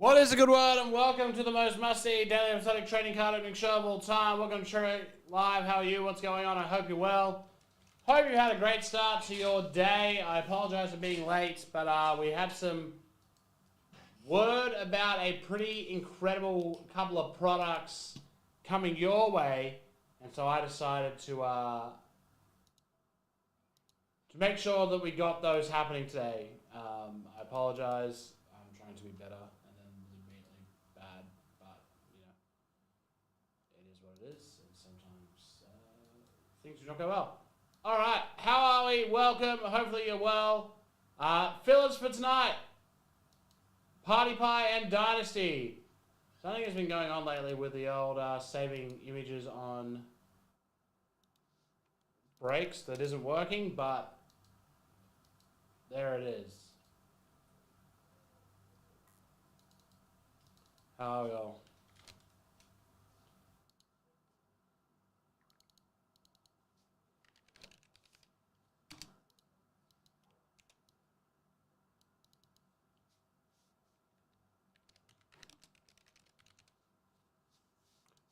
What is a good word, and welcome to the most must-see daily episodic trading card opening show of all time. Welcome to Trade Live. How are you? What's going on? I hope you're well. Hope you had a great start to your day. I apologize for being late, but we had some word about a pretty incredible couple of products coming your way, and so I decided to make sure that we got those happening today. I apologize. I'm trying to be better. Immediately bad, but you know, it is what it is, and sometimes things do not go well. All right, how are we? Welcome. Hopefully you're well. Fillers for tonight: Party Pie and Dynasty. Something has been going on lately with the old saving images on breaks that isn't working, but there it is. How are we all?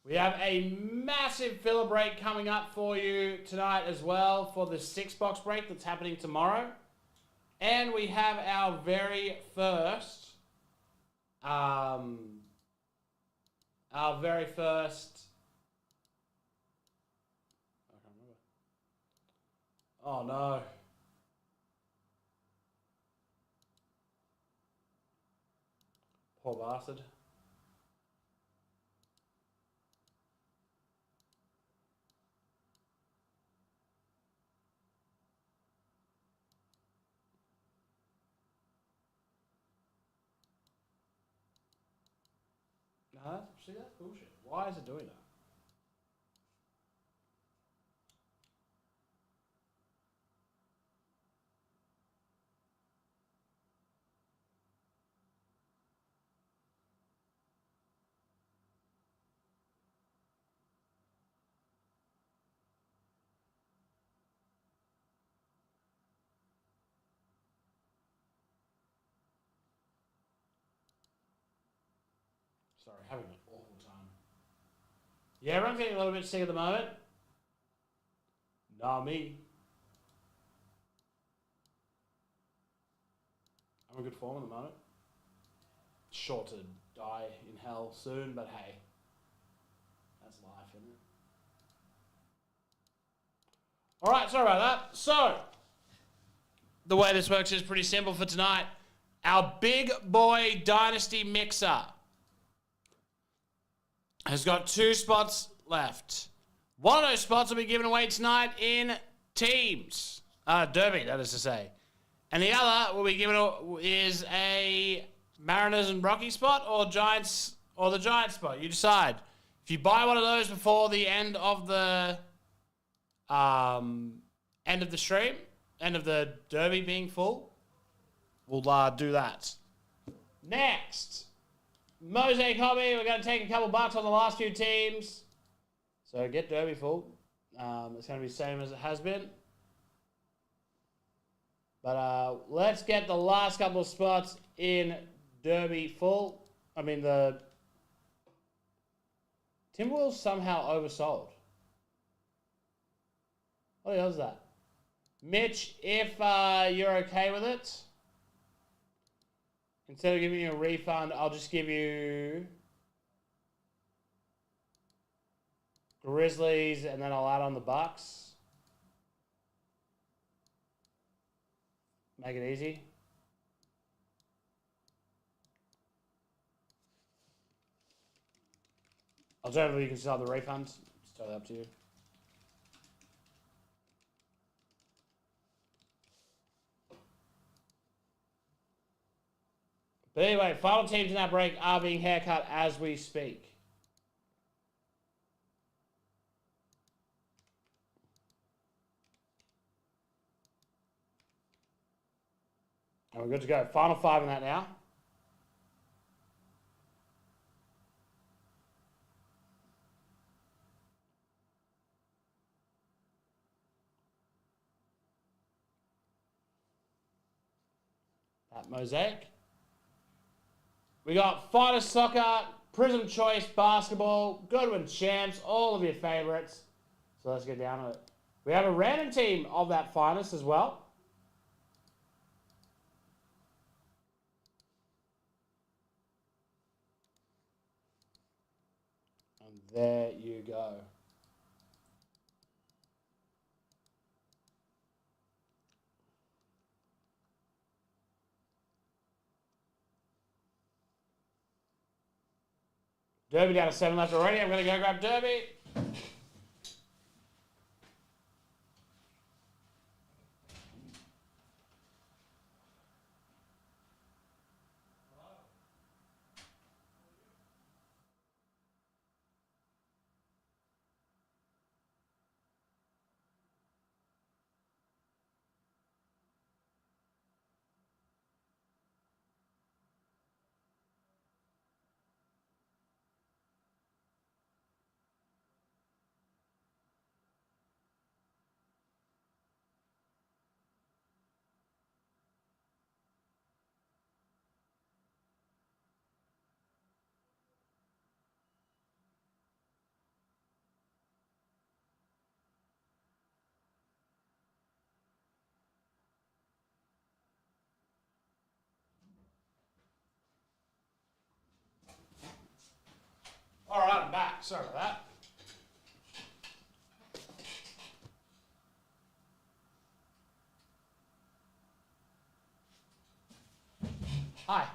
We have a massive filler break coming up for you tonight as well for the 6-box break that's happening tomorrow. And we have our very first, I can't remember. Oh no. Poor bastard. No, see, that's bullshit. Why is it doing that? Sorry, having an awful time. Yeah, everyone's getting a little bit sick at the moment. Nah, me. I'm in good form at the moment. Sure to die in hell soon, but hey. That's life, isn't it? Alright, sorry about that. So, the way this works is pretty simple for tonight. Our big boy Dynasty mixer has got 2 spots left. One of those spots will be given away tonight in teams. Derby, that is to say. And the other will be given is a Mariners and Rocky spot or Giants or the Giants spot. You decide. If you buy one of those before the end of the stream, end of the Derby being full, we'll do that. Next, Mosaic Hobby. We're going to take a couple bucks on the last few teams. So get Derby full. It's going to be the same as it has been. But let's get the last couple of spots in Derby full. I mean, the Timberwolves somehow oversold. What the hell is that? Mitch, if you're okay with it, instead of giving you a refund, I'll just give you Grizzlies and then I'll add on the Bucks. Make it easy. Alternatively, you can start the refund. It's totally up to you. But anyway, final teams in that break are being haircut as we speak. And we're good to go. Final 5 in that now. That Mosaic. We got Finest Soccer, Prism Choice Basketball, Goodwin Champs, all of your favorites. So let's get down to it. We have a random team of that Finest as well. And there you go. Derby down to 7 left already. I'm going to go grab Derby. All right, I'm back. Sorry about that. Hi.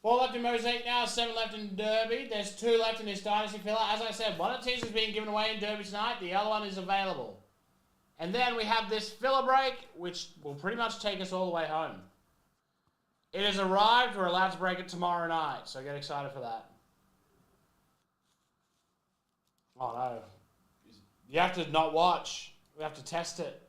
Four left in Mosaic now, 7 left in Derby. There's 2 left in this Dynasty filler. As I said, one of the teams is being given away in Derby tonight. The other one is available. And then we have this filler break, which will pretty much take us all the way home. It has arrived. We're allowed to break it tomorrow night, so get excited for that. Oh, no. You have to not watch. We have to test it.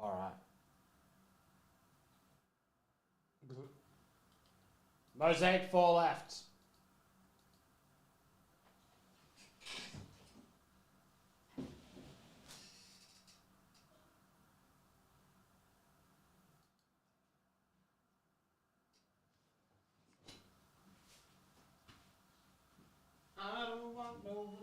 All right. Mosaic 4 left. I don't want no.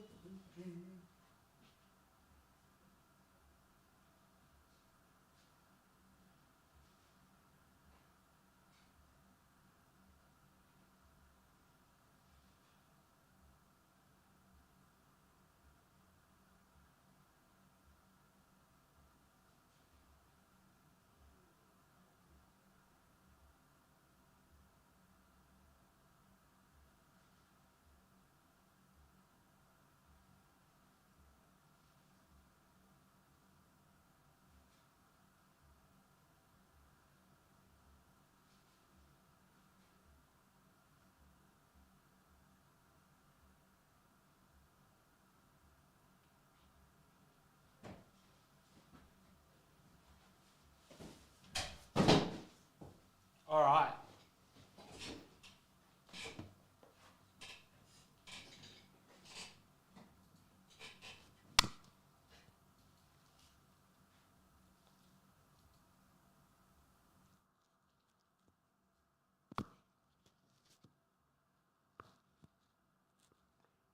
All right.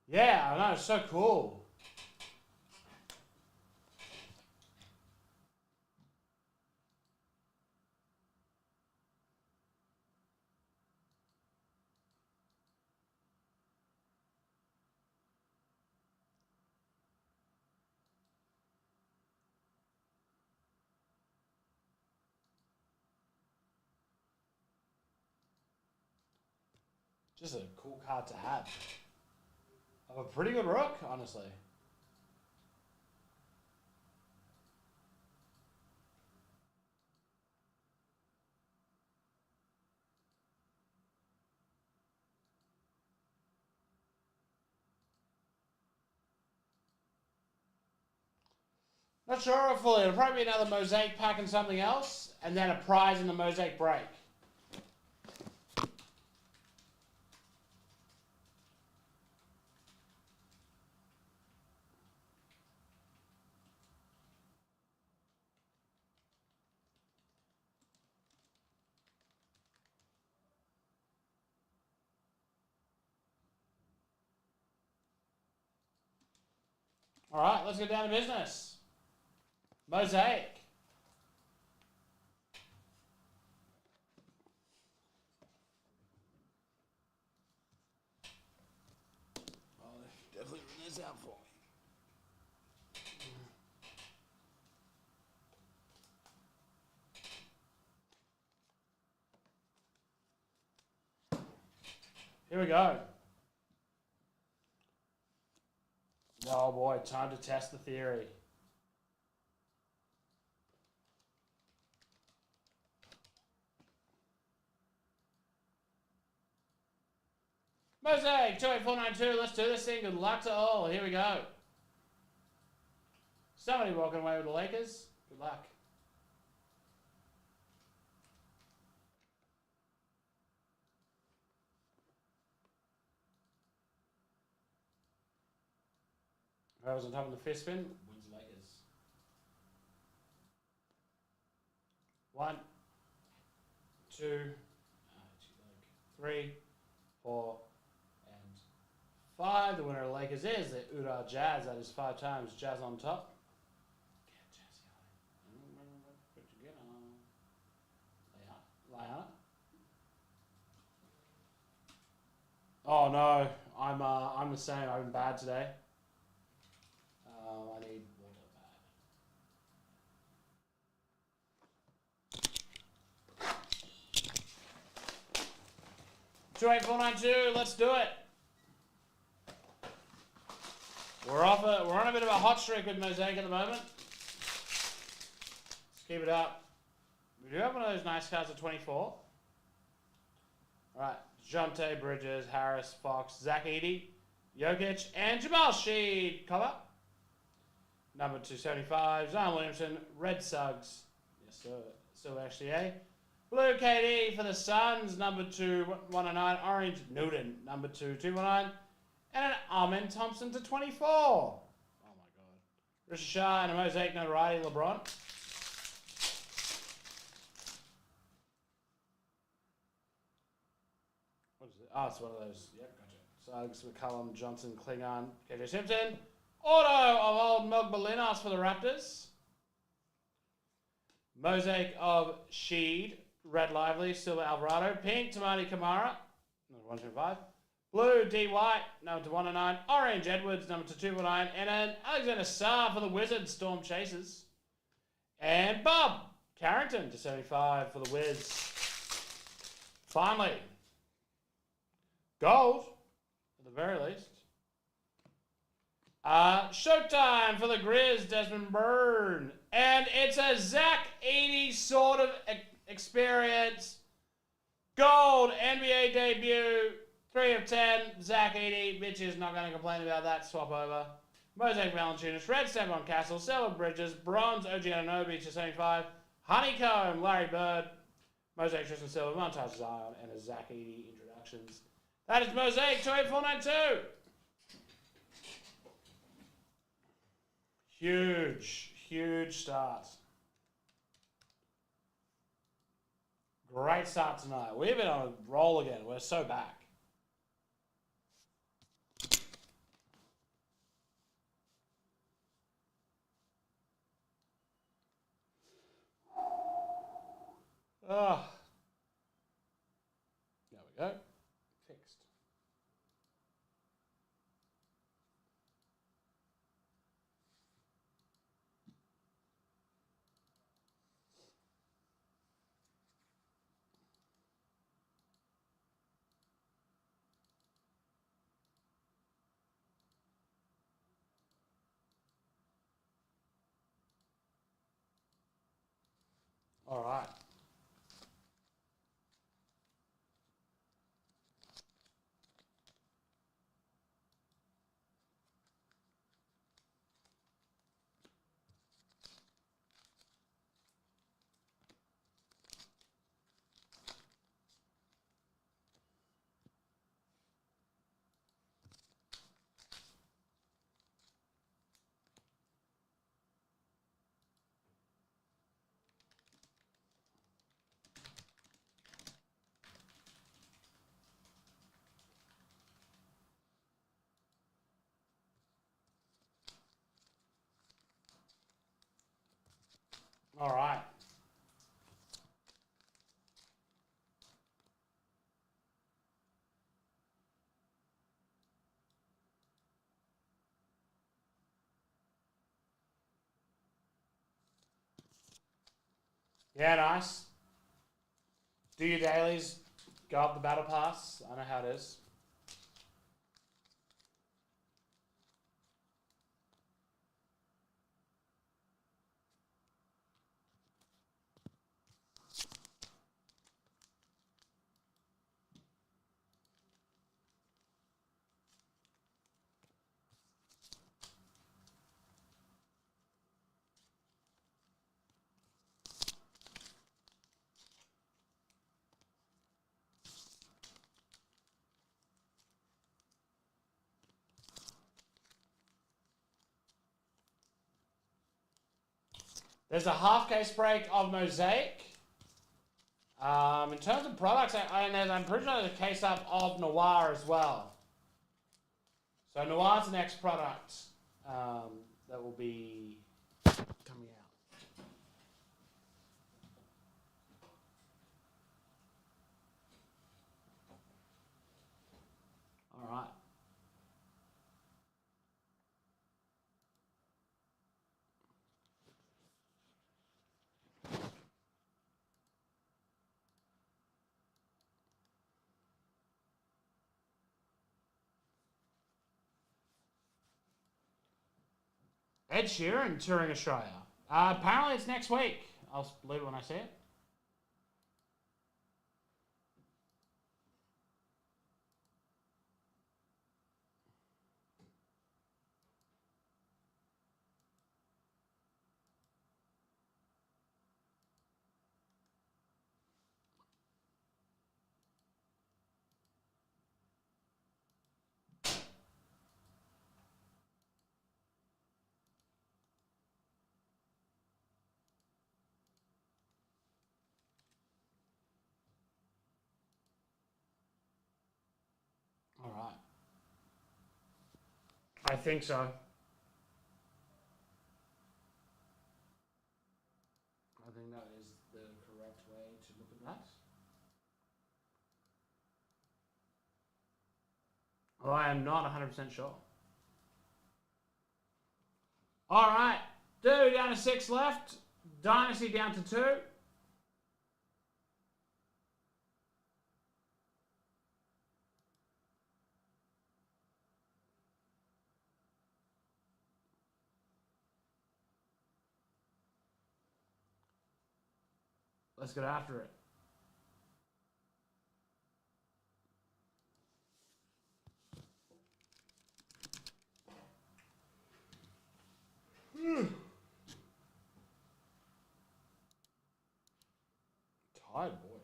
Yeah, I know. It's so cool. Just a cool card to have. Of a pretty good rook, honestly. Not sure fully. It'll probably be another mosaic pack and something else, and then a prize in the mosaic break. All right, let's get down to business. Mosaic. Oh, they've definitely written this out for me. Here we go. Oh boy, time to test the theory. Mosaic 28492. Let's do this thing. Good luck to all. Here we go. Somebody walking away with the Lakers. Good luck. Whoever's on top of the fifth spin wins the Lakers. 1, 2, 3, 4, and 5. The winner of the Lakers is the Utah Jazz. That is 5 times. Jazz on top. Get Jazzy on. What you get on? Lay out. Oh no, I'm the same. I've been bad today. I need water bad. 28492. Let's do it. We're on a bit of a hot streak with Mosaic at the moment. Let's keep it up. We do have one of those nice cards at 24. All right, Jonte, Bridges, Harris, Fox, Zach Edey, Jokic, and Jamal Sheed. Cover. Number 275, Zion Williamson, Red Suggs. Yes, sir. Still actually a. Blue KD for the Suns, number 219, Orange Newton, number 219, and an Amen Thompson to 24. Oh my God. Risha Shah and a Mosaic notoriety, LeBron. What is it? Oh, it's one of those. Yep, gotcha. Suggs, McCullum, Johnson, Klingon, KJ Simpson. Auto of old Mogbalinas for the Raptors. Mosaic of Sheed, Red Lively, Silver Alvarado, Pink Tamani Kamara, number 125. Blue D White, number 109. Orange Edwards, number 219. And an Alexander Sarr for the Wizards, Storm Chasers. And Bob Carrington to 75 for the Wiz. Finally, gold, at the very least. Showtime for the Grizz, Desmond Byrne. And it's a Zach Edey sort of experience. Gold NBA debut, 3 of 10. Zach Edey, Mitch is not going to complain about that. Swap over. Mosaic Valanciunas, Red Stephon Castle, Silver Bridges, Bronze OG Anunoby to 75. Honeycomb, Larry Bird, Mosaic Tristan Silver, Montage Zion, and a Zach Edey introductions. That is Mosaic 28492. Huge start. Great start tonight. We've been on a roll again. We're so back. Oh. There we go. Fixed. All right. All right. Yeah, nice. Do your dailies. Go up the battle pass. I know how it is. There's a half case break of Mosaic. In terms of products, I'm pretty sure there's a case up of Noir as well. So Noir's the next product that will be coming out. All right. Ed Sheeran touring Australia. Apparently it's next week. I'll believe it when I see it. All right. I think so. I think that is the correct way to look at that. Well, I am not 100% sure. All right. Dude, down to 6 left. Dynasty down to 2. Let's get after it. Tired boy.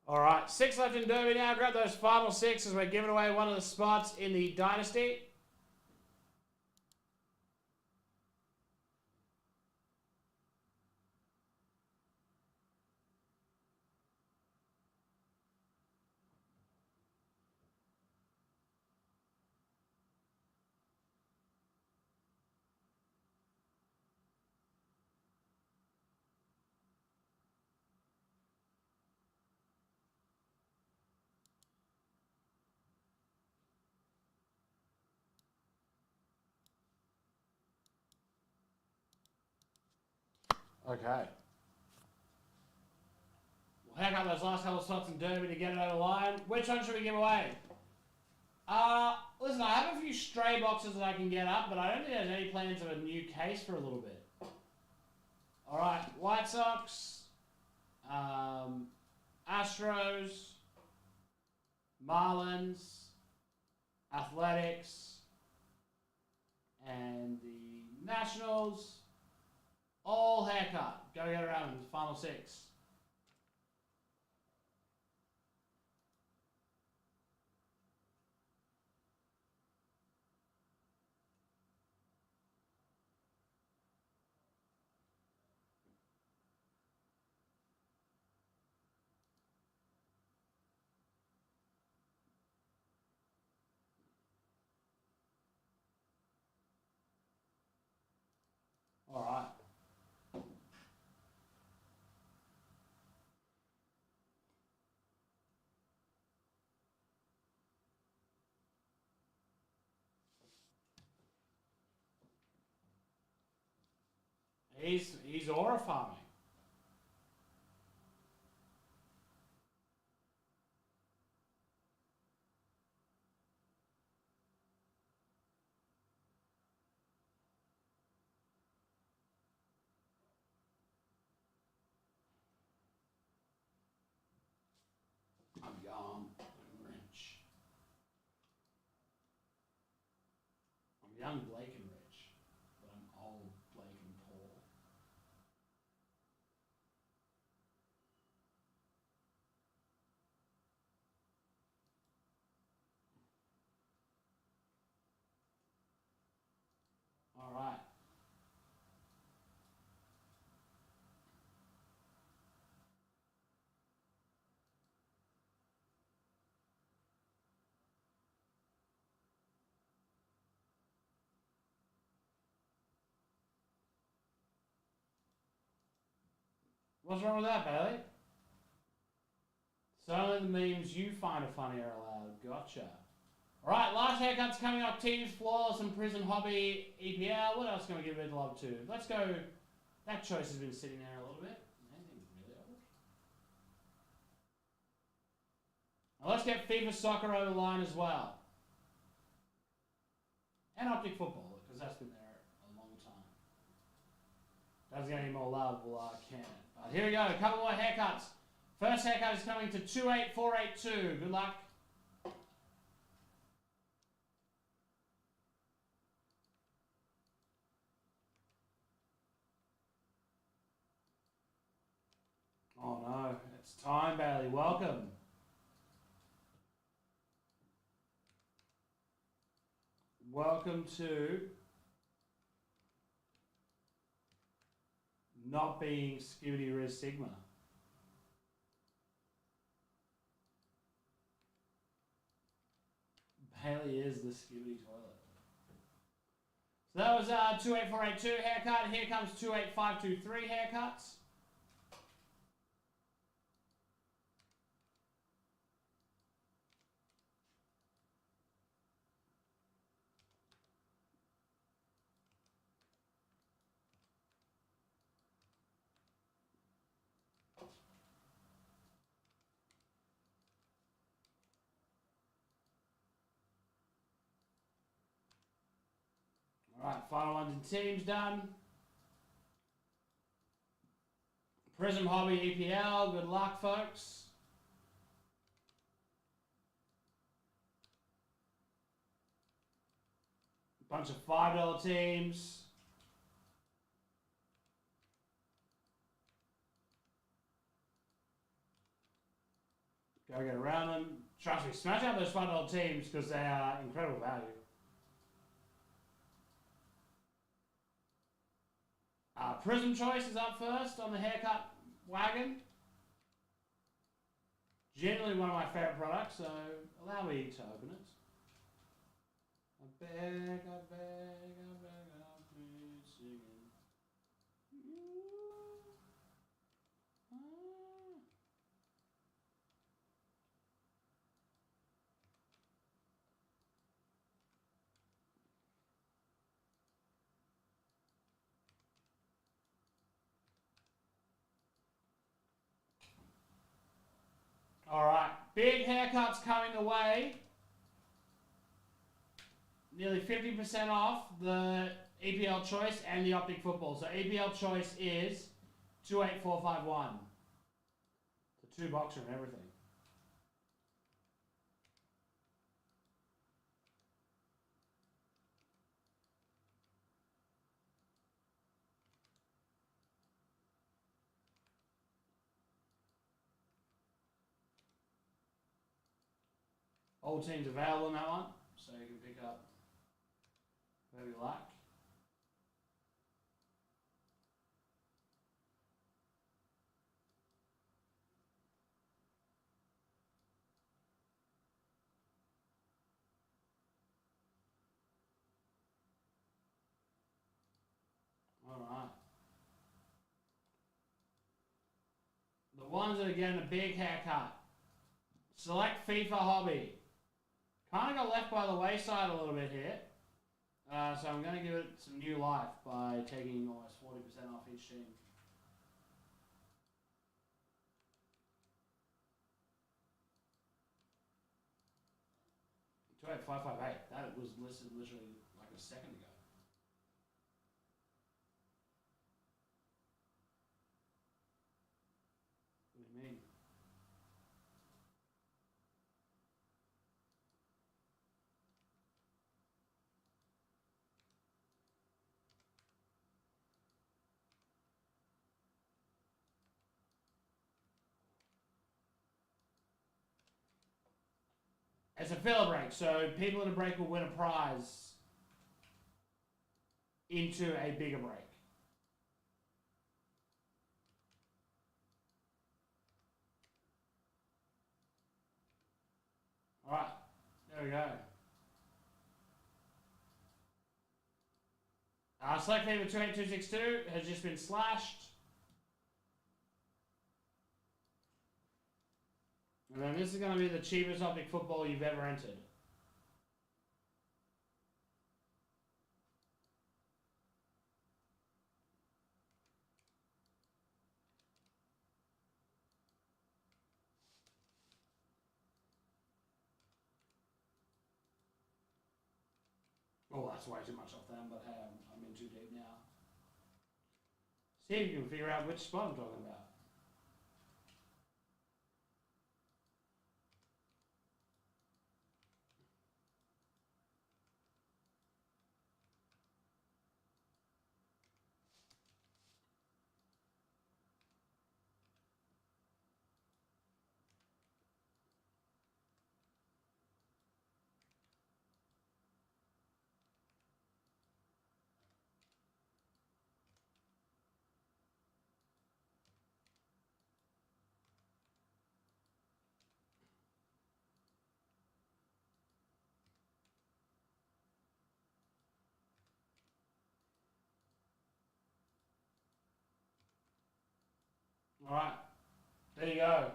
All right, 6 left in Derby now. Grab those final 6 as we're giving away one of the spots in the Dynasty. Okay. We'll hack up those last couple of slots in Derby to get it over the line. Which one should we give away? Listen, I have a few stray boxes that I can get up, but I don't think there's any plans of a new case for a little bit. All right, White Sox, Astros, Marlins, Athletics, and the Nationals. All haircut. Go get around them. Final 6. All right. He's aura farming. I'm young and rich. I'm young, Blake, and rich, but I'm old, Blake, and poor. All right. What's wrong with that, Bailey? So only the memes you find are funny are allowed. Gotcha. Alright, last haircuts coming up. Teams, Flawless, and Prison Hobby, EPL. What else can we give a bit of love to? Let's go. That choice has been sitting there a little bit. Anything really old. Now let's get FIFA Soccer over the line as well. And Optic Football, because that's been there a long time. Doesn't get any more love, well, can it? But here we go, a couple more haircuts. First haircut is coming to 28482. Good luck. Oh no, it's time, Bailey. Welcome. Welcome to not being Skibidi Riz Sigma. Bailey is the Skibidi toilet. So that was 28482 haircut. Here comes 28523 haircuts. Alright, final ones and teams done. Prism Hobby EPL, good luck, folks. Bunch of $5 teams. Go get around them. Trust me, smash out those $5 teams because they are incredible value. Prism Choice is up first on the haircut wagon. Generally one of my favorite products, so allow me to open it. I beg, please singing. All right, big haircuts coming the way. nearly 50% off the EPL choice and the Optic Football. So EPL choice is 28451. The 2-boxer and everything. All teams available in that one, so you can pick up whoever you like. Alright. The ones that are getting a big haircut. Select FIFA Hobby. Kind of got left by the wayside a little bit here. So I'm going to give it some new life by taking almost 40% off each team. Wait, 558. That was listed literally like a second ago. What do you mean? It's a filler break, so people in a break will win a prize into a bigger break. Alright, there we go. Select FIFA 28262 has just been slashed. And then this is going to be the cheapest Optic Football you've ever entered. Oh, that's way too much off them, but hey, I'm in too deep now. See if you can figure out which spot I'm talking about. Alright, there you go.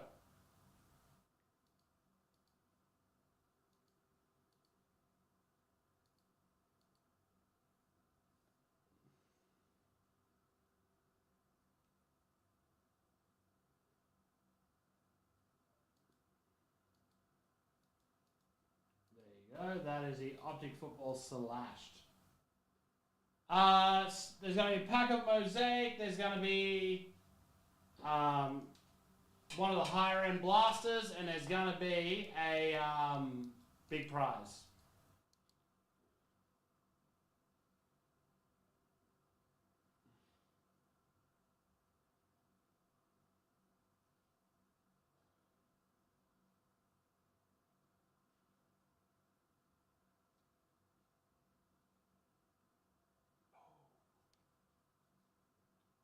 There you go, that is the Optic Football slashed. There's going to be a pack of Mosaic, there's going to be one of the higher end blasters, and there's going to be a big prize.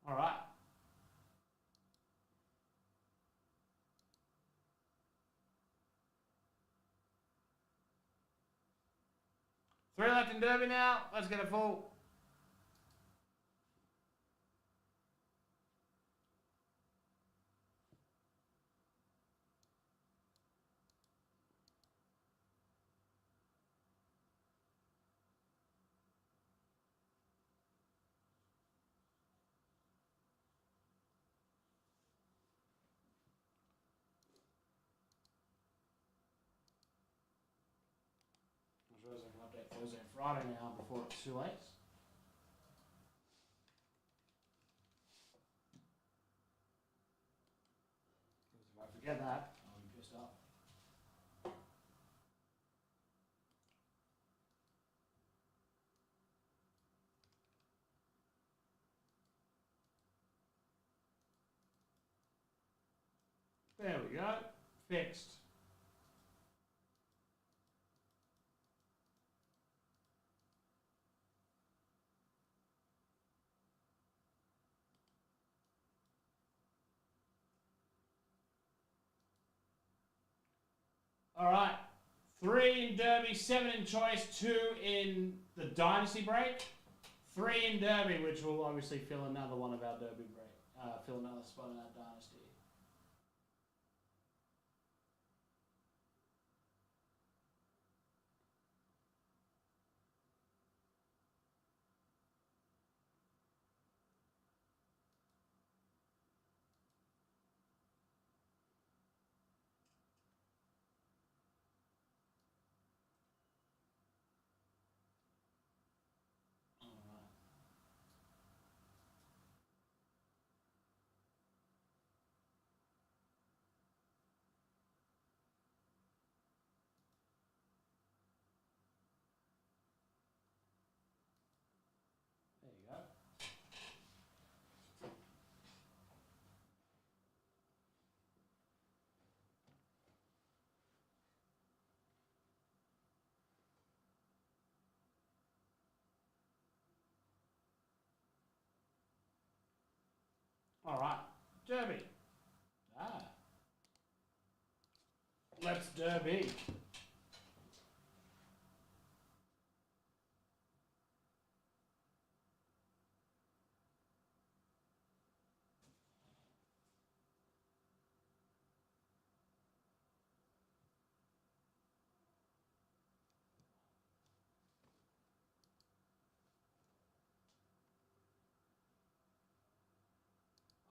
Alright. Three left in Derby now. Let's get a full. suppose I can update Thursday and Friday now before it's too late. Because if I forget that, I'll be pissed off. There we go. Fixed. All right. 3 in Derby, 7 in Choice, 2 in the Dynasty break, 3 in Derby, which will obviously fill another one of our Derby break, fill another spot in our Dynasty. There you go. All right, Derby. Let's Derby.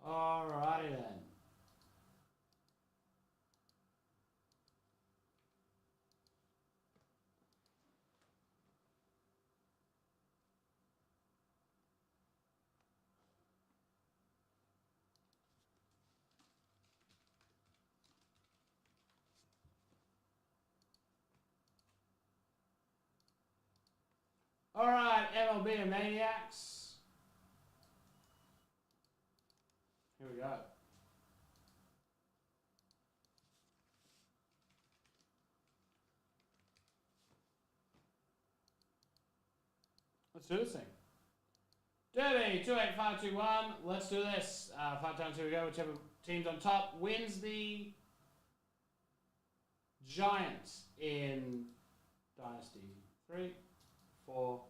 Alrighty then. Alright, MLB and Maniacs. Here we go. Let's do this thing. Derby, 28521. Let's do this. 5 times, here we go. Whichever team's on top wins the Giants in Dynasty. 3, 4,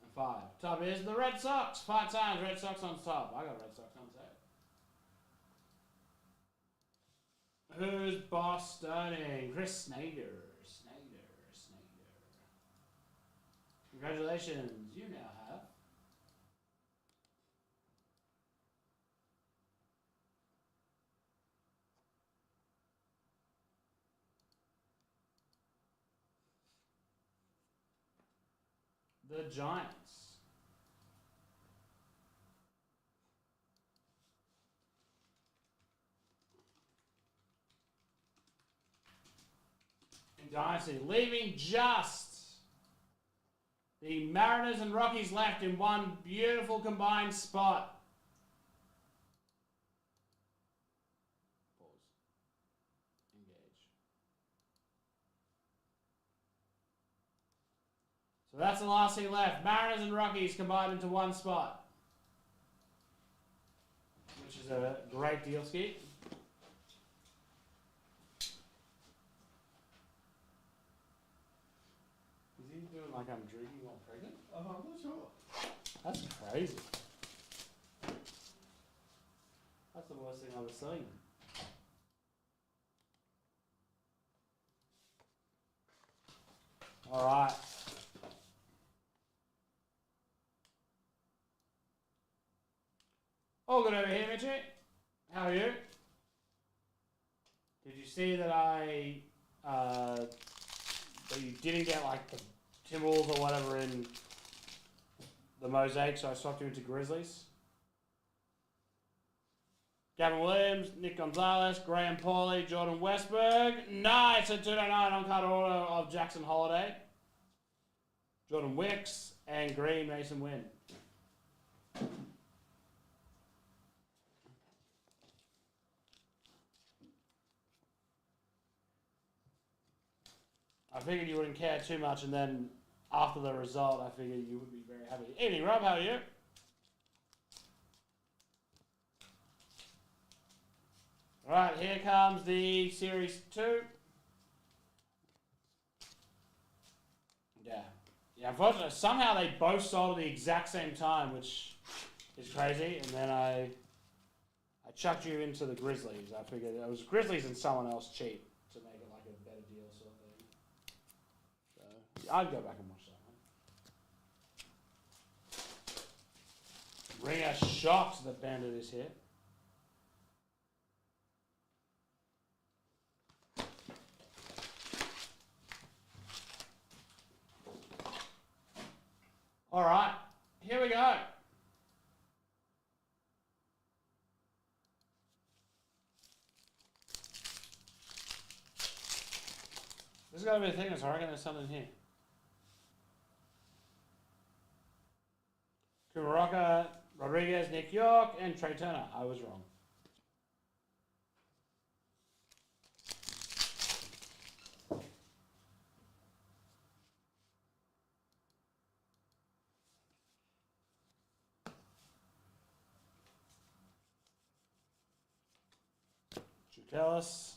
and 5. Top is the Red Sox. 5 times, Red Sox on top. I got Red Sox on top. Who's Bostoning? Chris Snyder. Congratulations, you now have the Giants. In Dynasty, leaving just the Mariners and Rockies left in one beautiful combined spot. Pause. Engage. So that's the last thing left. Mariners and Rockies combined into one spot. Which is a great deal, Skeet. Is he doing like I'm drinking while pregnant? I'm not sure. That's crazy. That's the worst thing I've ever seen. Alright. All good over here, Mitchie. How are you? Did you see that that you didn't get like the Timberwolves or whatever in the mosaic, so I swapped him into Grizzlies. Gavin Williams, Nick Gonzalez, Graham Pauly, Jordan Westberg. Nice, a 299 on-card auto of Jackson Holiday. Jordan Wicks and Green Mason Wynn. I figured you wouldn't care too much, and then after the result, I figured you would be very happy. Evening, Rob, how are you? Alright, here comes the Series 2. Yeah, unfortunately, somehow they both sold at the exact same time, which is crazy. And then I chucked you into the Grizzlies. I figured it was Grizzlies and someone else cheap to make it like a better deal sort of thing. So yeah, I'd go back and watch that one. Ringer shocked that Bandit is here. All right, here we go. This is going to be a thing, so I reckon there's something here. Kumaraka, Rodriguez, Nick York, and Trey Turner. I was wrong. Chutelis,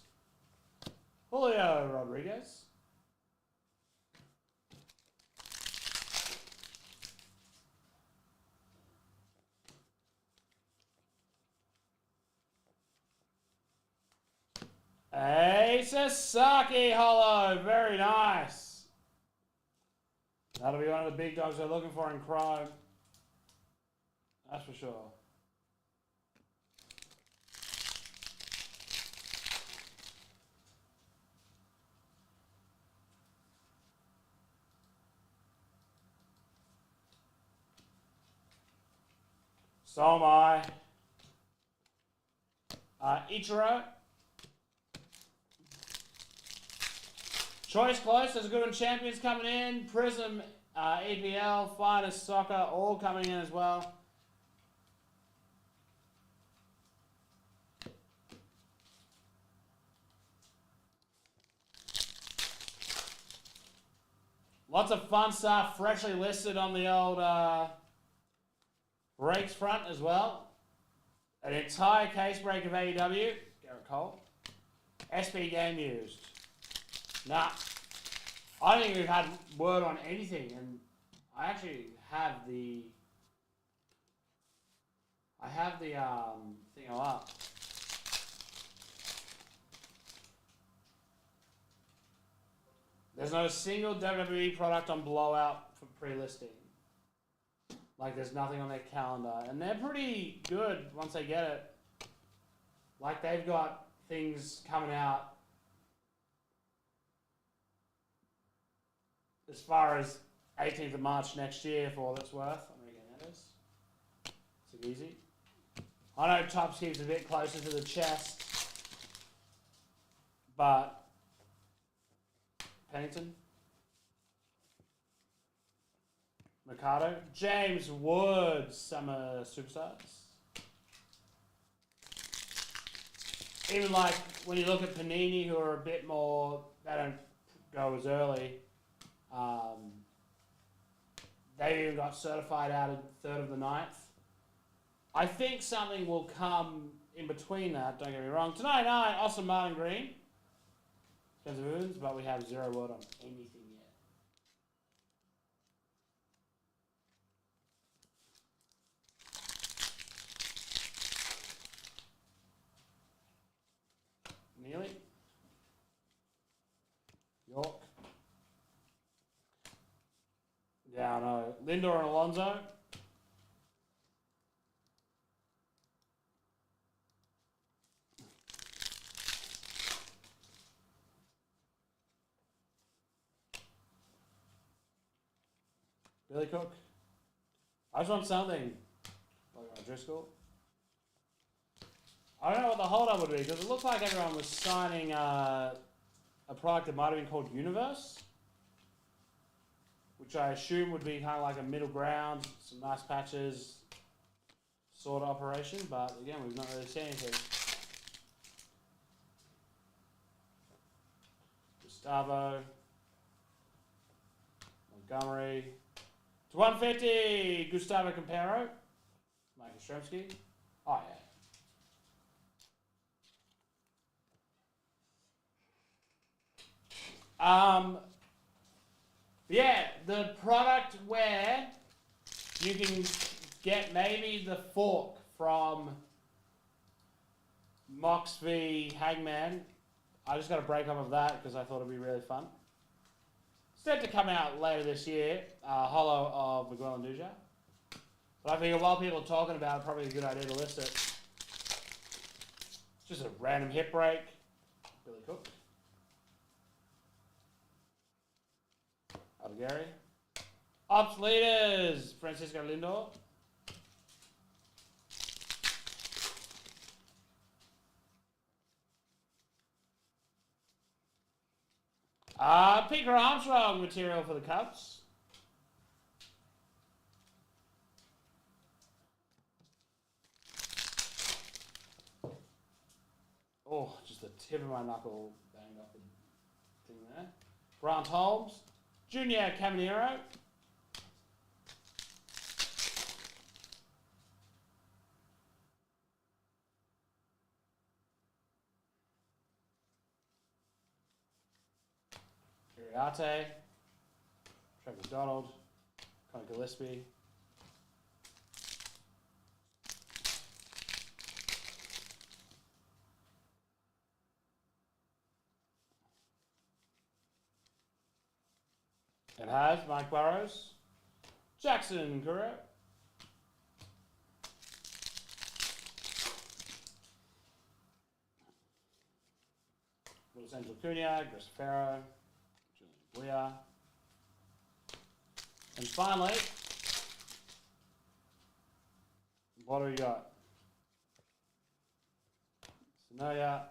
Julio Rodriguez, a Sasaki holo, very nice. That'll be one of the big dogs they're looking for in Chrome. That's for sure. So am I. Ichiro. Choice close. There's a good one. Champions coming in. Prism, EPL, Finest Soccer, all coming in as well. Lots of fun stuff. Freshly listed on the old breaks front as well. An entire case break of AEW. Garrett Cole. SB game used. Nah. I don't think we've had word on anything, and I actually have the thing up. There's not a single WWE product on Blowout for pre-listing. Like, there's nothing on their calendar. And they're pretty good once they get it. Like, they've got things coming out as far as 18th of March next year for all that's worth. I'm reckon that is. It's easy. I know Top Skip's a bit closer to the chest. But Pennington. Mercado. James Woods, Summer Superstars. Even like when you look at Panini, who are a bit more, they don't go as early. They even got certified out at 3rd of the 9th. I think something will come in between that, don't get me wrong. Tonight, Austin Martin Green. Spencer Moons, but we have zero word on anything yet. Neely. York. Yeah, I know. Lindor and Alonso. Billy Cook. I just want something. Like Driscoll. I don't know what the hold up would be because it looked like everyone was signing a product that might have been called Universe, which I assume would be kind of like a middle ground, some nice patches sort of operation. But again, we've not really seen anything. Gustavo, Montgomery. To 150, Gustavo Campero, Mike Ostremski. Oh, yeah. Yeah, the product where you can get maybe the fork from Mox v Hangman. I just got a break up of that because I thought it'd be really fun. Set to come out later this year, holo of Miguel and Duja. But I figure while people are talking about it, probably a good idea to list it. Just a random hip break. Billy Cook. Algary. Ops leaders, Francisco Lindor. Peter Armstrong material for the Cubs. Oh, just the tip of my knuckle banged off the thing there. Grant Holmes. Junior Caminero. Iriarte. Trevor McDonald. Conor Gillespie. It has Mike Burrows. Jackson Correa. Los Angeles Cunha, Chris Farrow, Julian Boyer. And finally, what do we got? Sonoya,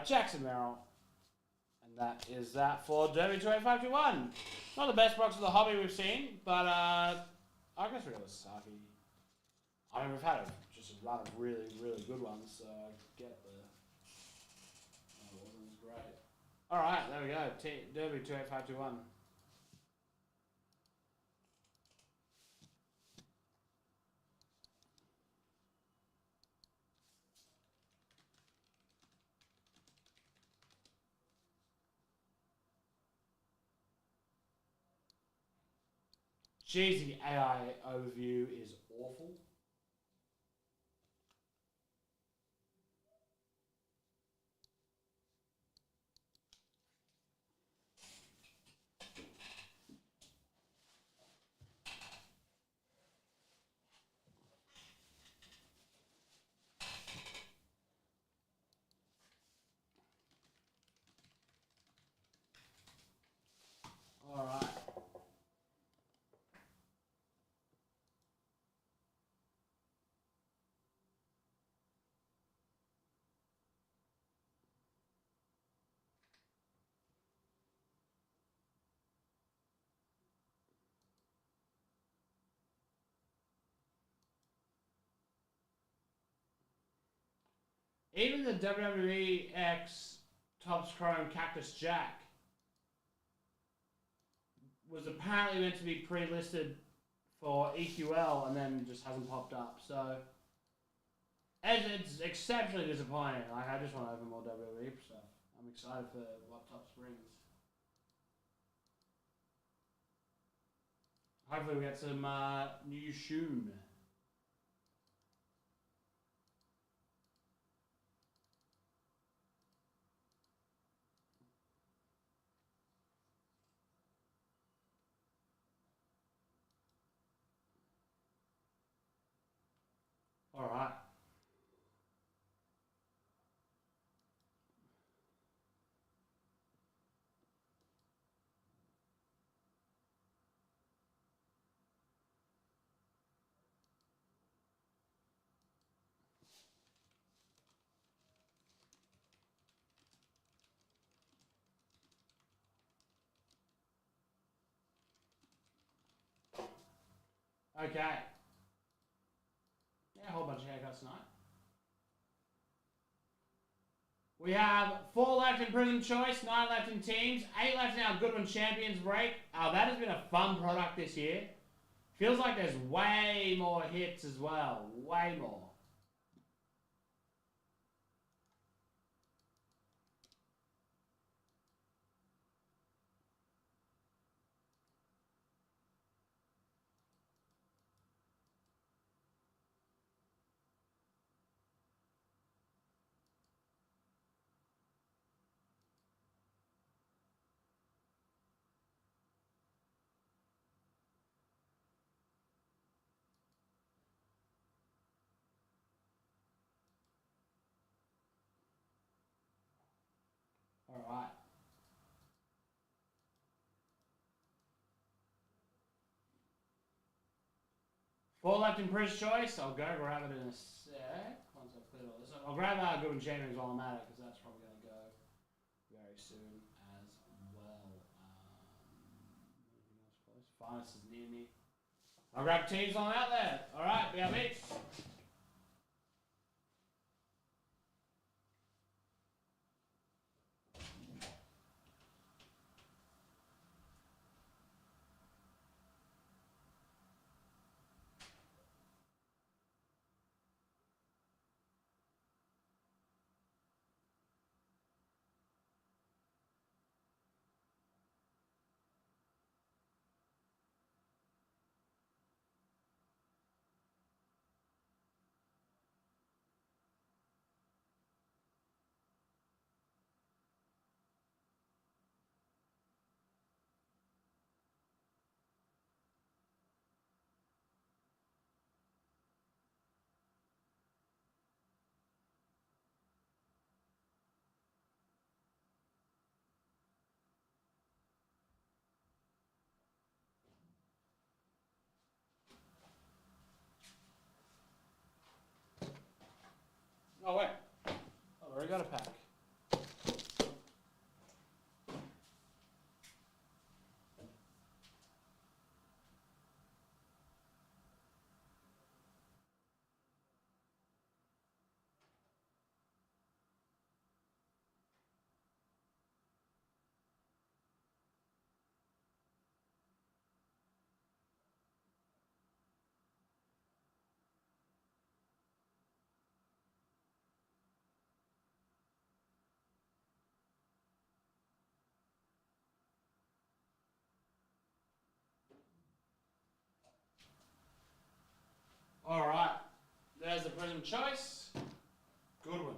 Jackson Merrill. And that is that for Derby 28521. Not the best box of the hobby we've seen, but I guess we got a Saki. I mean, we've had just a run of really, really good ones, so I get the... Oh, it wasn't as great. Alright, there we go. Derby 28521. Jeez, the AI overview is awful. Alright. Even the WWE X Topps Chrome Cactus Jack was apparently meant to be pre-listed for EQL and then just hasn't popped up. So it's exceptionally disappointing. Like, I just want to open more WWE stuff. I'm excited for what Topps brings. Hopefully we get some new Shun. Alright. Okay. Yeah, a whole bunch of haircuts tonight. We have 4 left in Prism Choice, 9 left in Teams, 8 left in our Goodwin Champions break. That has been a fun product this year. Feels like there's way more hits as well. Way more. All right. Four left in Pris Choice. I'll go grab it in a sec. Once I've cleared all this up. I'll grab our Goodwin Champions while I'm at it, because that's probably going to go very soon as well. Anything else close? Finest is near me. I'll grab teams on out there. All right, BRB. Oh, wait. I've already got a pack. All right. There's the Prism Choice. Good one.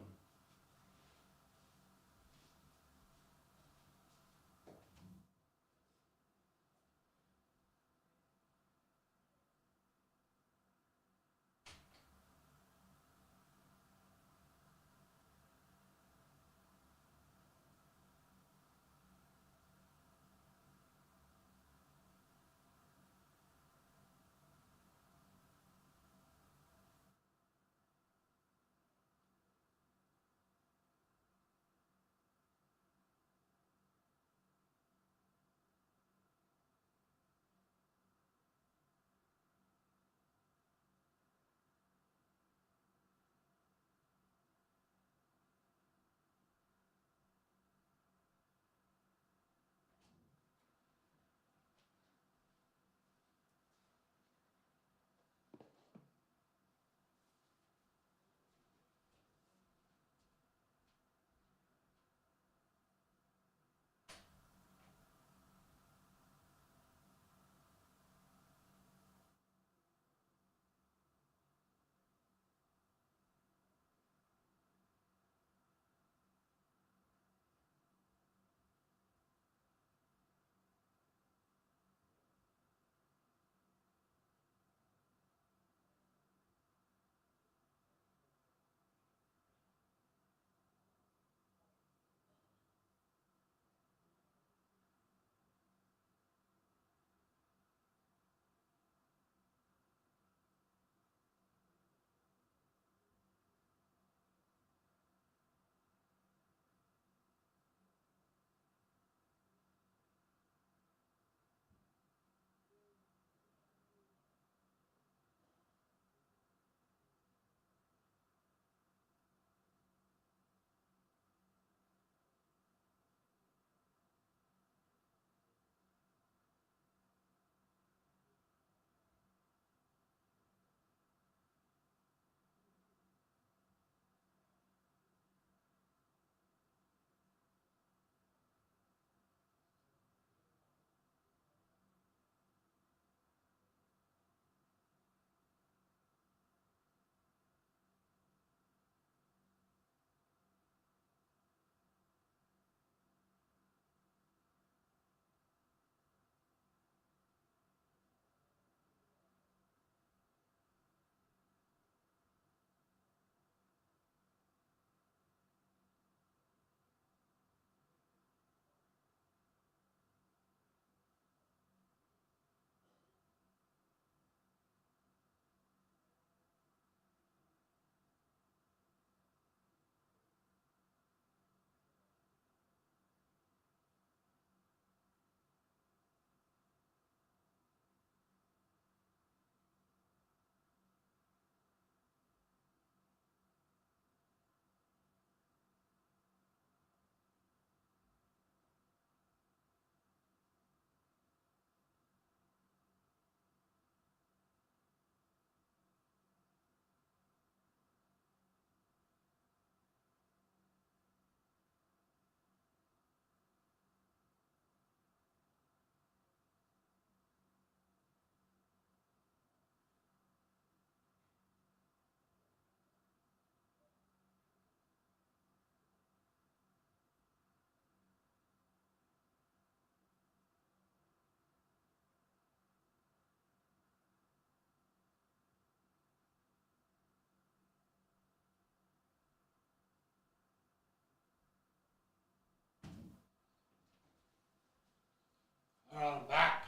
I'm back.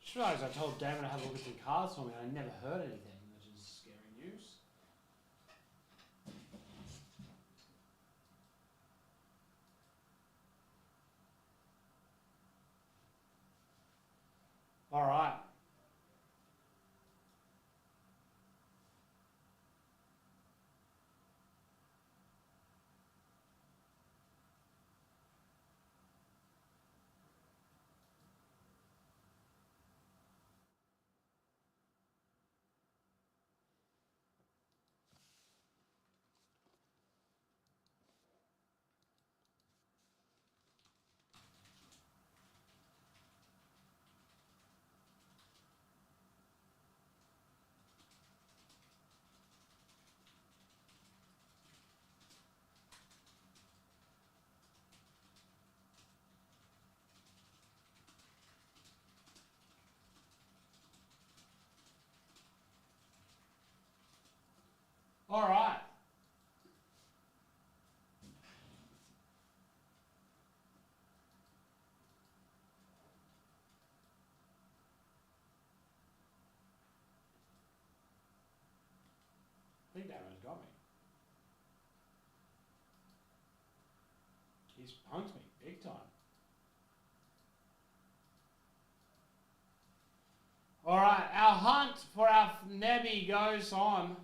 Just realised I told Damon to have a look at some cards for me and I never heard anything, which is scary news. Alright. Alright. I think Damon's got me. He's punked me big time. Alright, our hunt for our Nebby goes on.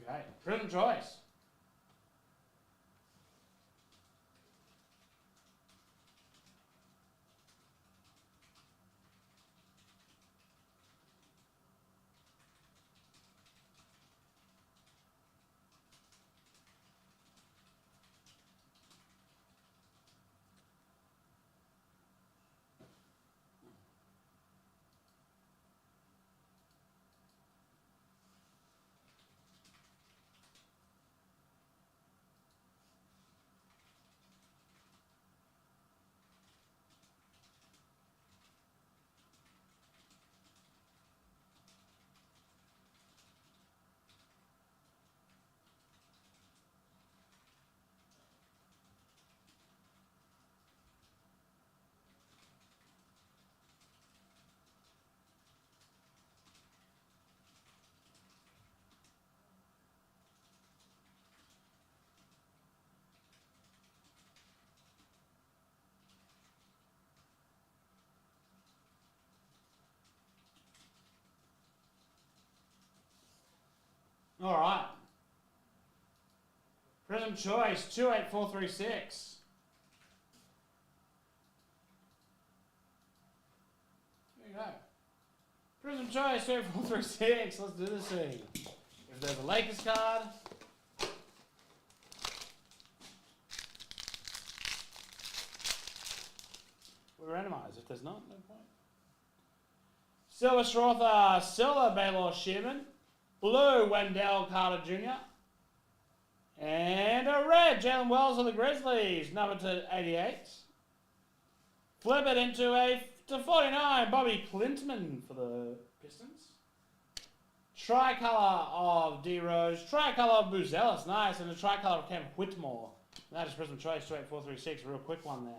Okay, Prism Choice. Alright. Prism Choice, 28436. There you go. Prism Choice, 28436. Let's do this thing. If there's a Lakers card. We're randomized. If there's not, no point. Silver Strother, Silver Baylor Shearman. Blue, Wendell Carter Jr. And a red, Jalen Wells of the Grizzlies, number to 88. Flip it into a to 49, Bobby Clintman for the Pistons. Tricolor of D Rose, tricolor of Buzelis, nice, and a tricolor of Cam Whitmore. That is Prism Choice, 28436, real quick one there.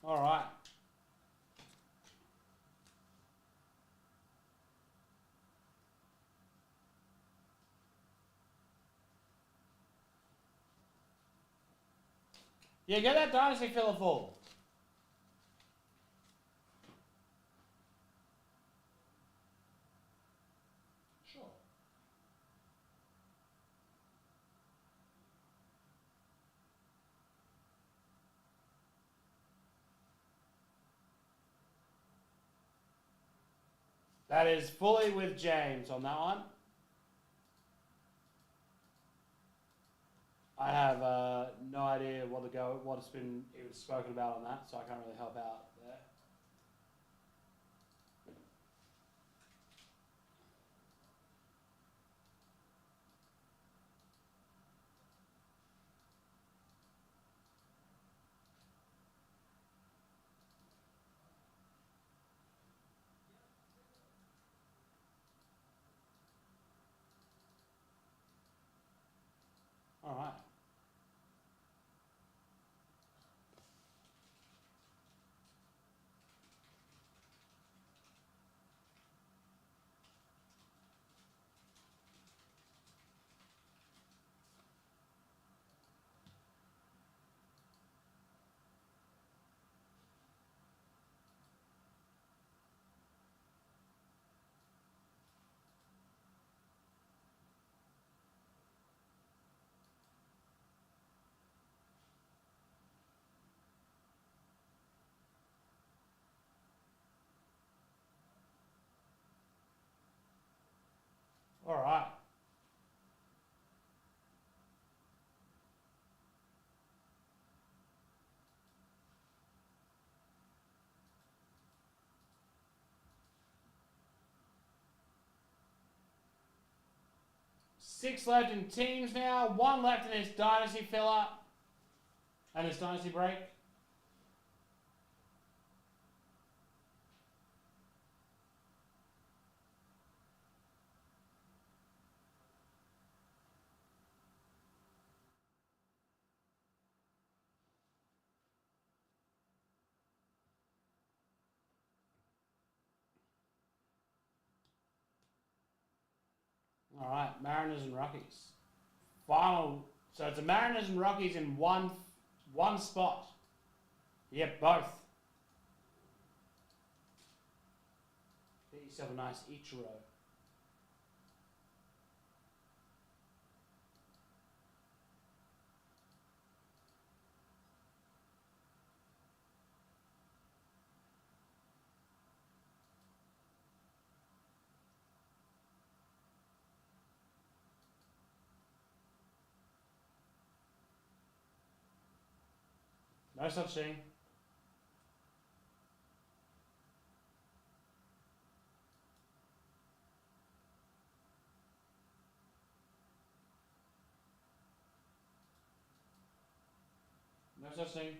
All right. Yeah, get that Dynasty filler full. Sure. That is fully with James on that one. I have no idea what has been even spoken about on that, so I can't really help out there. All right. All right. Six left in teams now. One left in this Dynasty filler. And this Dynasty break. All right, Mariners and Rockies. Final. So it's a Mariners and Rockies in one spot. Yep, both. Get yourself a nice Ichiro. No such thing. No such thing.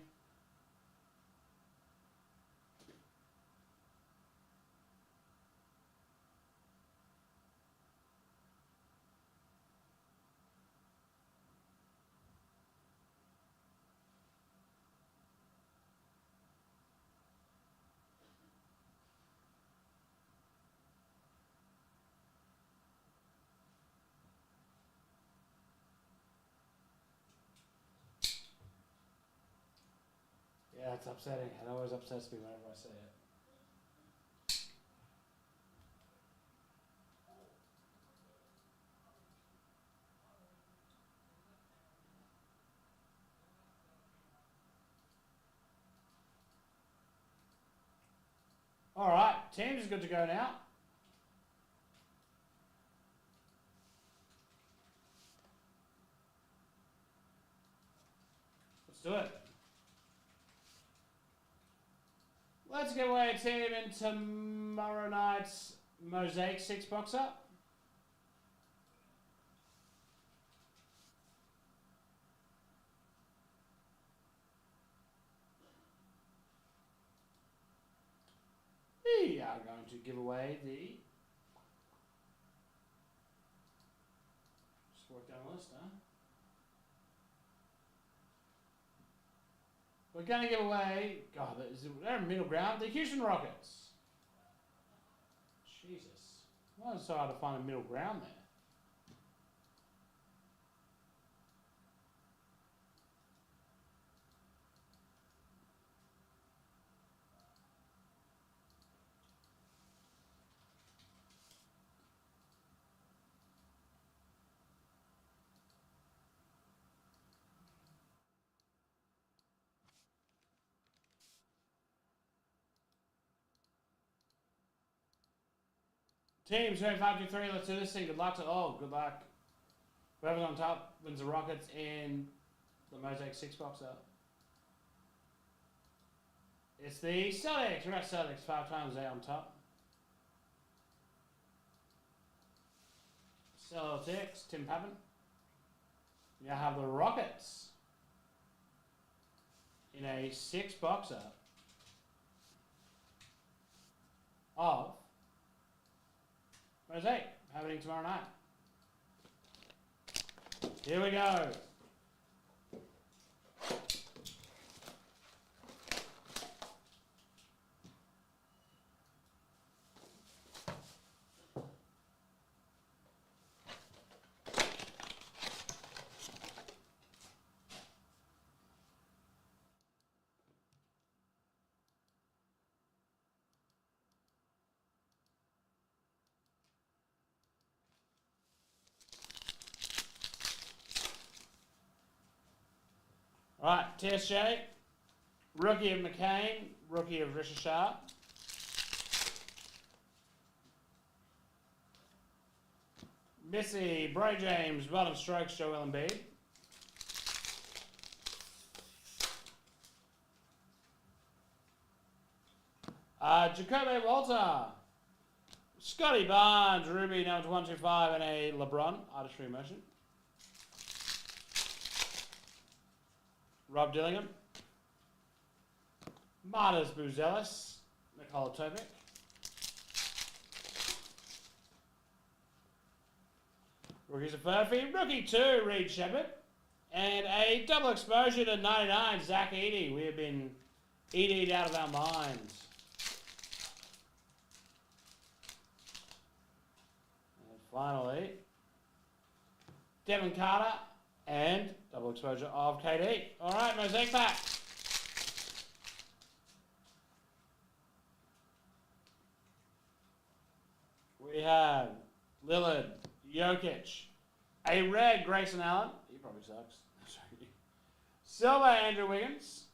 Yeah, it's upsetting. It always upsets me whenever I say it. All right, teams is good to go now. Let's do it. Let's give away a team in tomorrow night's Mosaic 6-boxer. We are going to give away the... Just work down the list, huh? We're going to give away... God, is there a middle ground? The Houston Rockets. Jesus. Why is it so hard to find a middle ground there? Teams, 5-2-3, let's do this thing. Good luck to all. Good luck. Whoever's on top wins the Rockets and the Mosaic 6-boxer. It's the Celtics. We're at Celtics 5 times there on top. Celtics, Tim Pappen. You now have the Rockets in a 6-boxer of Mosaic happening tomorrow night. Here we go. All right, TSJ, rookie of McCain, rookie of Richard. Missy, Bray James, bottom strokes, Joel Embiid. Jacoby Walter, Scotty Barnes, Ruby, number 125, and a LeBron, artistry motion. Rob Dillingham, Martis Buzelis, Nikola Topic, Rookies of Murphy, Rookie 2, Reed Shepard, and a double exposure to 99, Zach Edey. We have been Edey'd out of our minds. And finally, Devin Carter, and double exposure of KD. All right, Mosaic pack. We have Lillard, Jokic, a red Grayson Allen. He probably sucks. Silver, Andrew Wiggins.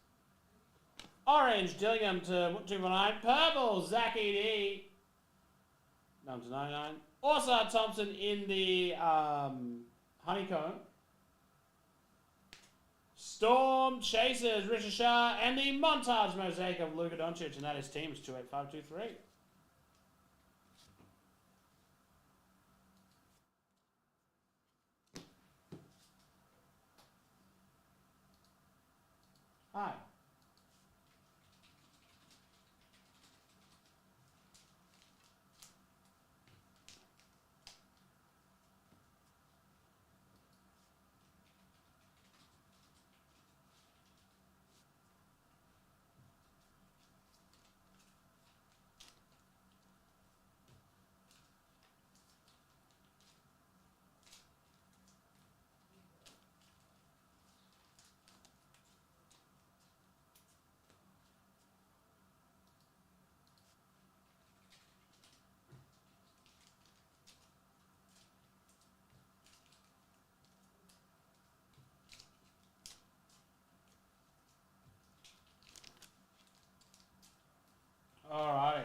Orange, Dillingham to 249. Purple, Zach Edey. Number 99. Also Thompson in the honeycomb. Storm Chasers, Richard Shah, and the montage mosaic of Luka Doncic, and that is teams 28523. Hi. All right.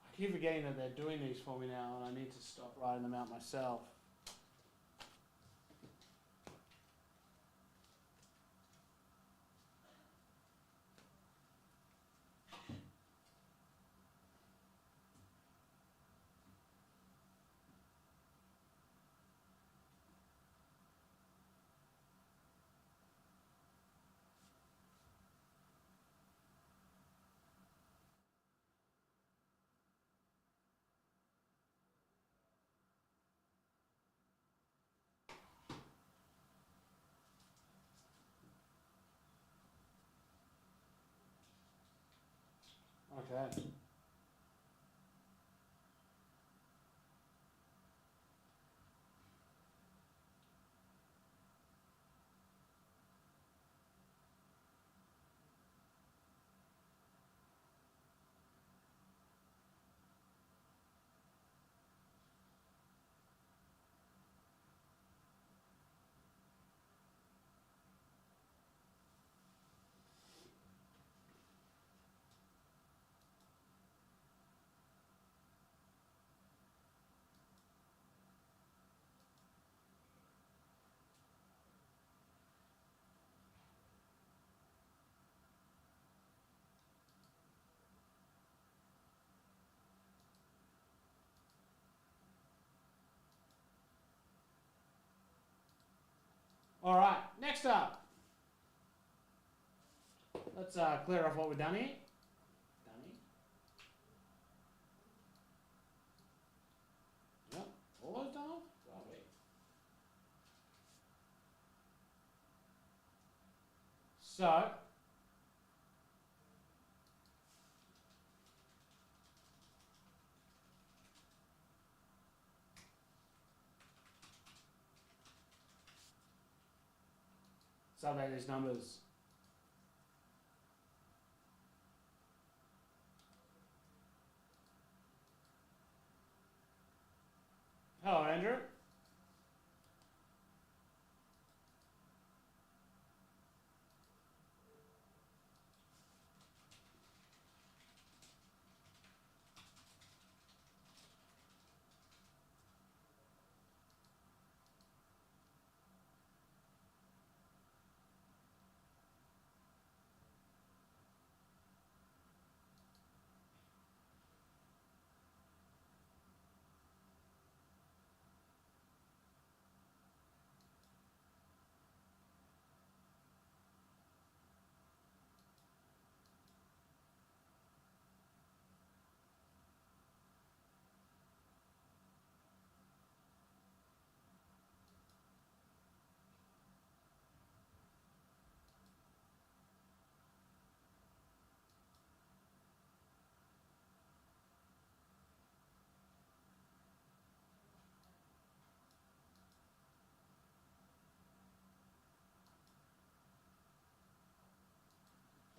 I keep forgetting that they're doing these for me now, and I need to stop writing them out myself. Okay. All right, next up. Let's clear off what we've done here. Yep, all those done off? Lovely. So, let's update these numbers. Hello, Andrew.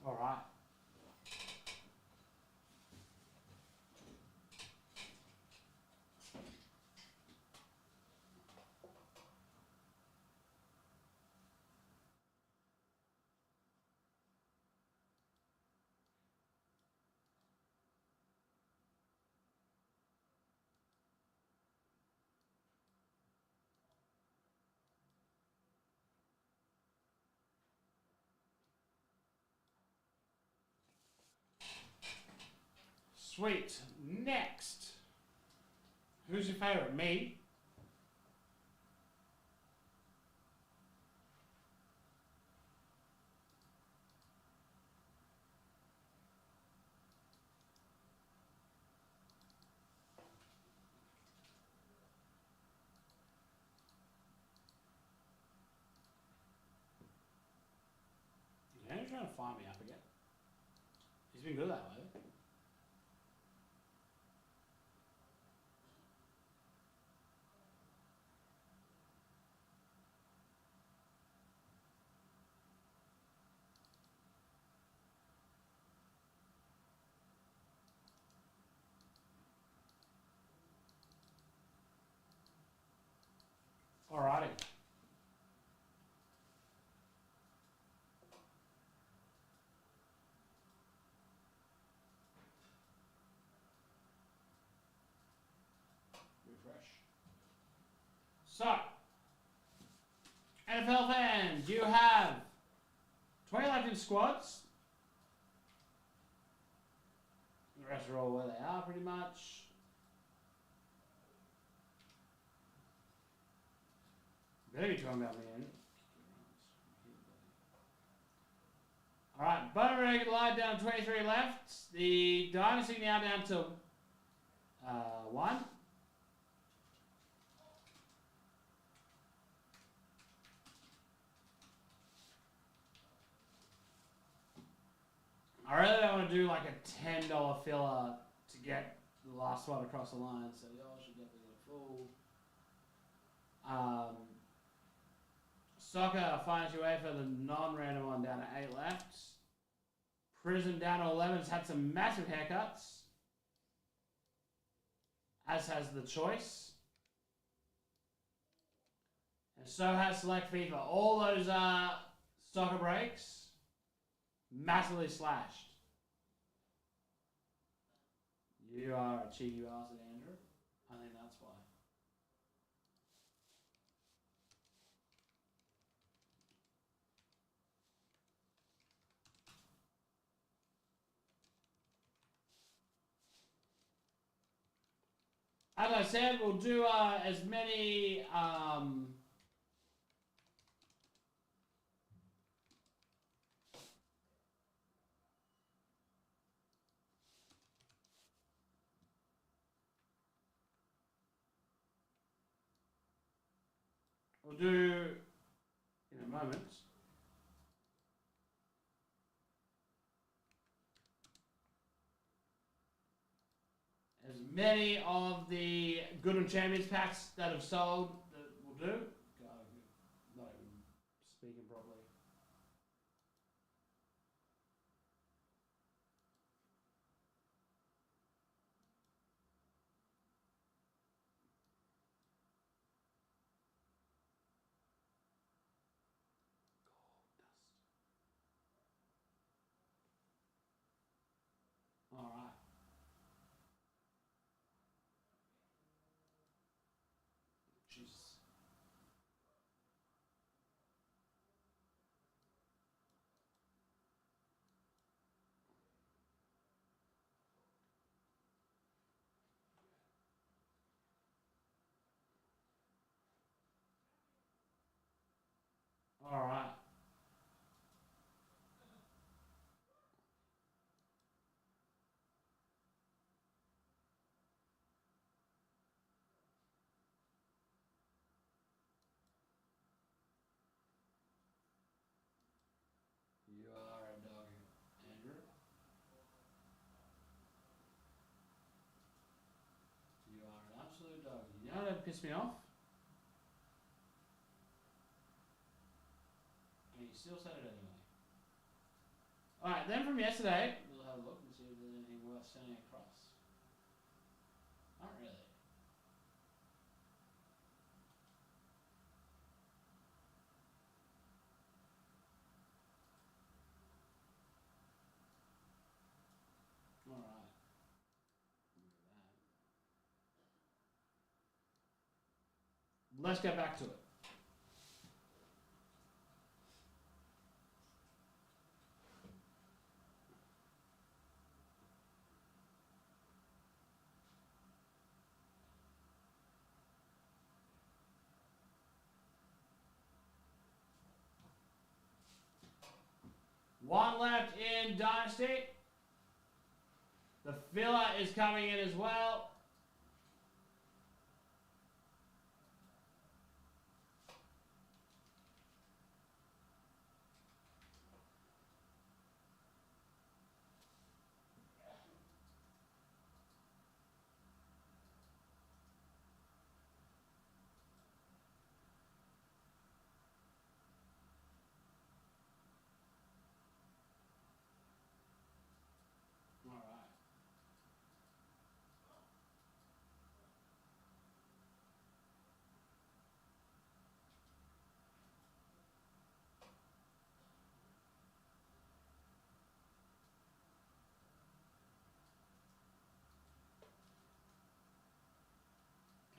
All right. Sweet. Next. Who's your favorite? Me? Yeah, he's trying to fire me up again. He's been good that way. Alrighty. Refresh. So, NFL fans, you have 20 left in squads. The rest are all where they are pretty much. Better be talking about me, Andy. Alright, bottom regular line down 23 left. The Dynasty now down to 1. I really don't don't want to do like a $10 filler to get the last one across the line, so y'all should definitely get a full. Soccer finds your way for the non-random one down to 8 left. Prison down to 11's had some massive haircuts, as has the choice. And so has Select FIFA. All those soccer breaks massively slashed. You are a cheeky bastard, Andrew. I think that's why. As I said, we'll do as many we'll do in a moment. As many of the Goodwin Champions packs that have sold that we'll do. God, I'm not even speaking properly. All right. Jesus. All right. You are a dog, Andrew. You are an absolute dog. You know that pissed me off? And you still said it anyway. Alright, then from yesterday, we'll have a look and see if there's anything worth sending across. Not really. Alright. Let's get back to it. One left in Dynasty. The filler is coming in as well.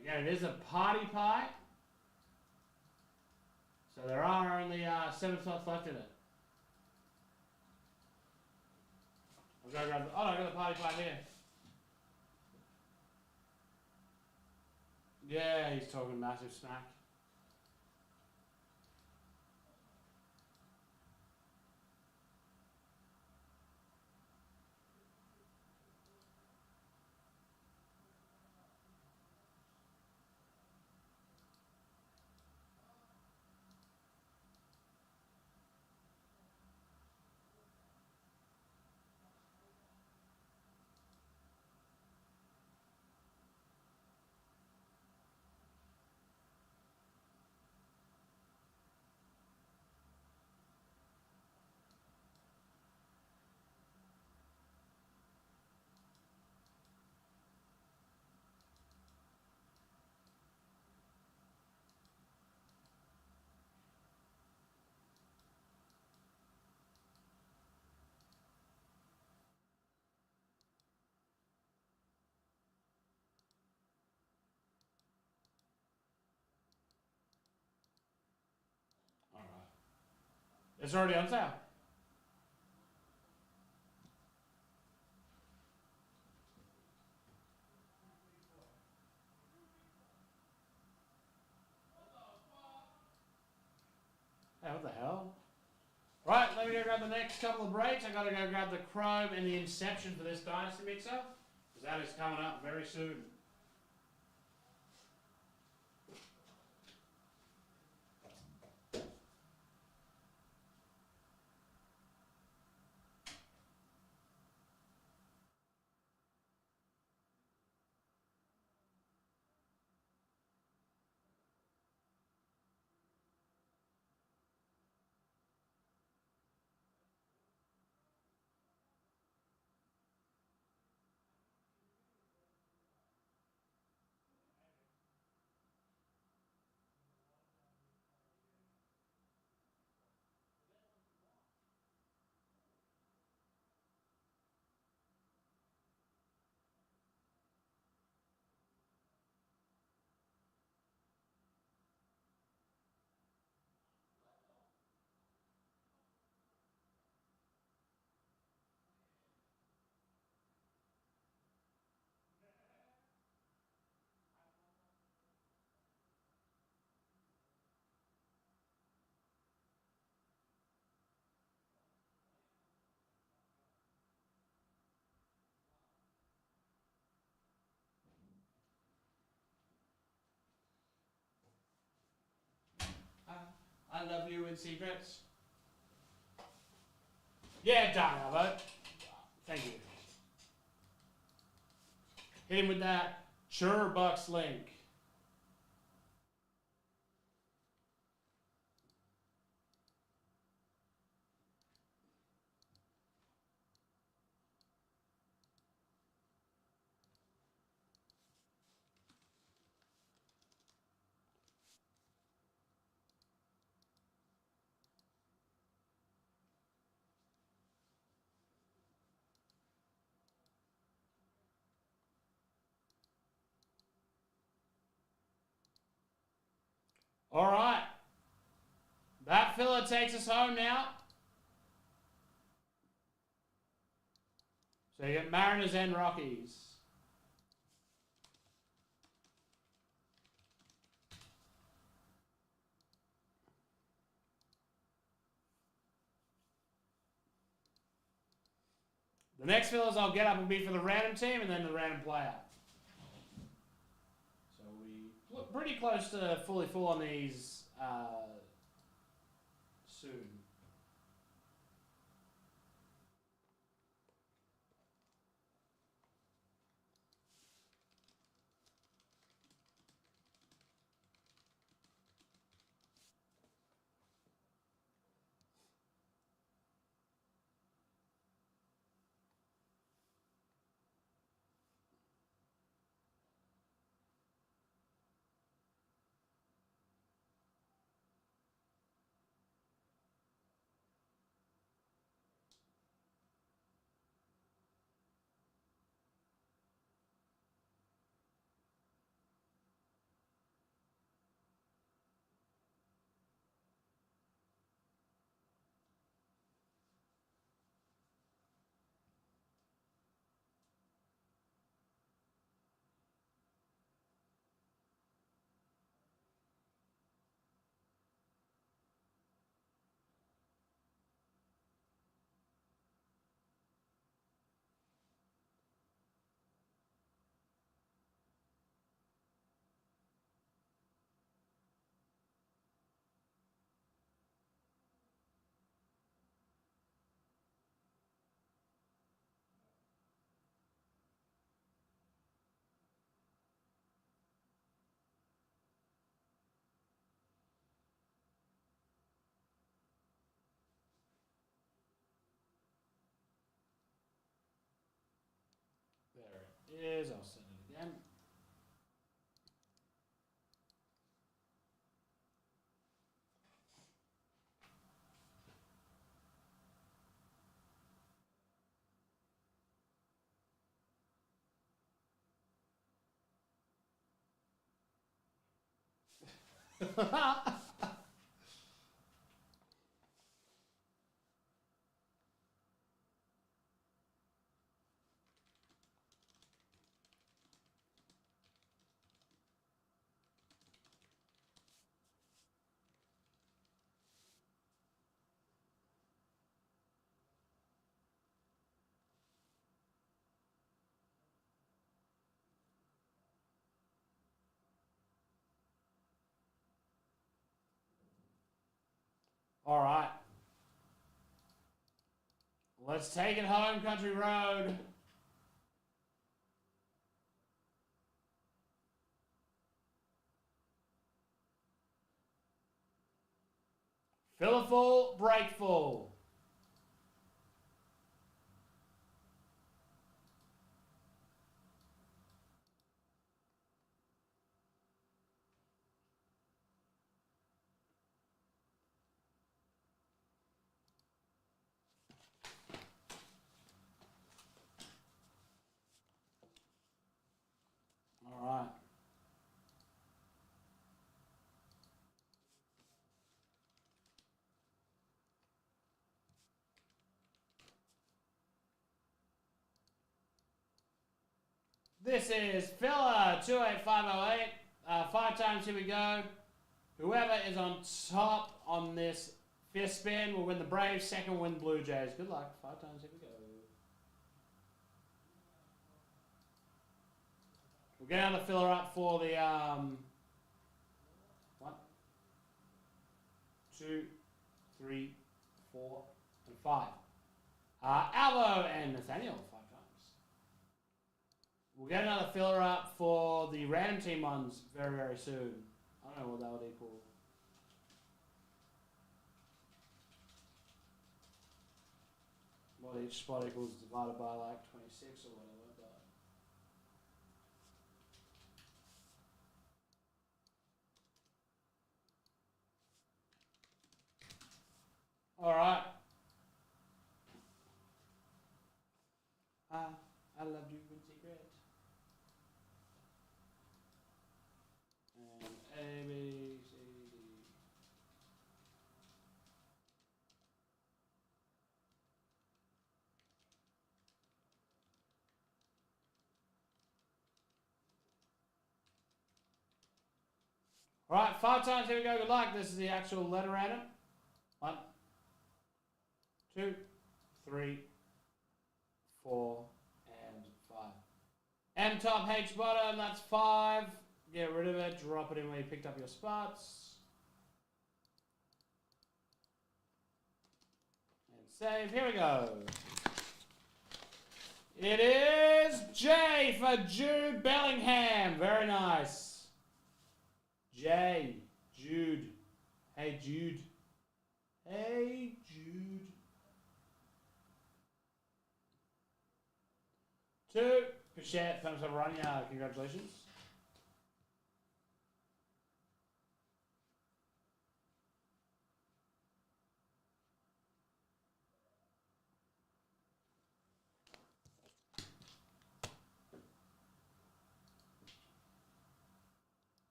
Again, it is a party pie. So there are only 7 slots left in it. I've got to grab the, oh, I got the party pie here. Yeah, he's talking massive smack. It's already on sale. Hey, what the hell? Right, let me go grab the next couple of breaks. I gotta go grab the Chrome and the Inception for this Dynasty mixer, because that is coming up very soon. I love you in secrets. Yeah, done, Albert. Thank you. Hit him with that Bucks link. All right. That filler takes us home now. So you get Mariners and Rockies. The next fillers I'll get up will be for the random team and then the random player. So we look pretty close to fully full on these soon. There it is. I'll send it again. All right. Let's take it home, country road. Fill a full, break full. All right. This is filler 28508. 5 times, here we go. Whoever is on top on this fifth spin will win the Braves, second will win the Blue Jays. Good luck. 5 times, here we go. We'll get another filler up for the 1, 2, 3, 4, and 5. Alvo and Nathaniel, 5 times. We'll get another filler up for the random team ones very, very soon. I don't know what that would equal. What each spot equals divided by like 26 or whatever. All right. I loved you in secret. And A, B, C, D. All right, 5 times. Here we go. Good luck. This is the actual letter random. 1, 2, 3, 4, and 5. M top, H bottom, that's 5. Get rid of it, drop it in where you picked up your spots. And save, here we go. It is J for Jude Bellingham, very nice. J, Jude, hey Jude. Hey Jude. 2, Pichette, thumbs up, Rania, congratulations.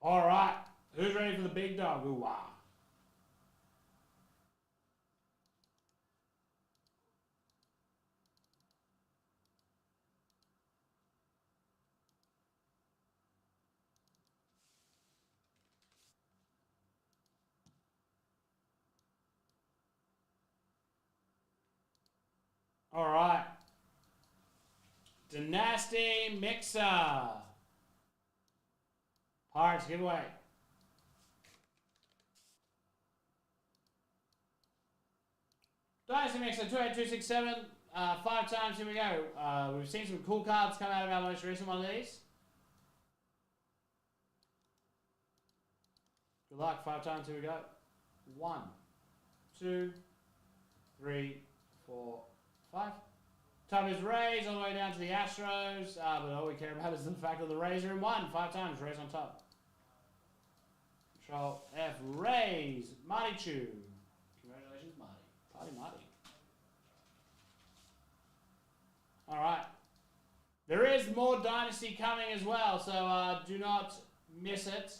All right, who's ready for the big dog? Ooh, wow. All right. Dynasty Mixer. Pirates giveaway. Dynasty Mixer 28267. 5 times, here we go. We've seen some cool cards come out of our most recent one of these. Good luck, 5 times, here we go. 1, 2, 3, 4, 5. Top is Rays all the way down to the Astros, but all we care about is the fact that the Rays are in 1. 5 times, Rays on top. Control F, Rays, Marty Chew. Congratulations, Marty. Party Marty. All right. There is more Dynasty coming as well, so do not miss it.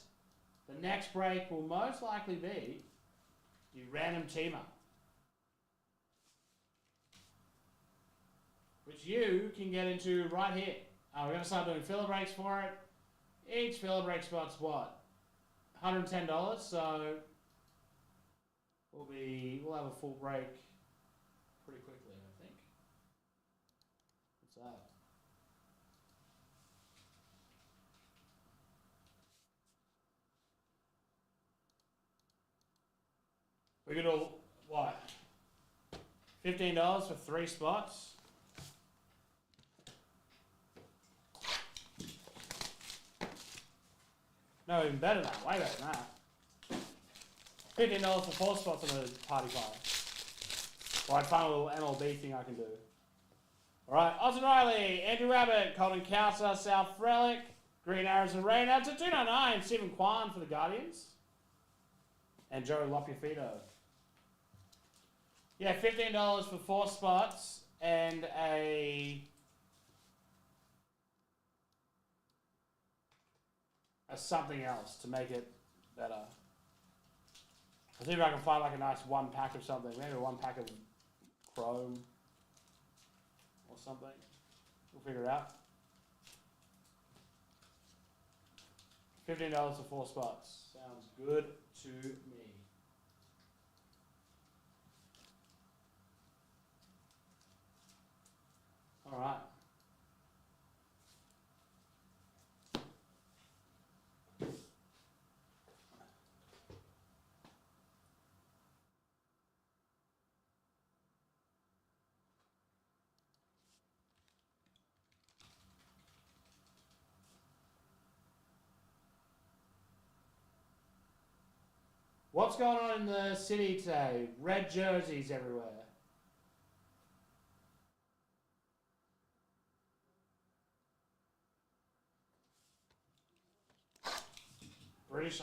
The next break will most likely be the random teamer, which you can get into right here. We're going to start doing filler breaks for it. Each filler break spot's what? $110, so we'll have a full break pretty quickly, I think. What's that? We could all, what? $15 for 3 spots. No, even better than that. Way better than that. $15 for 4 spots on a party file. Well, I'd find a little MLB thing I can do. Alright, Austin Riley, Andrew Rabbit, Colin Cowser, South Relic, Green Arrows Arena to 299, Stephen Kwan for the Guardians. And Joe Lopiafito. Yeah, $15 for 4 spots and a something else to make it better. I'll see if I can find like a nice 1 pack of something. Maybe 1 pack of Chrome or something. We'll figure it out. $15 for 4 spots. Sounds good to me. All right. What's going on in the city today? Red jerseys everywhere.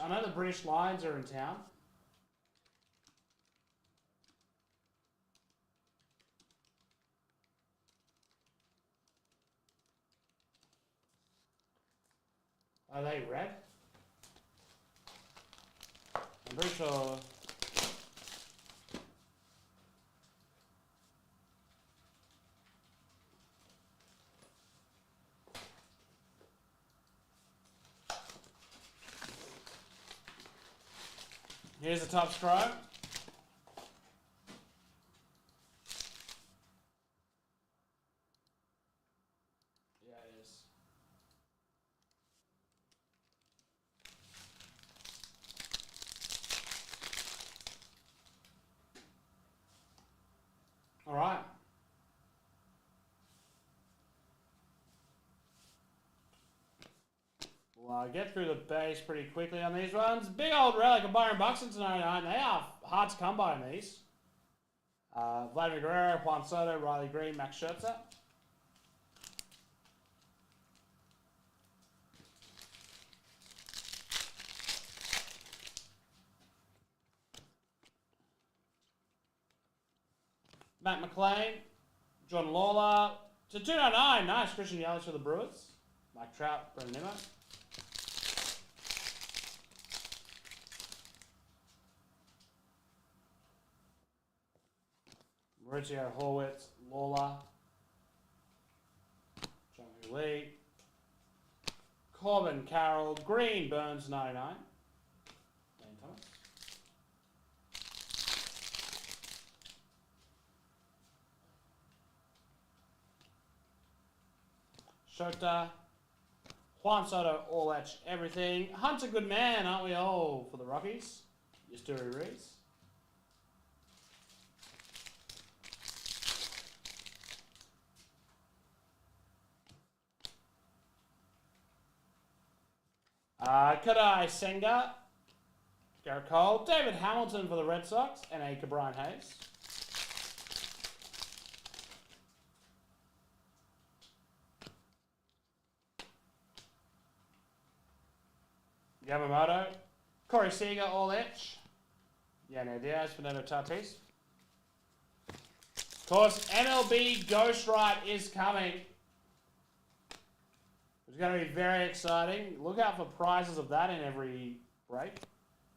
I know the British Lions are in town. Are they red? I'm pretty sure. Here's the top stripe. Yeah, it is. All right. Well, get through the base pretty quickly on these ones. Big old relic of Byron Buxton to 99. They are hard to come by in these. Vladimir Guerrero, Juan Soto, Riley Green, Max Scherzer. Matt McClain, John Lawler to 299. Nice. Christian Yelich for the Brewers. Mike Trout, Brendan Nimmo. Mauricio Horwitz, Lawler, John Lee, Corbin Carroll, Green, Burns 99. Lane Thomas. Shota, Juan Soto, all etch everything. Hunter good man, aren't we all, for the Rockies? Yasturi Reese. Kodai Senga, Garrett Cole, David Hamilton for the Red Sox, and a Brian Hayes. Yamamoto, Corey Seager, all etch. Yanni Diaz, Fernando Tatis. Of course, MLB Ghost Ride is coming. It's going to be very exciting. Look out for prizes of that in every break.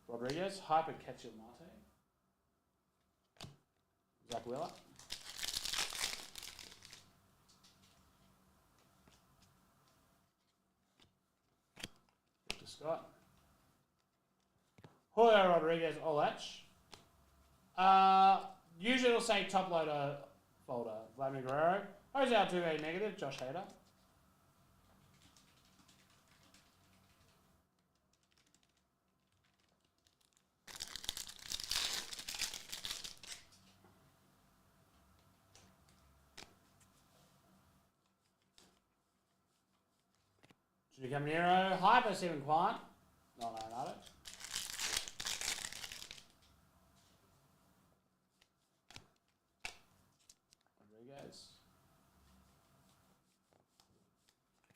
Rodriguez, Hyper Ketchup Mate. Zach Wheeler. Victor Scott. Julio Rodriguez, Olech. Usually it'll say top loader folder. Vladimir Guerrero. Jose Altuve negative. Josh Hader. Judy Caminero. Hyper Stephen Kwan. Not Arenado. Rodriguez.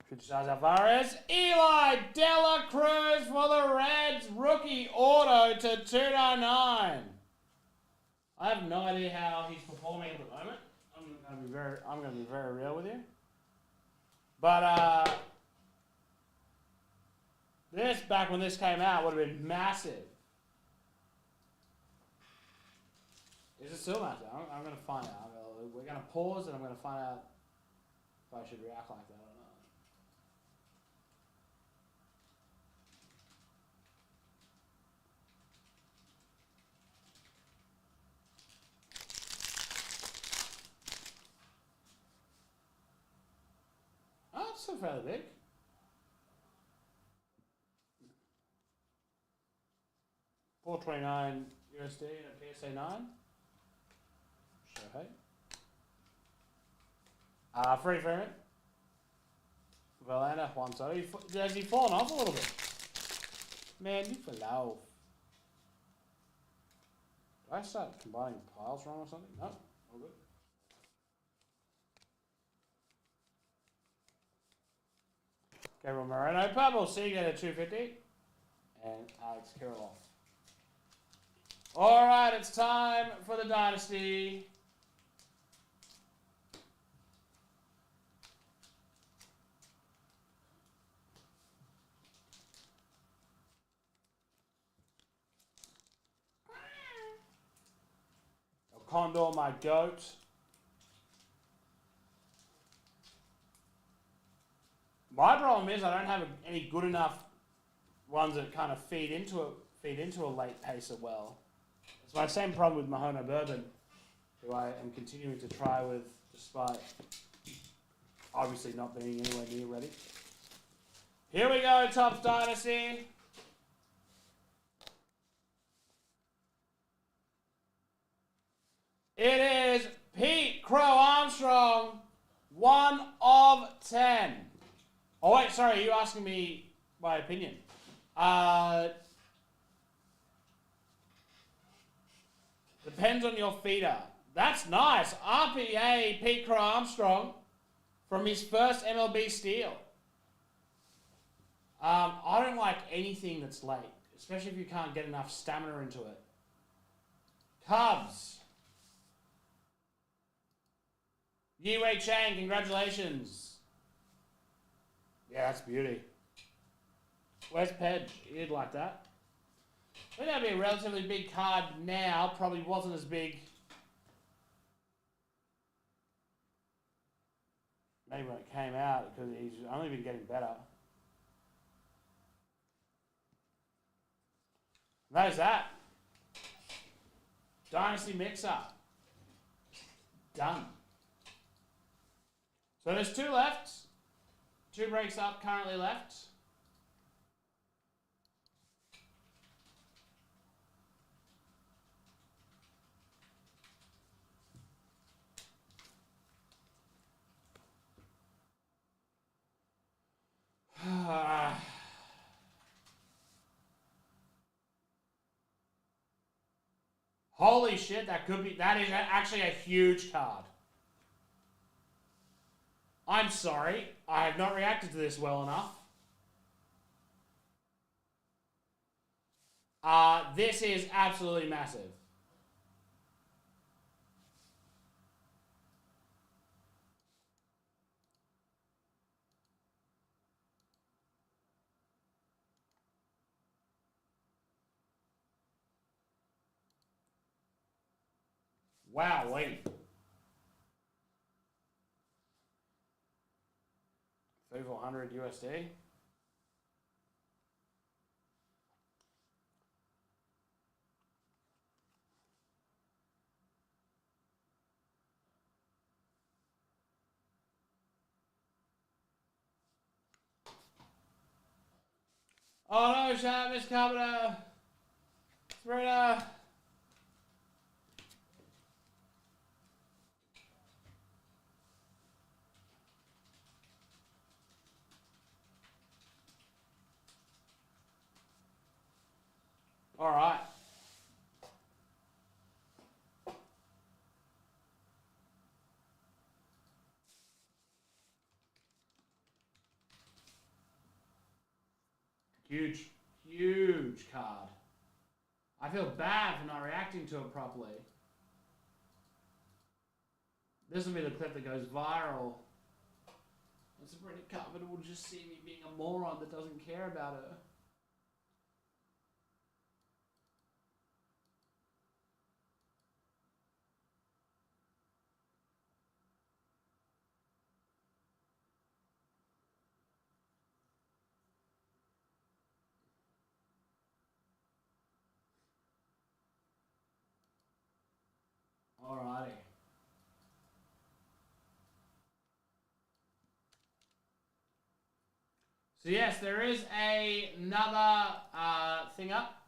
Criticise Alvarez. Eli Dela Cruz for the Reds. Rookie auto to 299. I have no idea how he's performing at the moment. I'm gonna be very real with you. But this back when this came out would have been massive. Is it still massive? I'm gonna find out. We're gonna pause and I'm gonna find out if I should react like that or not. Oh, it's still fairly big. $4.29 USD and a PSA 9. Shohei. Freddie Freeman. Verlander, Juan Soto. Has he fallen off a little bit? Man, you fell off. Did I start combining piles wrong or something? No, all good. Gabriel Moreno, purple Seager at 250. And Alex Kirilloff. Alright, it's time for the Dynasty. Condor, my goat. My problem is I don't have any good enough ones that kind of feed into a late pacer well. It's my same problem with Mahona Bourbon, who I am continuing to try with, despite obviously not being anywhere near ready. Here we go, Topps Dynasty. It is Pete Crow Armstrong, 1 of 10. Oh wait, sorry, are you asking me my opinion? Depends on your feeder. That's nice. RPA Pete Crow Armstrong from his first MLB steal. I don't like anything that's late, especially if you can't get enough stamina into it. Cubs. Yi-Wei Chang, congratulations. Yeah, that's beauty. Where's Pedge? He'd like that. I think that'd be a relatively big card now. Probably wasn't as big. Maybe when it came out, because he's only been getting better. And that is that. Dynasty mix-up. Done. So there's 2 left. 2 breaks up currently left. Holy shit, that is actually a huge card. I'm sorry, I have not reacted to this well enough. This is absolutely massive. Wow, wait. 3,400 USD. Oh no, shut up, Miss Carpenter. Sabrina. All right. Huge, huge card. I feel bad for not reacting to it properly. This will be the clip that goes viral. And Sabrina Carpenter will just see me being a moron that doesn't care about her. Alrighty. So yes, there is another thing up.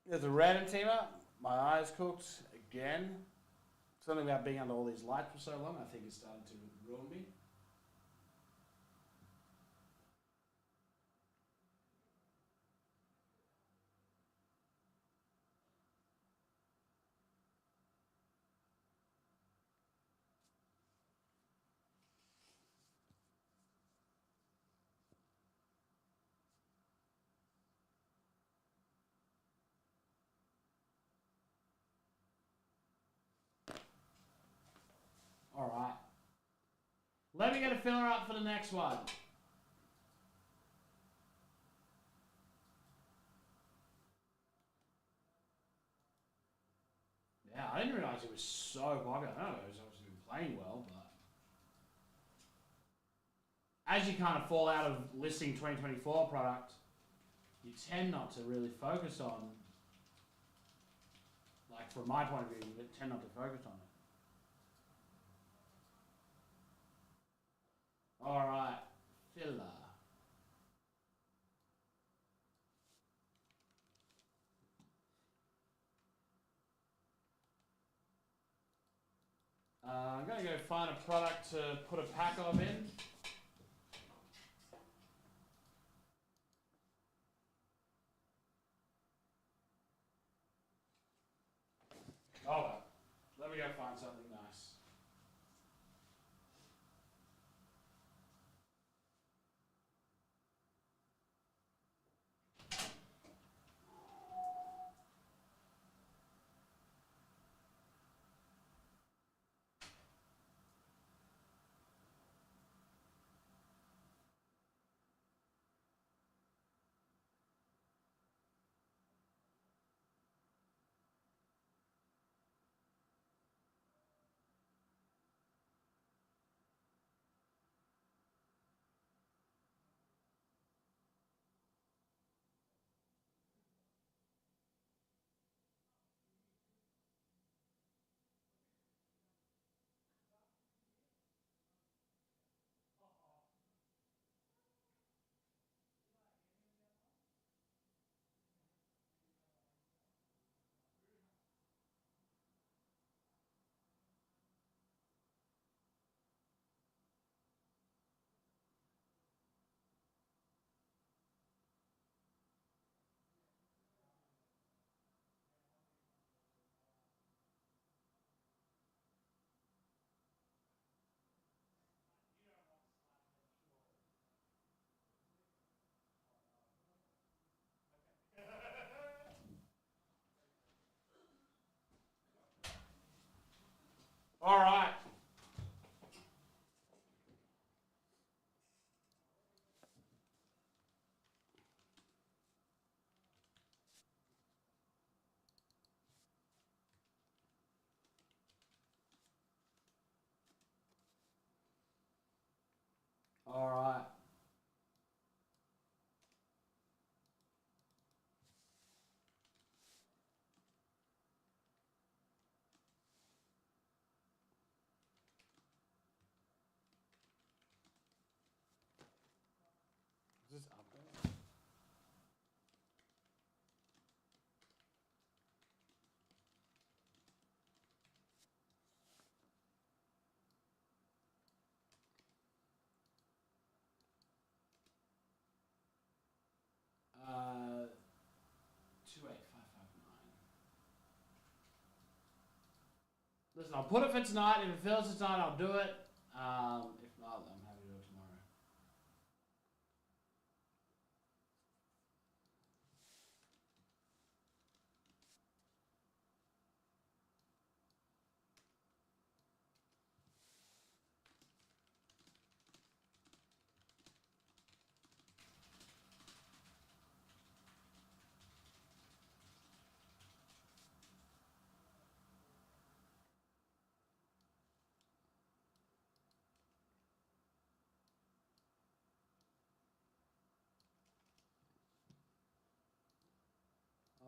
There's a random team up. My eyes cooked again. Something about being under all these lights for so long, I think it's starting to ruin me. Alright. Let me get a filler up for the next one. Yeah, I didn't realize it was so popular. I don't know, it was obviously been playing well, but as you kind of fall out of listing 2024 product, you tend not to really focus on, like from my point of view, you tend not to focus on it. Alright, filler. I'm going to go find a product to put a pack of in. Oh, let me go find something nice. All right. Is this up there? Uh, 28559. Listen, I'll put it for tonight. If it fails for tonight, I'll do it. If not, I'm happy to do it tomorrow.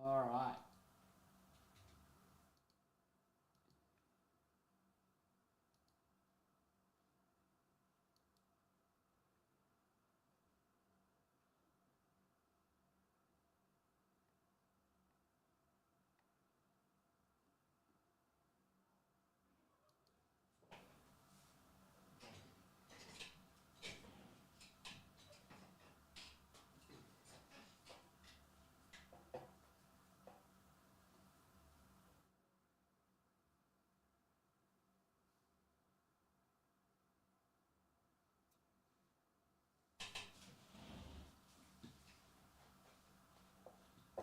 All right.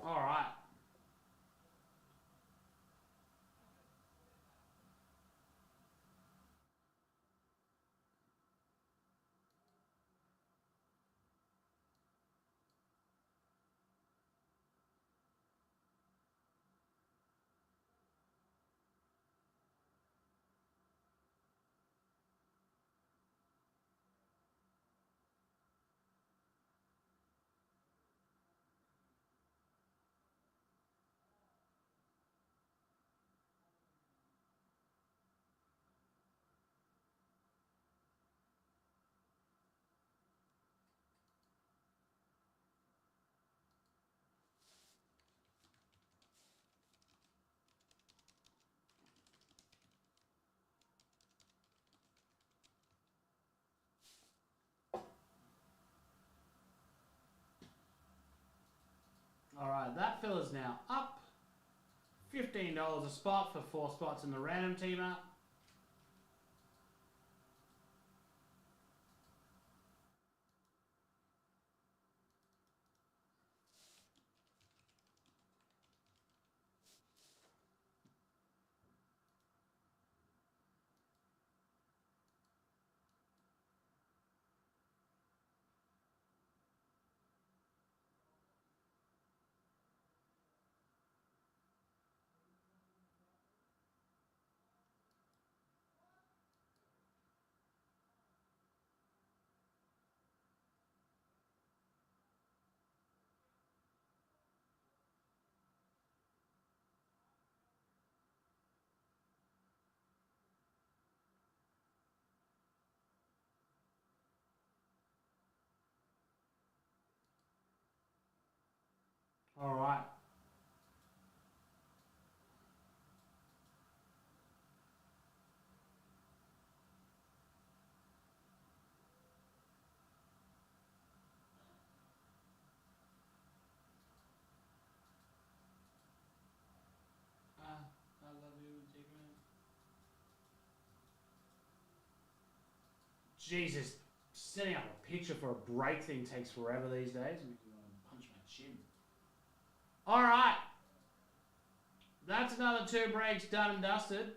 All right. All right. That fill is now up. $15 a spot for 4 spots in the random teamer. All right. I love you, Digman. Jesus, setting up a picture for a break thing takes forever these days. I'm gonna punch my chin. All right. That's another 2 breaks done and dusted.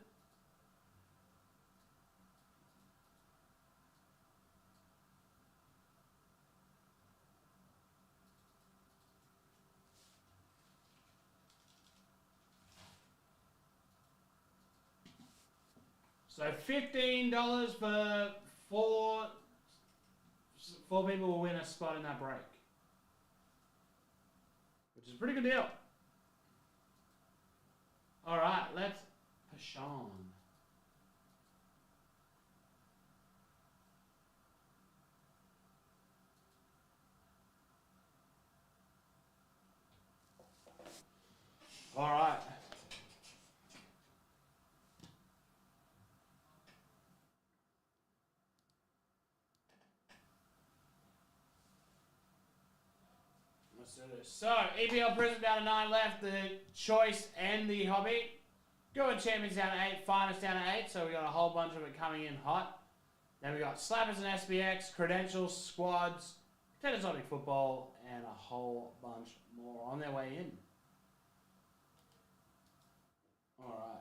So $15 for 4 4 people will win a spot in that break. Which is a pretty good deal. Alright, let's push on. Alright. Let's do this. So, EPL Prism down to 9 left, the Choice and the Hobby. Good Champions down to 8, Finest down to 8, so we got a whole bunch of it coming in hot. Then we got Slappers and SBX, Credentials, Squads, Tennisonic Football, and a whole bunch more on their way in. Alright.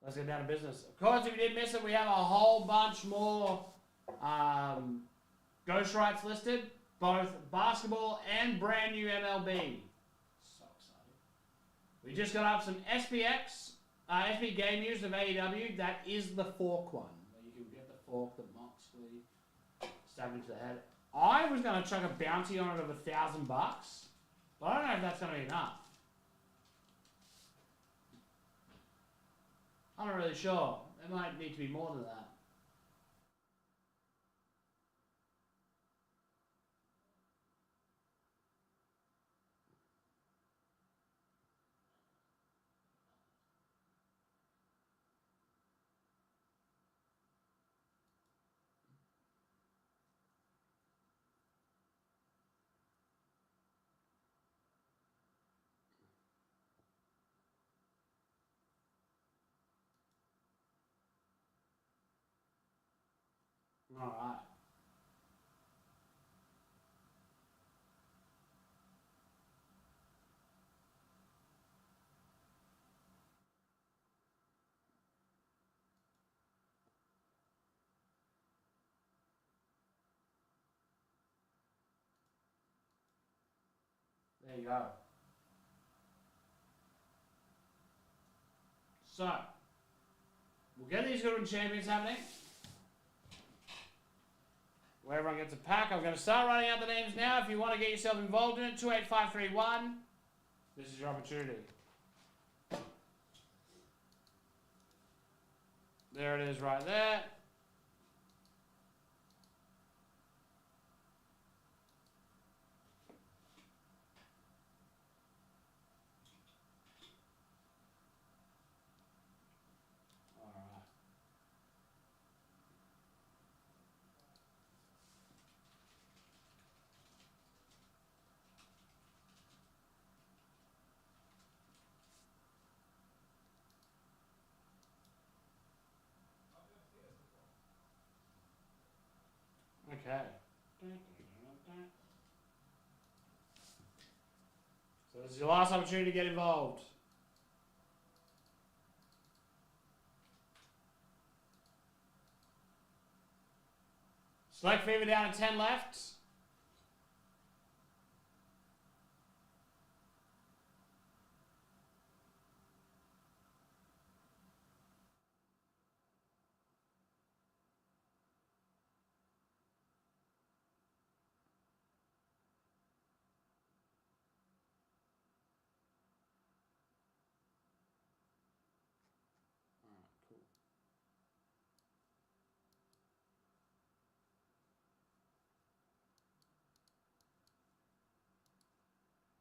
Let's get down to business. Of course, if you did miss it, we have a whole bunch more ghost rights listed. Both basketball and brand new MLB. So excited. We just got up some SPX, SB Game News of AEW. That is the fork one. You can get the fork that Moxley stabbed into the head. I was going to chuck a bounty on it of $1,000, but I don't know if that's going to be enough. I'm not really sure. It might need to be more than that. Alright. There you go. So, we'll get these Goodwin Champions happening. Where everyone gets a pack. I'm going to start writing out the names now. If you want to get yourself involved in it, 28531. This is your opportunity. There it is right there. Okay. So this is your last opportunity to get involved. Select Fever down to 10 left.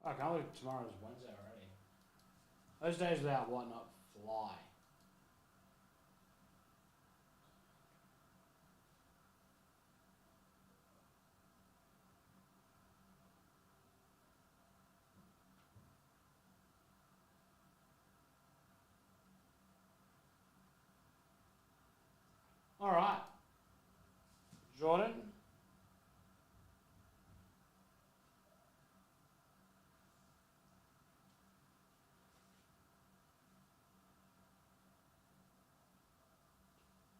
I can't believe tomorrow's Wednesday already. Those days without whatnot fly. All right, Jordan.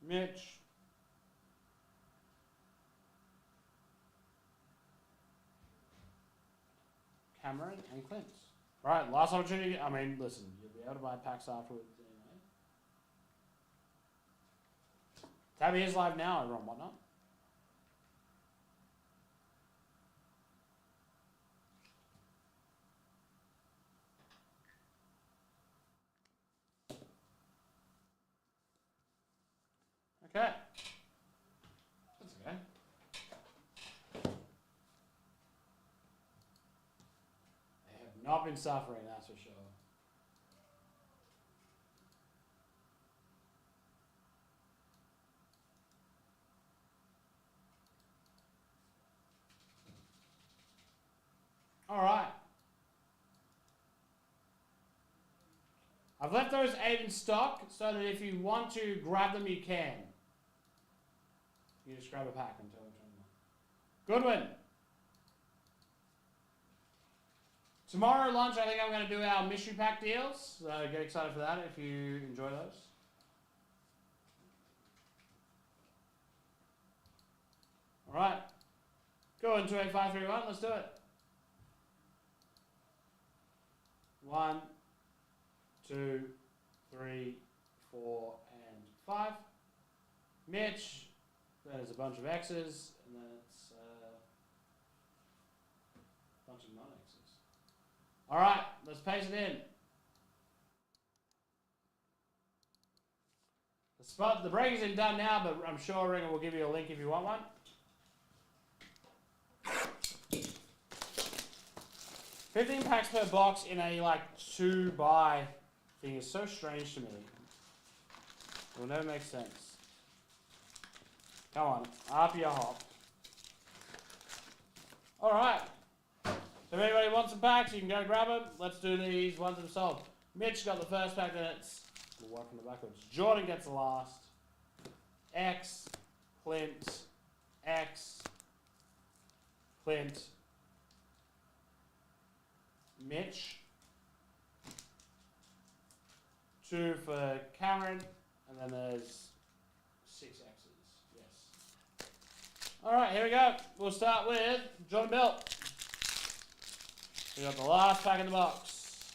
Mitch. Cameron, and Clint. Right, last opportunity. I mean, listen, you'll be able to buy packs afterwards anyway. Tabby is live now, everyone. Whatnot. Okay. That's okay. They have not been suffering, that's for sure. All right. I've left those 8 in stock so that if you want to grab them, you can. You just grab a pack and tell me. Goodwin. Tomorrow lunch, I think I'm going to do our mystery pack deals. So get excited for that if you enjoy those. All right. Go into 8, 5, 3, 1. Let's do it. 1, 2, 3, 4, and 5. Mitch. Then there's a bunch of X's, and then it's a bunch of non-X's. All right, let's paste it in. The break isn't done now, but I'm sure Ringer will give you a link if you want one. $15 packs per box in a like 2-buy thing is so strange to me. It will never make sense. Come on, up your hop. All right. So if anybody wants some packs, you can go grab them. Let's do these ones themselves. Mitch got the first pack, then we'll work from the backwards. Jordan gets the last. X, Clint, X, Clint, Mitch. 2 for Cameron, and then there's 6 X's. Yes. All right, here we go. We'll start with John Bill. We got the last pack in the box.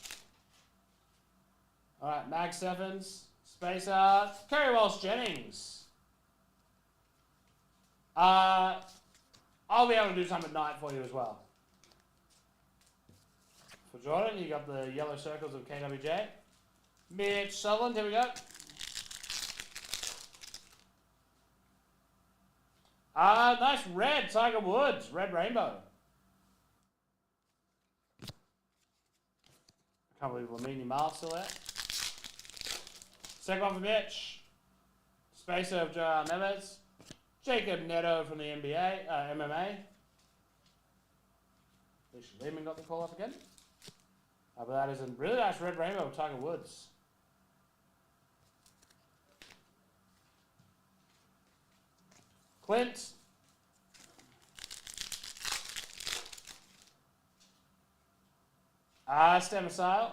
All right, Mag Steffens, Spacer, Kerry Walsh Jennings. I'll be able to do some at night for you as well. For Jordan, you got the yellow circles of KWJ. Mitch Sutherland, here we go. Nice red, Tiger Woods, red rainbow. I can't believe Lamine Yamal's still there. Second one for Mitch. Spacer of J.R. Neves. Jacob Neto from the NBA, MMA. Alicia Lehman got the call up again. But that is a really nice red rainbow of Tiger Woods. Clint. Stem Asile.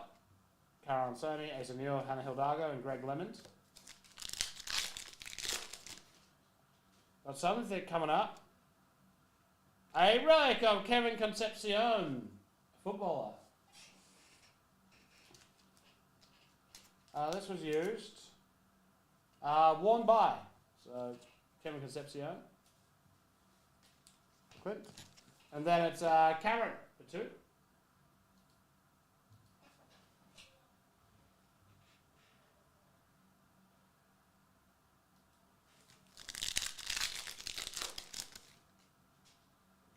Carol Sony, Asa Neal, Hannah Hildago, and Greg Lemond. Got something coming up. A relic of Kevin Concepcion, footballer. This was used. Worn by. So, Kevin Concepcion. Clint. And then it's Cameron for 2.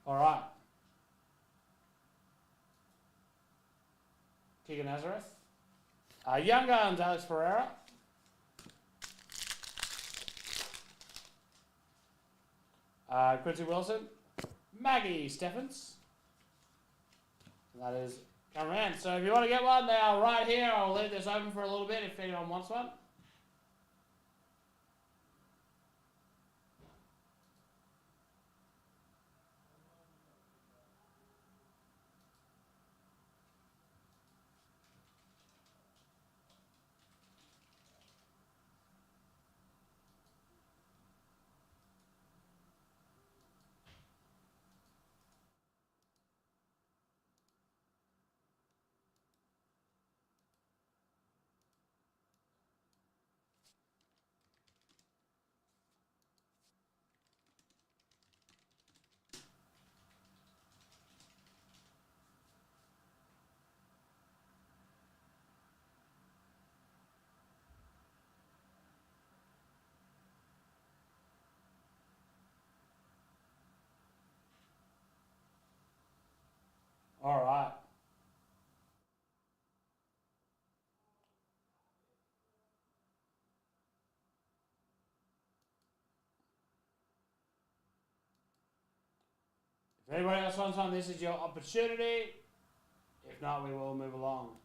All right. Keegan Nazareth. Young Guns, Alex Pereira. Quincy Wilson. Maggie Steffens. And that is coming around. So if you want to get one, they are right here. I'll leave this open for a little bit if anyone wants one. If anybody else wants one, this is your opportunity. If not, we will move along.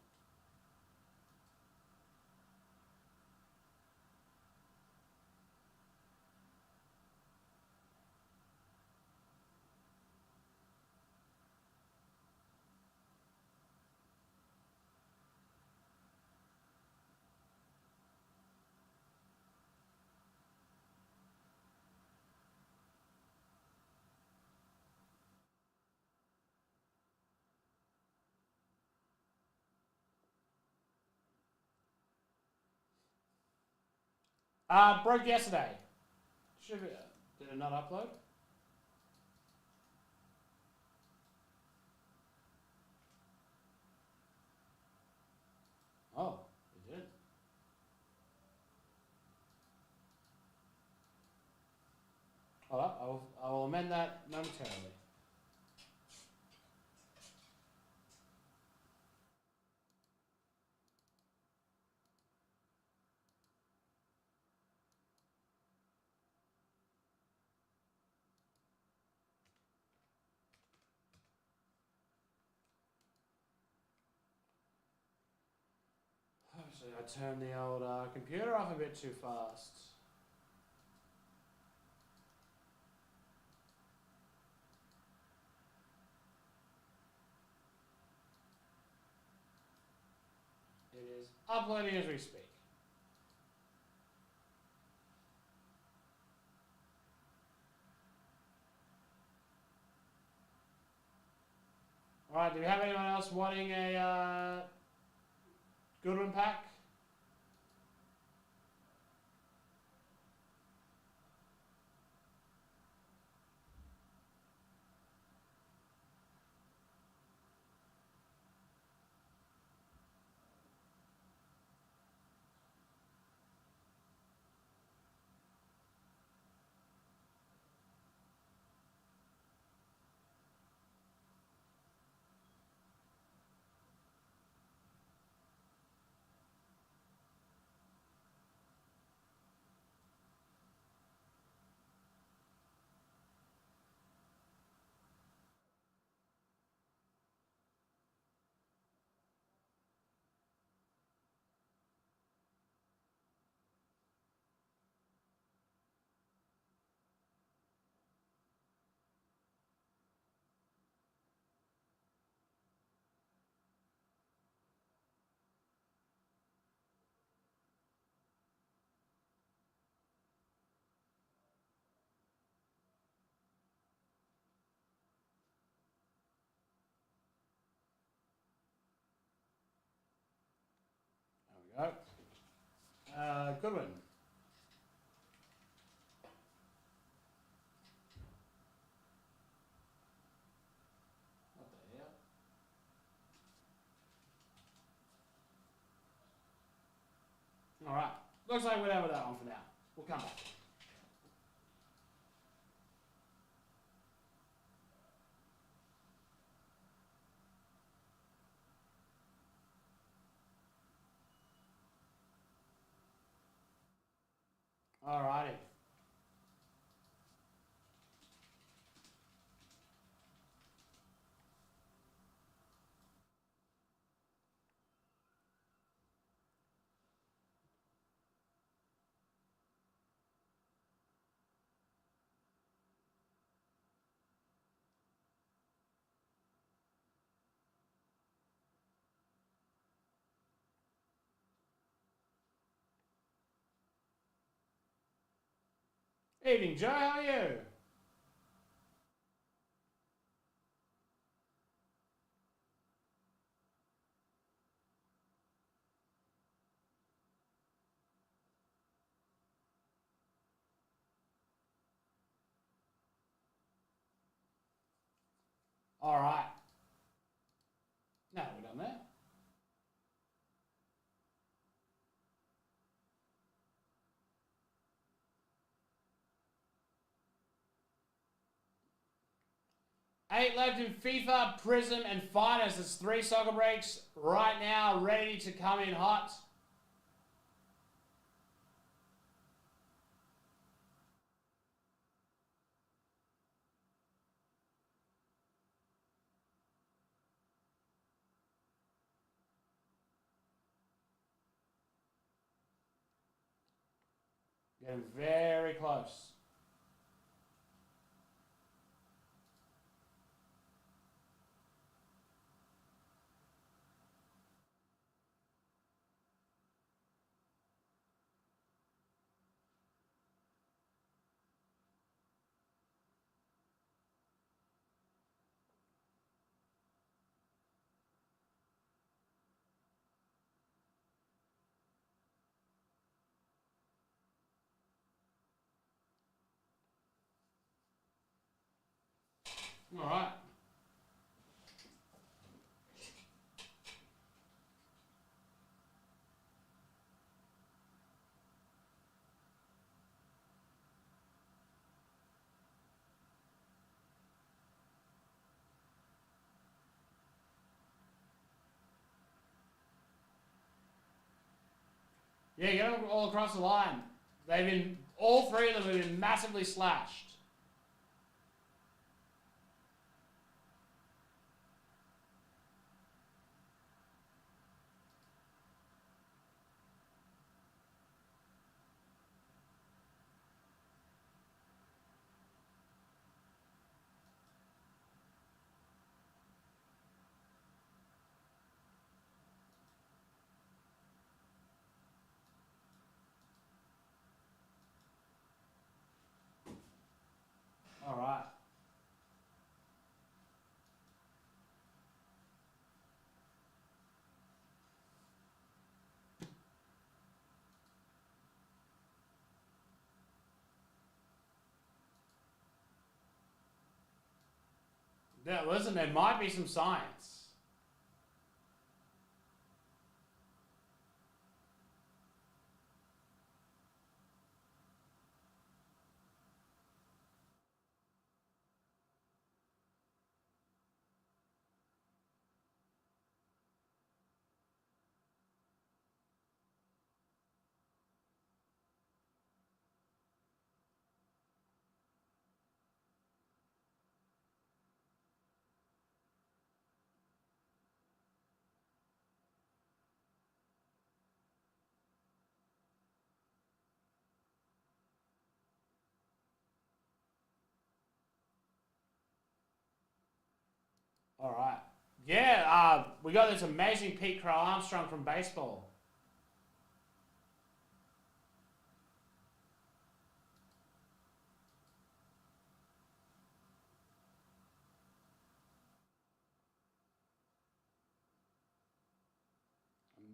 Broke yesterday. Should be, did it not upload? Oh, it did. Alright, I will amend that momentarily. Obviously, I turned the old computer off a bit too fast. It is uploading as we speak. Alright, do we have anyone else wanting a Goodwin pack? There we go. Goodwin. What the hell? Alright. Looks like we're done with that one for now. We'll come back. Alrighty. Evening, Joe. How are you? Alright. Now we're done there. Eight left in FIFA, Prism, and Finest. There's 3 soccer breaks right now, ready to come in hot. Getting very close. All right. Yeah, get them all across the line. They've been, all three of them have been massively slashed. All right. Yeah, listen, there might be some science. All right. Yeah, we got this amazing Pete Crow Armstrong from baseball.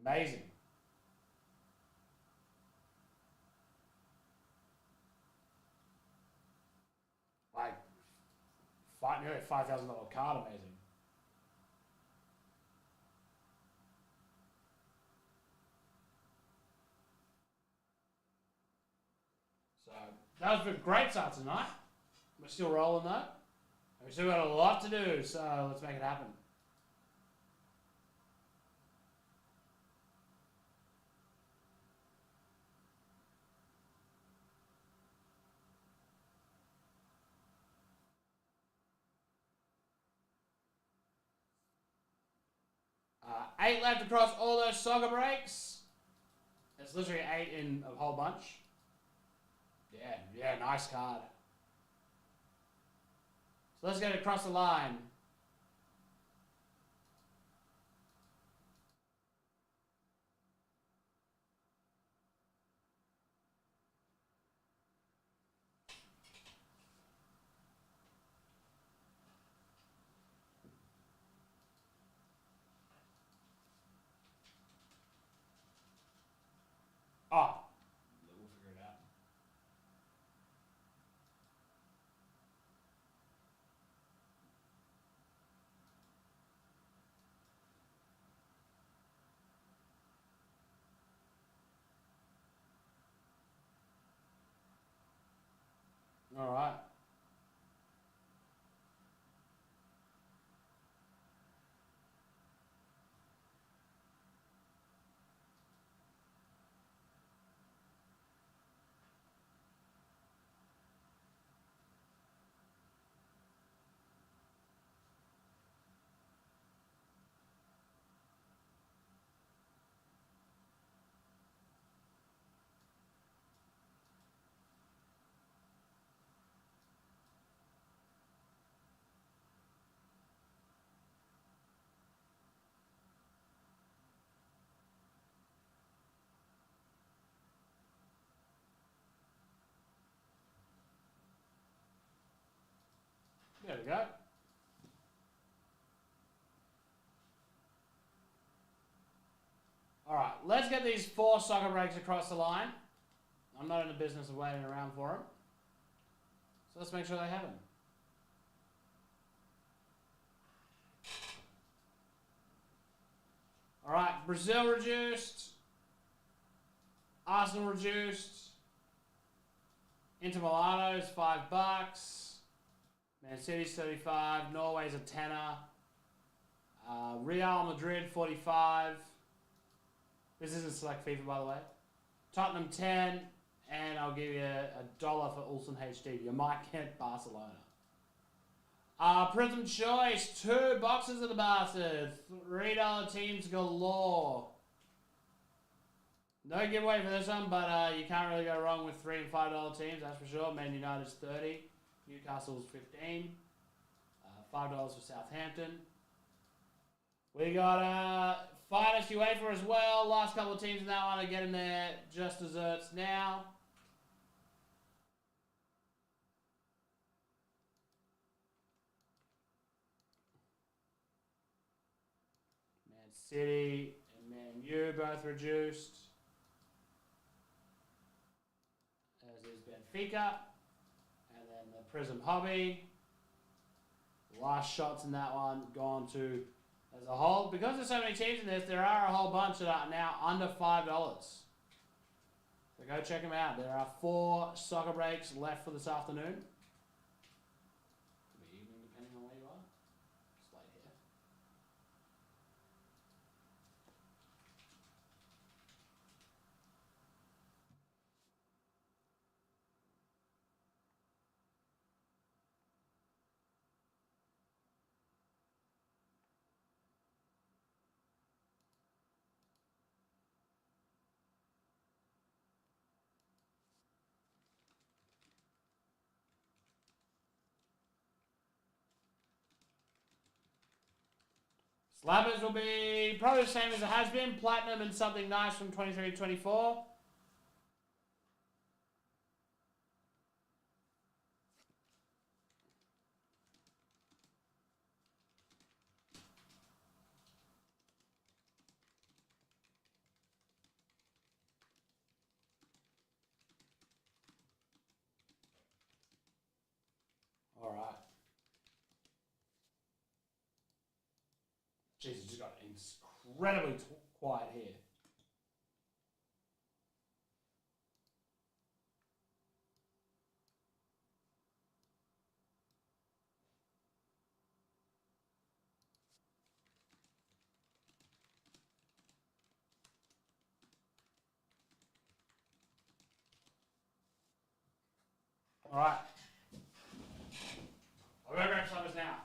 Amazing. Like, nearly $5,000 card, amazing. So, that was a great start tonight. We're still rolling though. And we've still got a lot to do, so let's make it happen. 8 left across all those Saga breaks. It's literally 8 in a whole bunch. Yeah, nice card. So let's get it across the line. Oh, we'll figure it out. All right. go. All right, let's get these 4 soccer breaks across the line. I'm not in the business of waiting around for them. So let's make sure they have them. All right, Brazil reduced. Arsenal reduced. Inter Milano's $5. Man City's 35. Norway's a tenner. Real Madrid 45. This isn't select FIFA, by the way. Tottenham 10, and I'll give you $1 for Ulsan HD. You might get Barcelona. Prism Choice, 2 boxes of the bastard. $3 teams galore. No giveaway for this one, but you can't really go wrong with $3 and $5 teams, that's for sure. Man United's 30, Newcastle's 15, $5 for Southampton. We got Dynasty UEFA as well. Last couple of teams in that one are getting their just desserts now. Man City and Man U both reduced. As is Benfica. And then the Prism Hobby. Last shots in that one gone to as a whole. Because there's so many teams in this, there are a whole bunch that are now under $5. So go check them out. There are 4 soccer breaks left for this afternoon. Could be evening depending on where you are. It's late here. Slabbers will be probably the same as it has been. Platinum and something nice from 23 to 24. All right. Jesus, just got incredibly quiet here. All right. I'll go grab sluggers now.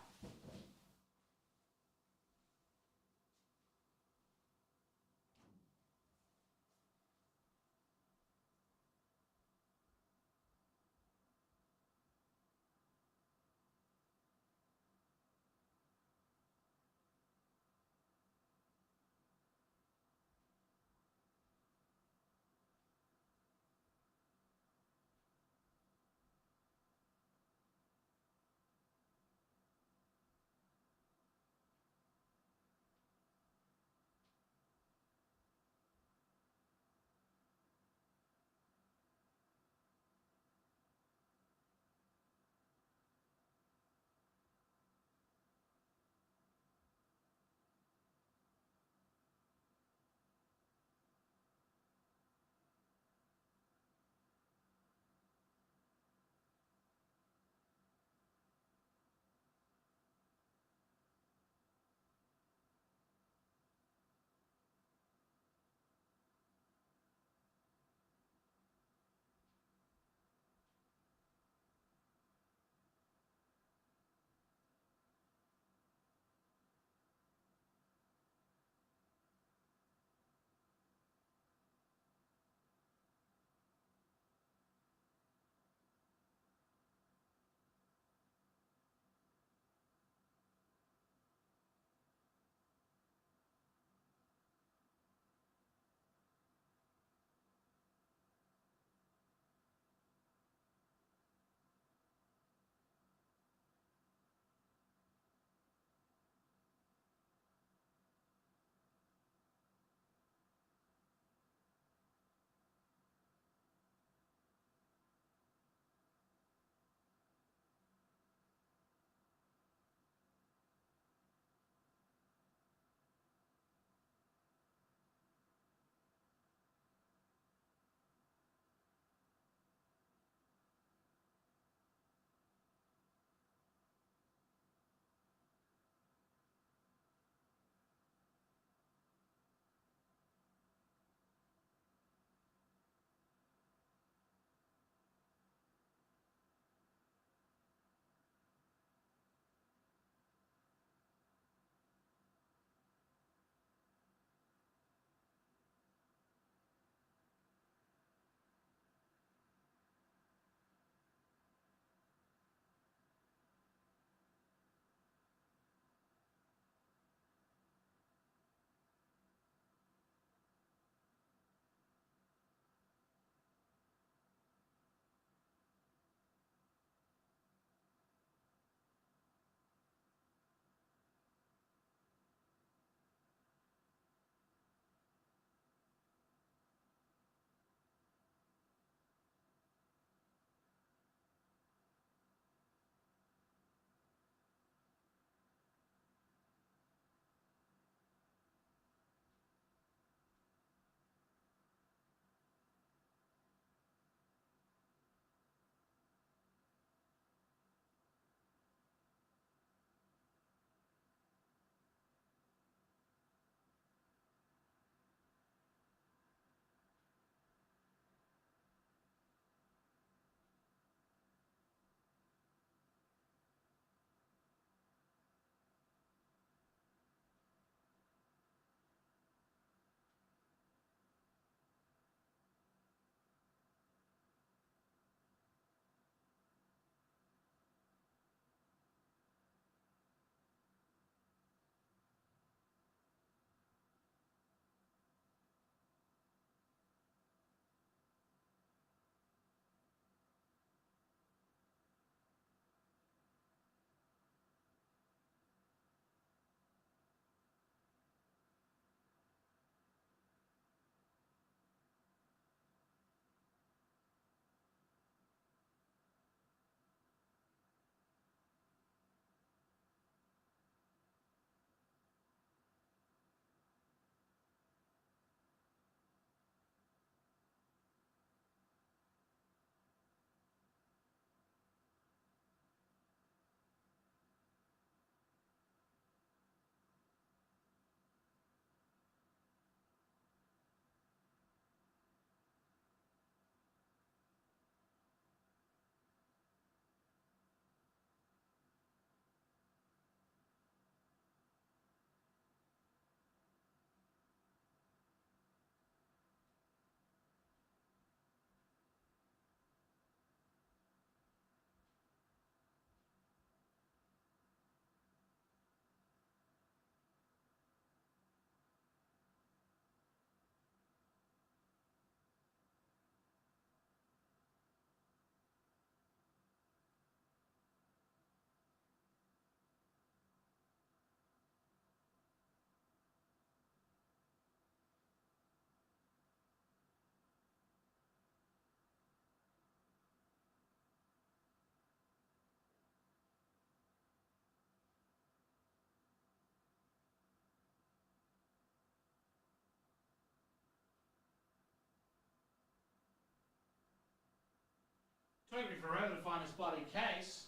Took me forever to find this bloody case.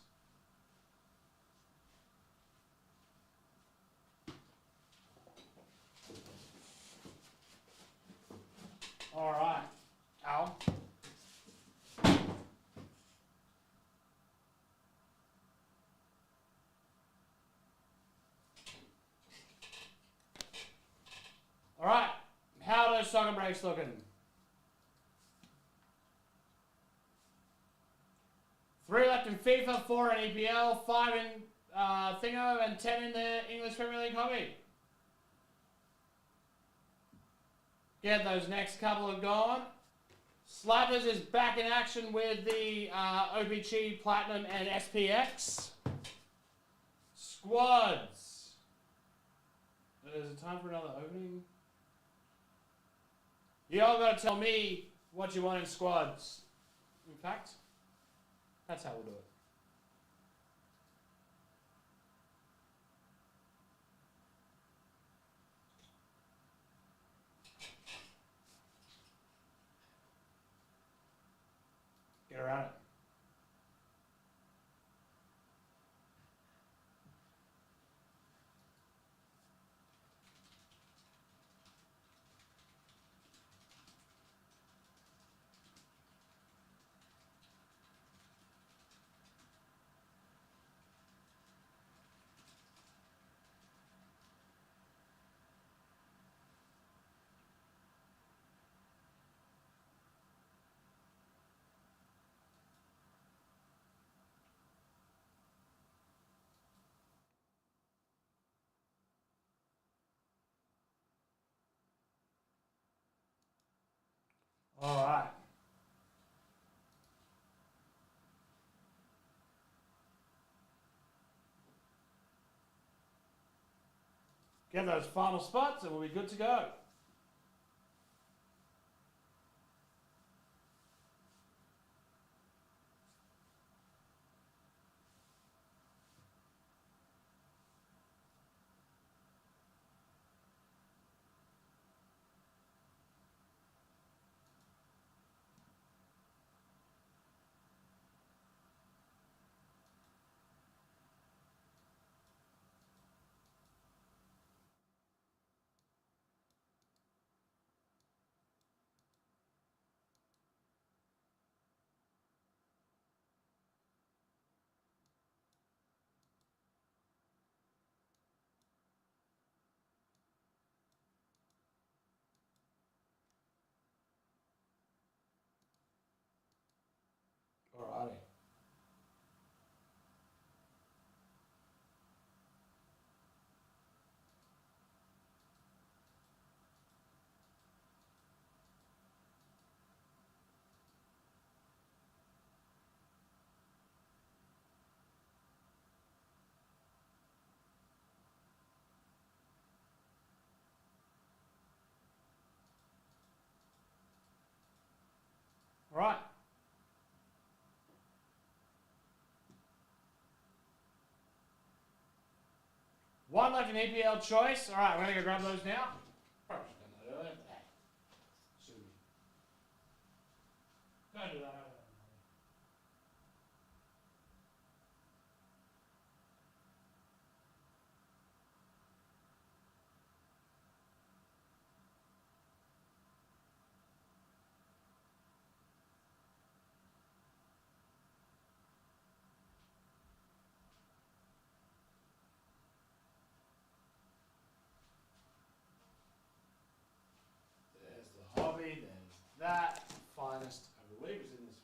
Alright. Al. Alright. How are those soccer breaks looking? 3 left in FIFA, 4 in EPL, 5 in Thingo, and 10 in the English Premier League hobby. Get those next couple are gone. Slappers is back in action with the OPG Platinum and SPX. Squads. Is it time for another opening? You all gotta tell me what you want in squads. In fact, that's how we'll do it. Get around it. All right. Get those final spots and we'll be good to go. Alrighty. All right. One left in EPL choice. All right, we're going to go grab those now. Probably should have done that earlier, but hey. Should we? Don't do that. There's the hobby, there's that. Finest, I believe, is in this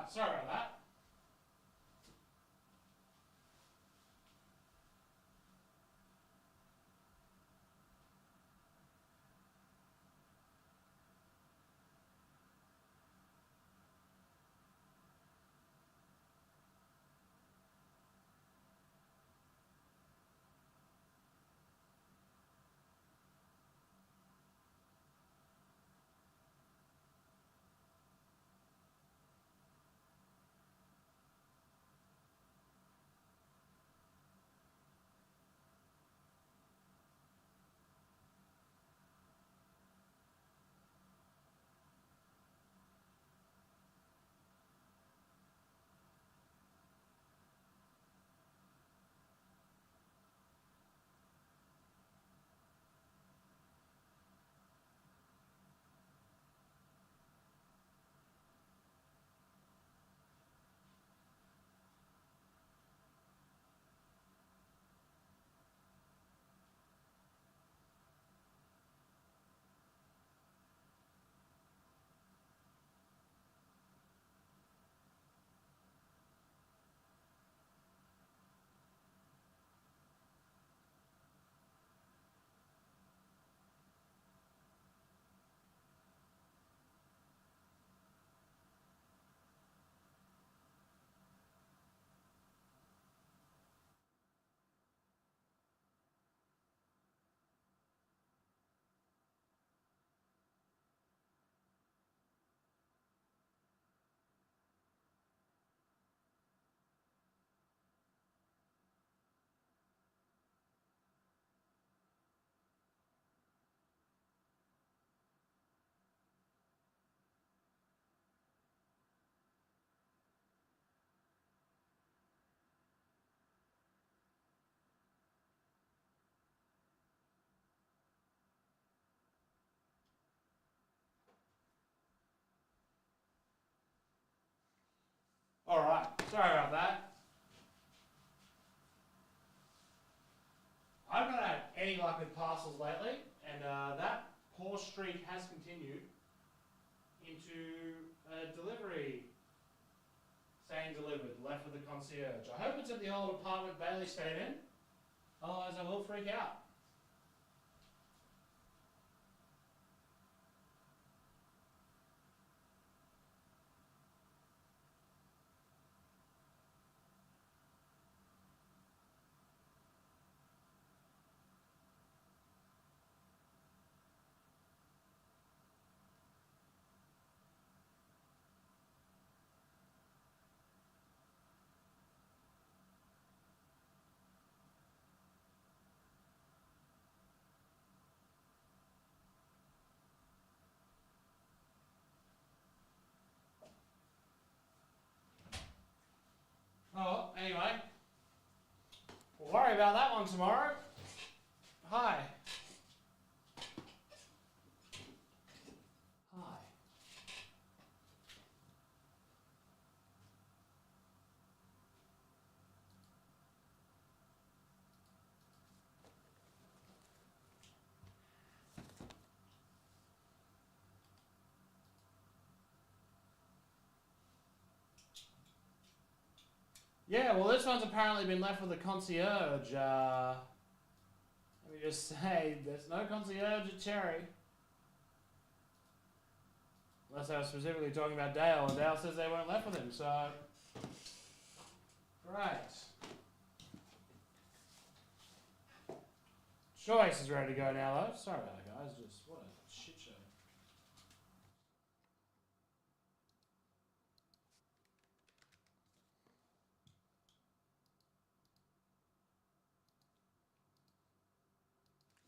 Alright, sorry about that. Alright, sorry about that. I've not had any luck with parcels lately, and that poor streak has continued into a delivery saying delivered, left with the concierge. I hope it's at the old apartment Bailey stayed in, otherwise I will freak out. Oh, anyway, we'll worry about that one tomorrow. Hi. Hi. Yeah, well, this one's apparently been left with a concierge. Let me just say, there's no concierge at Cherry. Unless I was specifically talking about Dale, and Dale says they weren't left with him, so... Great. Choice is ready to go now, though. Sorry about it, guys. Just, what a shit show.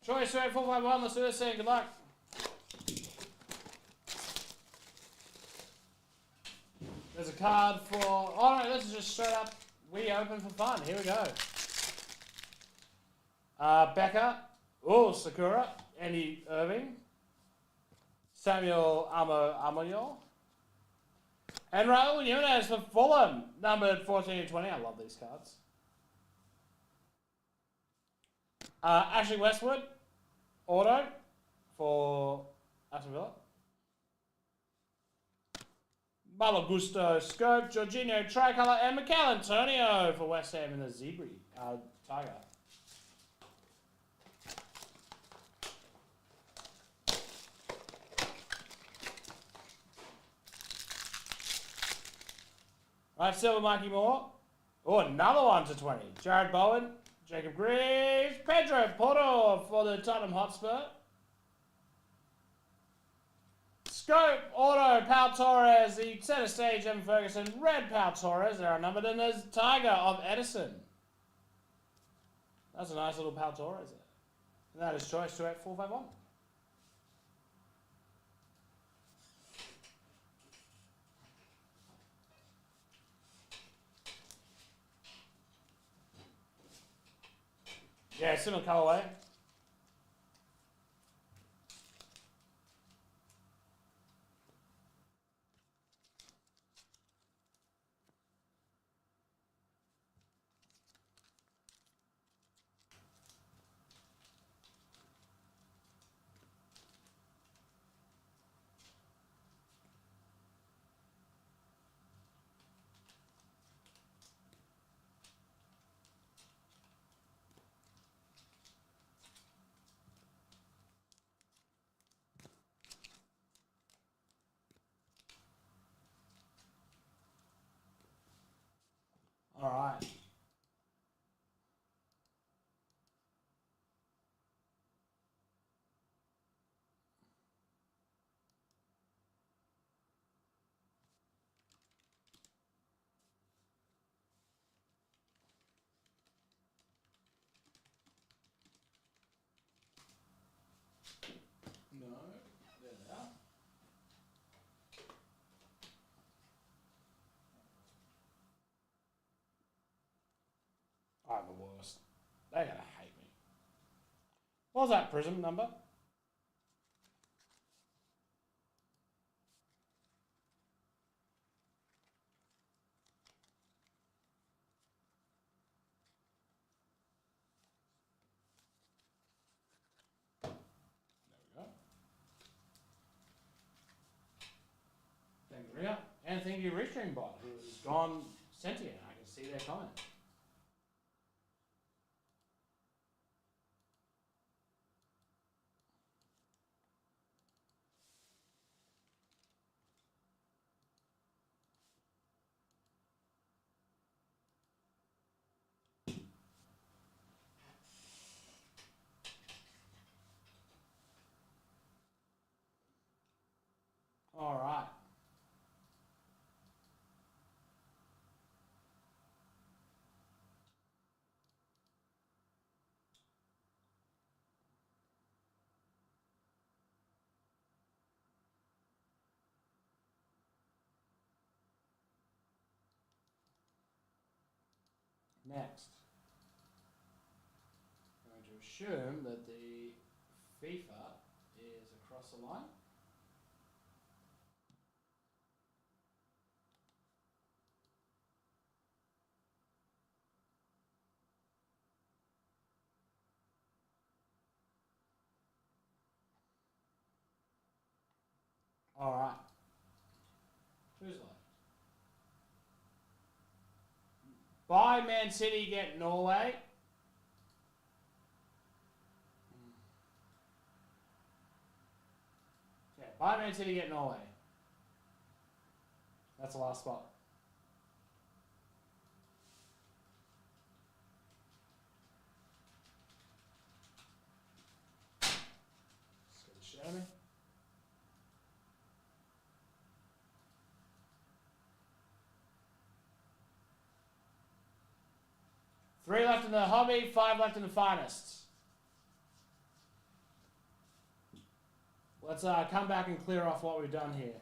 Choice 451, let's do this thing. Good luck. There's a card for... Oh, no, this is just straight up we open for fun. Here we go. Becca. Oh, Sakura. Andy Irving. Samuel Amoyo. And Raul Jimenez for Fulham. Numbered 14 and 20. I love these cards. Ashley Westwood. Auto for Aston Villa. Malagusto, Scope, Jorginho, Tricolour, and Mikel Antonio for West Ham in the Zebra Tiger. Right, Silver Mikey Moore. Oh, another 1 to 20. Jared Bowen, Jacob Greaves, Pedro Porto for the Tottenham Hotspur. Scope, Auto, Pau Torres, the centre stage, Evan Ferguson, Red Pau Torres, they're numbered, and there's Tiger of Edison. That's a nice little Pau Torres there. And that is choice 28451. Yeah, similar colourway. All right. No, there they are. I'm the worst. They're going to hate me. What was that prism number? There we go. Thank you, Ria. And thank you, Restream Bot, who's gone sentient. I can see their comment. All right. Next, I'm going to assume that the FIFA is across the line. All right. Who's left? Buy Man City, get Norway. Yeah, buy Man City, get Norway. That's the last spot. Just gonna show me. Three left in the hobby, 5 left in the finest. Let's come back and clear off what we've done here.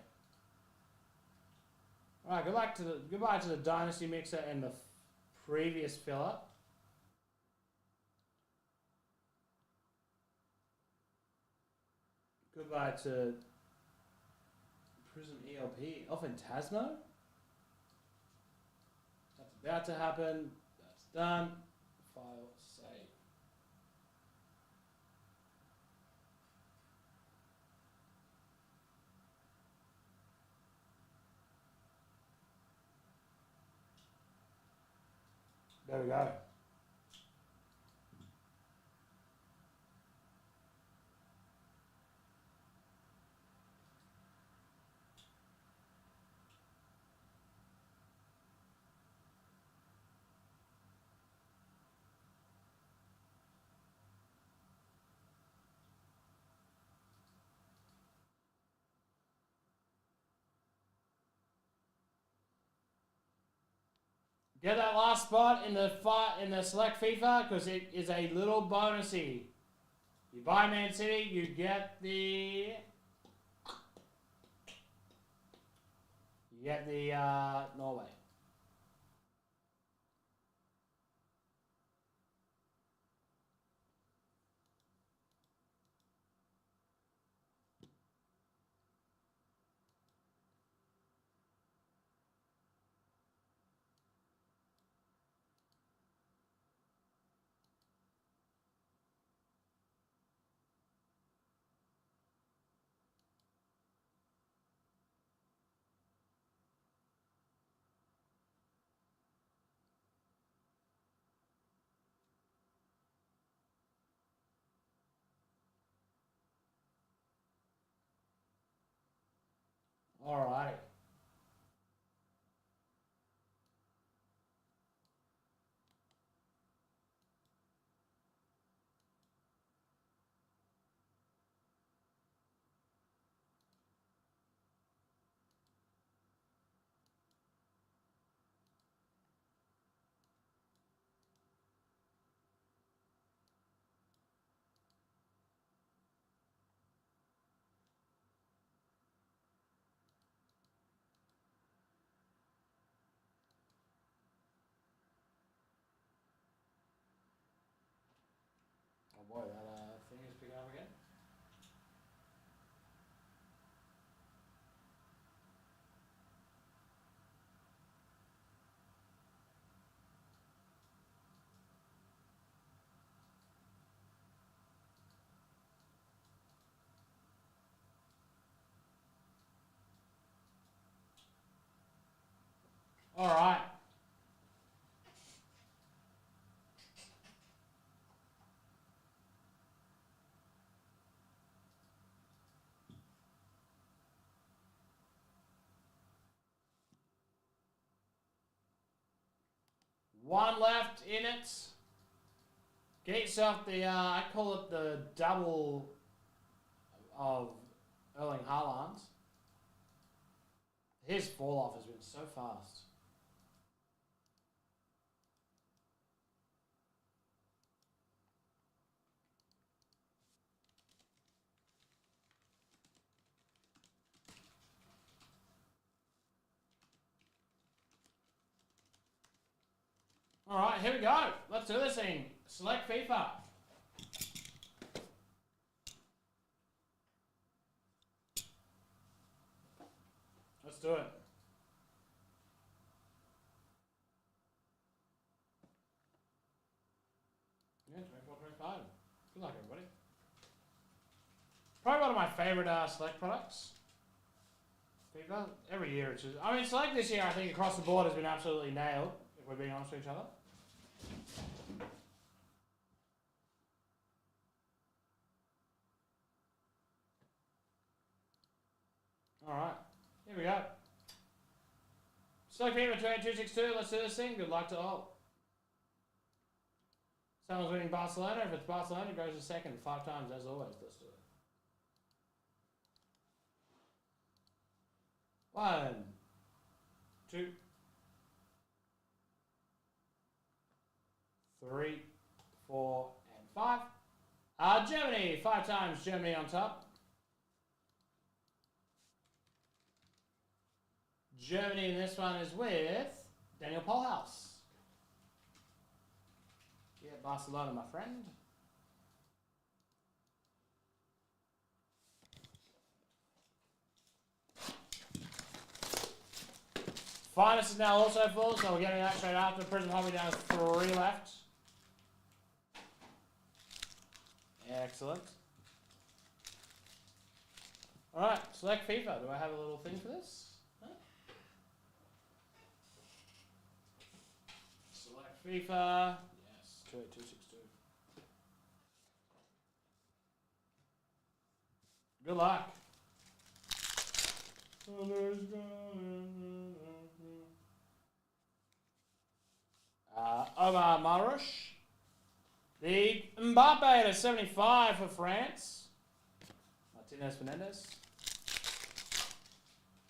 All right, goodbye to the Dynasty Mixer and the previous filler. Goodbye to Prism ELP. Oh, Phantasmo? That's about to happen. That's done. File, save. There we go. Get that last spot in the select FIFA because it is a little bonusy. You buy Man City, you get the Norway. Alrighty. Oh boy, that thing is picking up again. Alright. One left in it. Get yourself the, I call it the double of Erling Haaland. His fall off has been so fast. Alright, here we go. Let's do this thing. Select FIFA. Let's do it. Yeah, 24, 25. Good luck, everybody. Probably one of my favorite Select products. FIFA. Every year it's just... I mean, Select this year, I think, across the board has been absolutely nailed, if we're being honest with each other. Alright, here we go. Select FIFA 28262, let's do this thing. Good luck to all. Someone's winning Barcelona. If it's Barcelona, it goes to second 5 times as always. Let's do it. 1, 2, 3, 4, and 5. Germany, 5 times Germany on top. Germany in this one is with Daniel Polhouse. Yeah, Barcelona, my friend. Finest is now also full, so we're getting that straight after. Prism Hobby down to 3 left. Excellent. Alright, select FIFA. Do I have a little thing for this? Huh? Select FIFA. Yes, 28262. Good luck. Omar Marush. The Mbappe to 75 for France. Martinez Fernandez.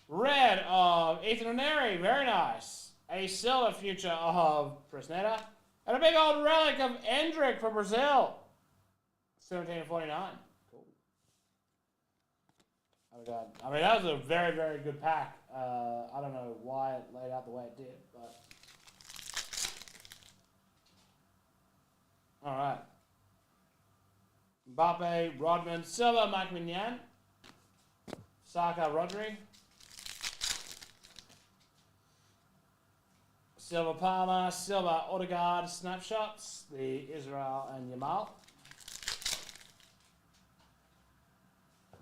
Red of Ethan Oneri. Very nice. A silver future of Presnetta. And a big old relic of Endrick for Brazil. 17/49. Cool. Oh my God. I mean, that was a very, very good pack. I don't know why it laid out the way it did, but... All right. Mbappe, Rodman, Silva, Mike Mignon. Saka, Rodri. Silva, Palmer, Silva, Odegaard, snapshots. The Israel and Yamal.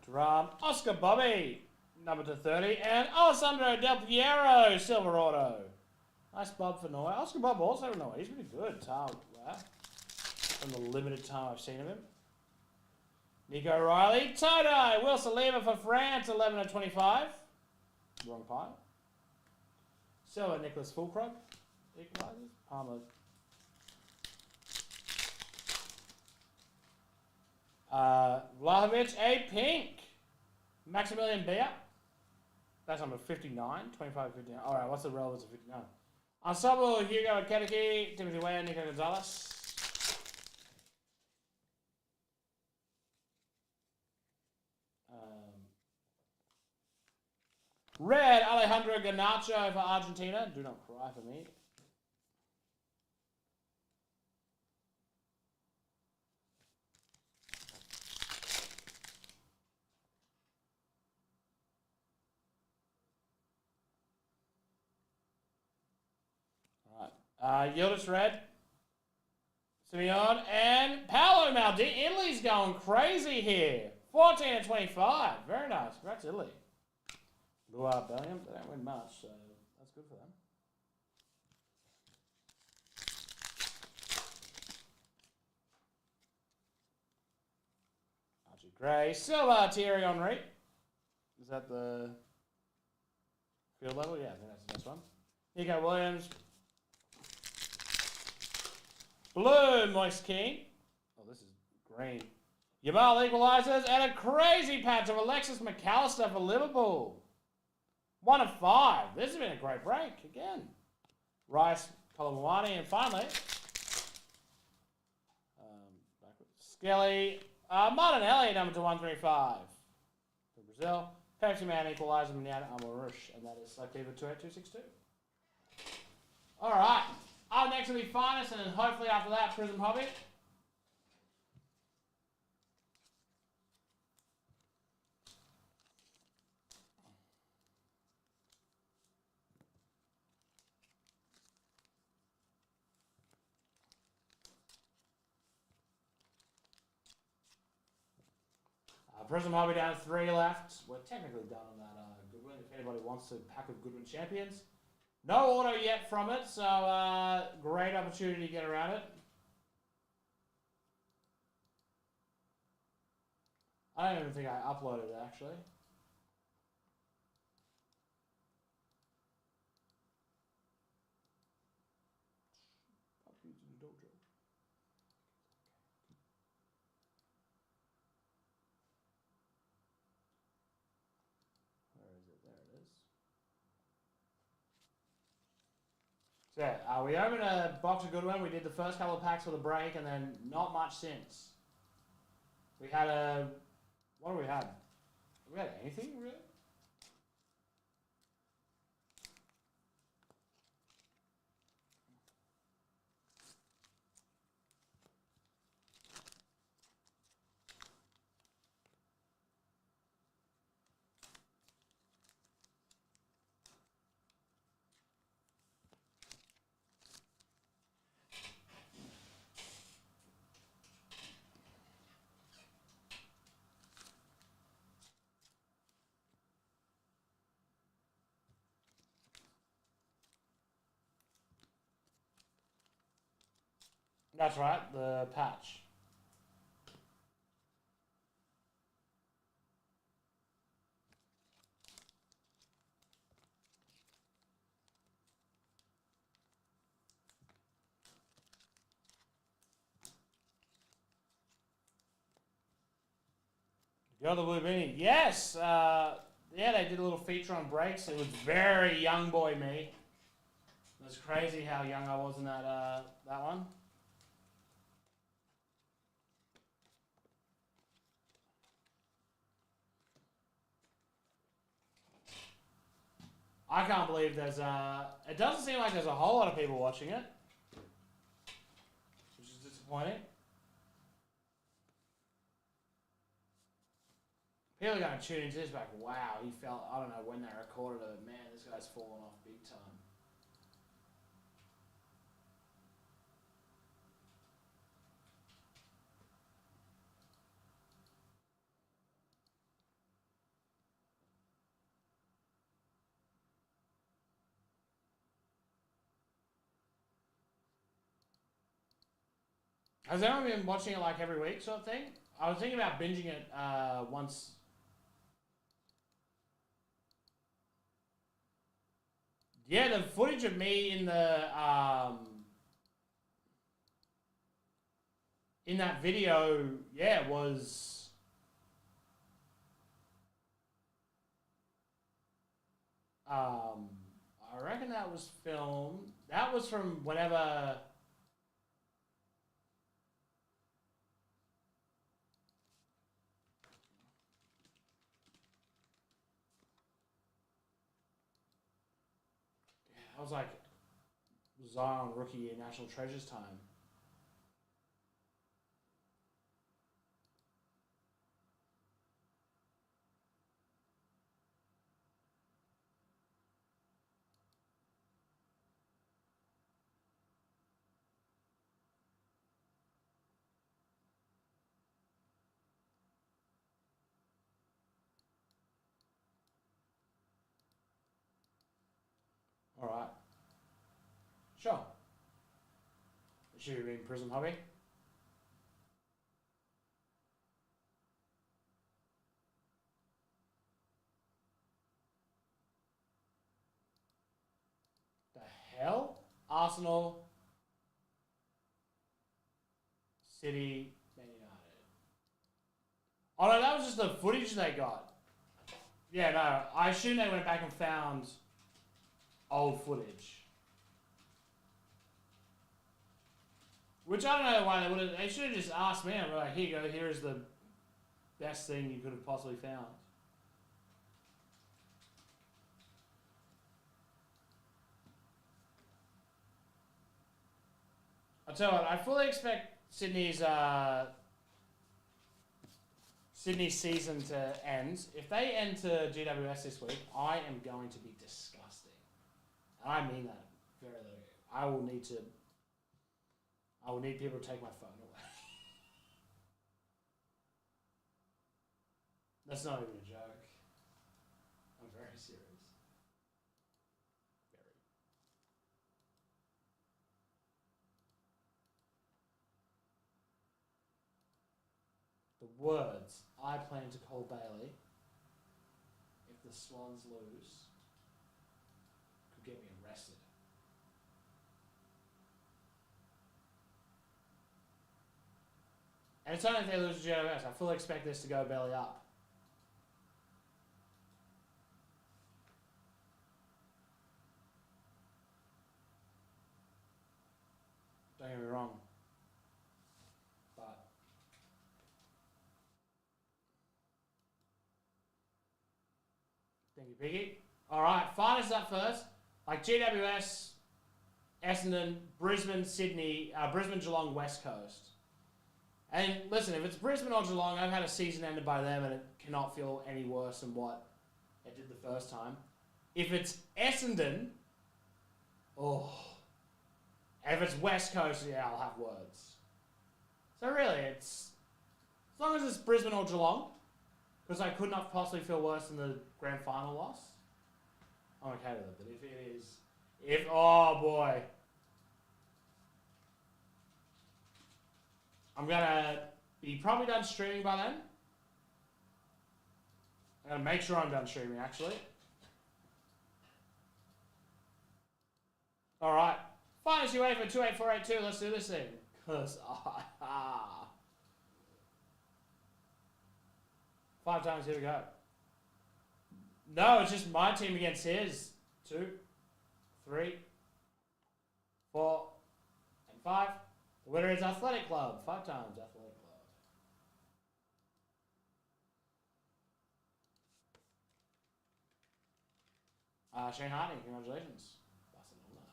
Thuram, Oscar Bobby, number to 30. And Alessandro Del Piero, silver auto. Nice Bob for Norway. Oscar Bob also for Norway. He's really good. Wow. From the limited time I've seen of him. Nico Riley, Todai, Will Saliba for France, 11/25. Wrong pile. Silva, Nicholas Fulkrug. Equalizers. Palmer. Vlahovic, a pink. Maximilian Beer. That's number 59. 25/59. Alright, what's the relevance of 59? Ensemble, Hugo Kedeke, Timothy Weah, Nico Gonzalez. Red, Alejandro Garnacho for Argentina. Do not cry for me. Alright. Yildiz Red. Simeone and Paolo Maldini. Italy's going crazy here. 14/25. Very nice. Congrats, Italy. Blew out Belgium. They don't win much, so that's good for them. Archie Gray. Silva, Thierry Henry. Is that the field level? Yeah, I think that's the next one. Nico Williams. Blue, Moist King. Oh, this is green. Yamal equalizers and a crazy patch of Alexis McAllister for Liverpool. 1/5. This has been a great break again. Rice, Colourblast, and finally, Skelly, Martinelli, number to 135 for Brazil. Pepsi Man equalizer, Mignana Amarush, and that is selected for 28262. All right. Up next will be Finest, and then hopefully after that, Prism Hobby. Prism Hobby down to 3 left. We're technically done on that Goodwin. If anybody wants a pack of Goodwin Champions. No auto yet from it, so great opportunity to get around it. I don't even think I uploaded it, actually. So yeah, we opened a box of Goodwin. We did the first couple of packs for the break, and then not much since. We had a... What have we had? Have we had anything, really? That's right, the patch. You're the Blue Beanie. Yes! Yeah, they did a little feature on breaks. It was very young boy me. It was crazy how young I was in that one. I can't believe there's it doesn't seem like there's a whole lot of people watching it, which is disappointing. People are going to tune into this back. Wow, he felt, I don't know when they recorded it, but man, this guy's fallen off big time. Has anyone been watching it like every week sort of thing? I was thinking about binging it once. Yeah, the footage of me in that video, yeah, was I reckon that was filmed. That was from whenever. I was like Zion rookie in National Treasures time. All right. Sure. Should we be in Prism Hobby? The hell? Arsenal, City, Man United. Oh no, that was just the footage they got. Yeah, no, I assume they went back and found old footage. Which I don't know why they would have. They should have just asked me. I'm like, here you go. Here is the best thing you could have possibly found. I'll tell you what. I fully expect Sydney's season to end. If they end to GWS this week, I am going to be disgusting, and I mean that very literally. I will need people to take my phone away. That's not even a joke. I'm very serious. Very. The words I plan to call Bailey if the Swans lose could get me arrested. And it's only if they lose to GWS. I fully expect this to go belly up. Don't get me wrong. But thank you, Piggy. Alright, finals up first. Like GWS, Essendon, Brisbane, Sydney, Brisbane, Geelong, West Coast. And listen, if it's Brisbane or Geelong, I've had a season ended by them and it cannot feel any worse than what it did the first time. If it's Essendon, oh. And if it's West Coast, yeah, I'll have words. So really, it's as long as it's Brisbane or Geelong, because I could not possibly feel worse than the grand final loss. I'm okay with it, but if it is, oh boy. I'm gonna be probably done streaming by then. I'm gonna make sure I'm done streaming actually. All right, Finest UEFA 28482. Let's do this thing. Cause 5 times. Here we go. No, it's just my team against his. 2, 3, 4, and 5. The winner is Athletic Club. 5 times Athletic Club. Shane Hardy, congratulations. Barcelona.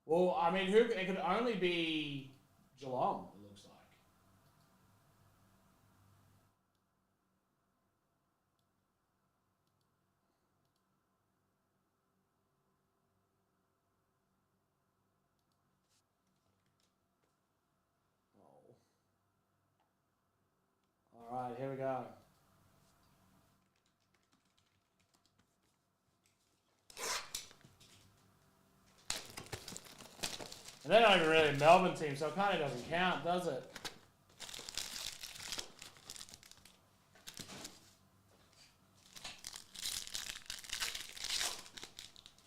Well, I mean, it could only be Geelong, it looks like. Oh. All right, here we go. And they're not even really a Melbourne team, so it kind of doesn't count, does it?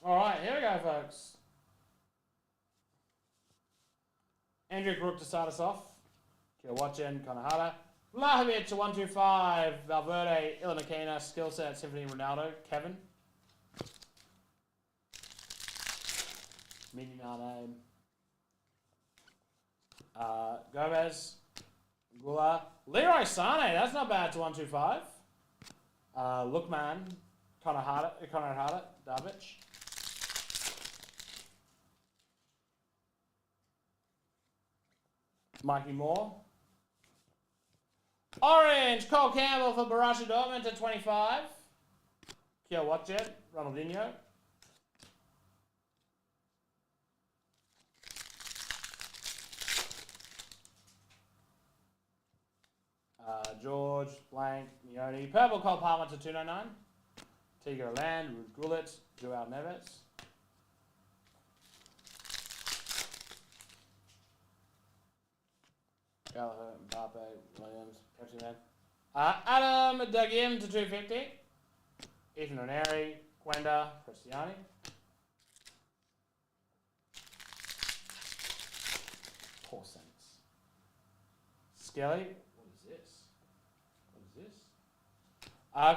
All right, here we go, folks. Andrew Crook to start us off. Watching, Kanahara. Vlahovic to 125. Valverde, Ilamakina, skill set, Symphony, Ronaldo, Kevin. Meaning our name. Gomez, Gula, Leroy Sane, that's not bad to 125. Lookman, Conor Harder, Darvic. Mikey Moore. Orange, Cole Campbell for Borussia Dortmund to 25. Kia Watjet, Ronaldinho. George, Blank, Mione. Purple Cole Palmer to 299. Tigo Land, Ruud Gullit, Joao Neves. Gallagher, Mbappe, Williams, Pepsi Man. Adam Dugim to 250. Ethan Oneri, Gwenda, Cristiani. Poor Saints. Skelly.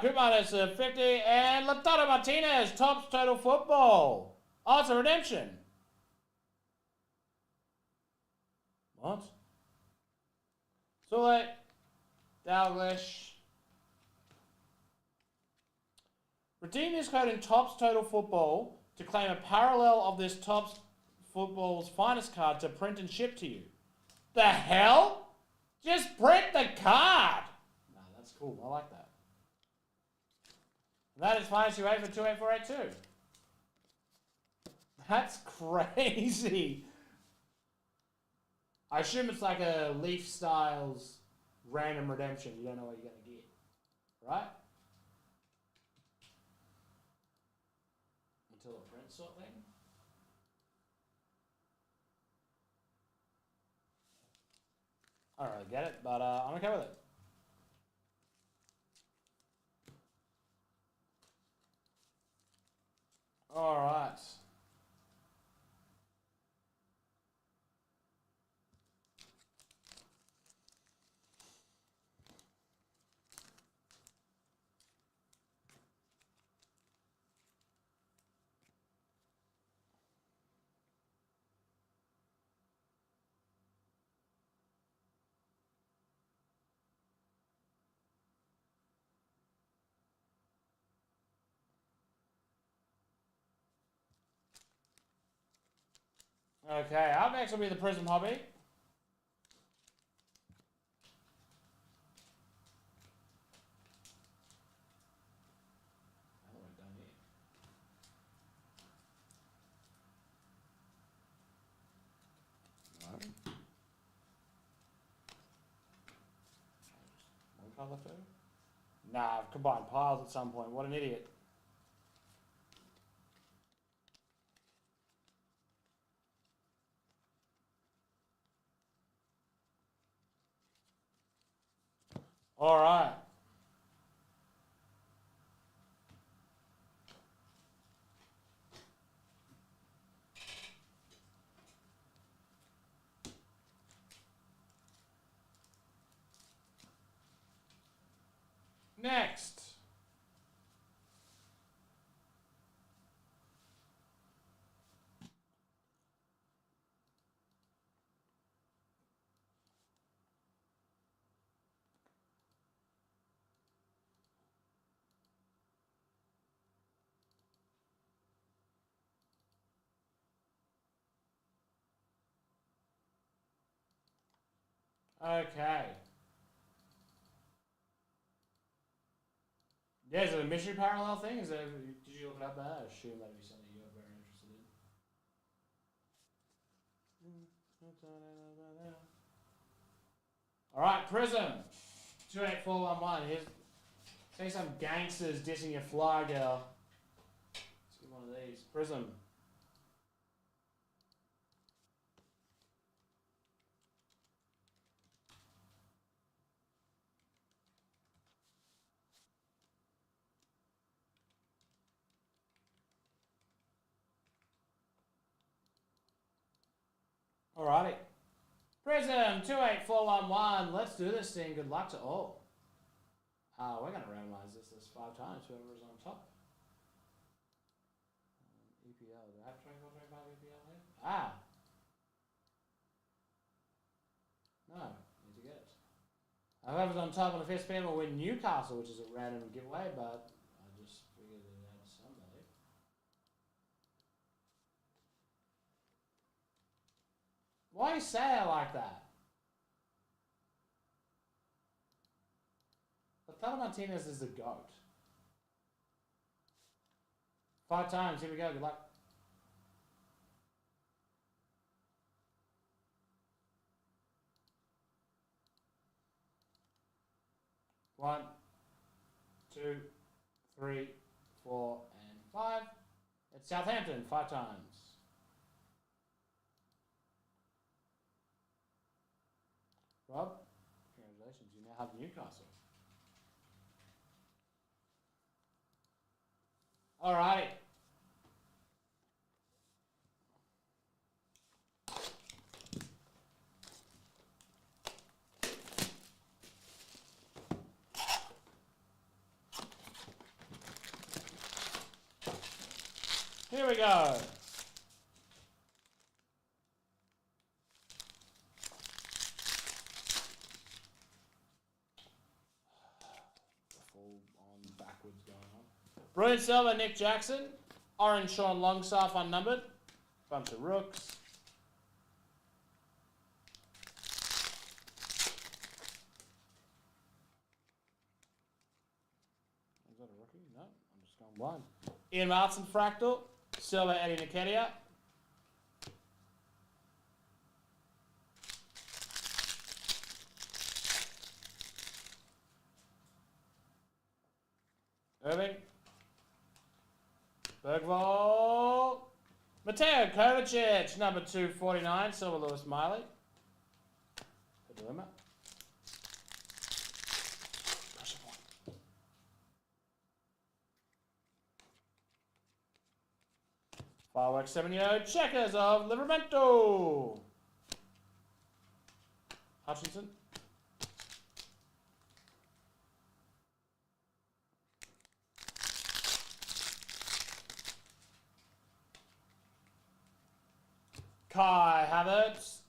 Kumar is 50, and Lautaro Martinez, tops total football. Oh, it's a redemption. What? Sule, Dalglish. Redeem this code in Tops Total Football to claim a parallel of this Tops Football's finest card to print and ship to you. The hell? Just print the card. Nah, that's cool. I like that. That is Finest UEFA 28482. That's crazy. I assume it's like a Leaf Styles random redemption. You don't know what you're going to get. Right? Until it prints sort of thing. I don't really get it, but I'm okay with it. All right. Okay, up next will be the Prism Hobby. One card left over? Nah, I've combined piles at some point. What an idiot. All right. Next. Okay. Yeah, is it a mystery parallel thing? Is it? Did you look it up there? I assume that'd be something you're very interested in. All right, Prism. 28411. Here's say some gangsters dissing your fly girl. Let's get one of these. Prism. Alrighty. Prism 28411. Let's do this thing. Good luck to all. We're going to randomize this 5 times. Whoever is on top. EPL. Do I have 24, 25 EPL here? No. Need to get it. Whoever's on top on the 5th spin will win Newcastle, which is a random giveaway, but I just figured it out somebody. Why you say it like that? Lautaro Martinez is the GOAT. 5 times, here we go, good luck. One, 2, 3, 4, and 5. It's Southampton, 5 times. Rob, congratulations, you now have Newcastle. Alrighty. Here we go. Full on backwards going on. Brilliant Silver, Nick Jackson. Orange Sean Longstaff unnumbered. Bunch of rooks. Is that a rookie? No, I'm just going blind. Ian Martin Fractal. Silver Eddie Nketiah. Irving. Bergvall. Mateo Kovacic, number 249, Silver Lewis Miley. Fireworks 70 checkers of Livramento. Hutchinson. Kai Havertz,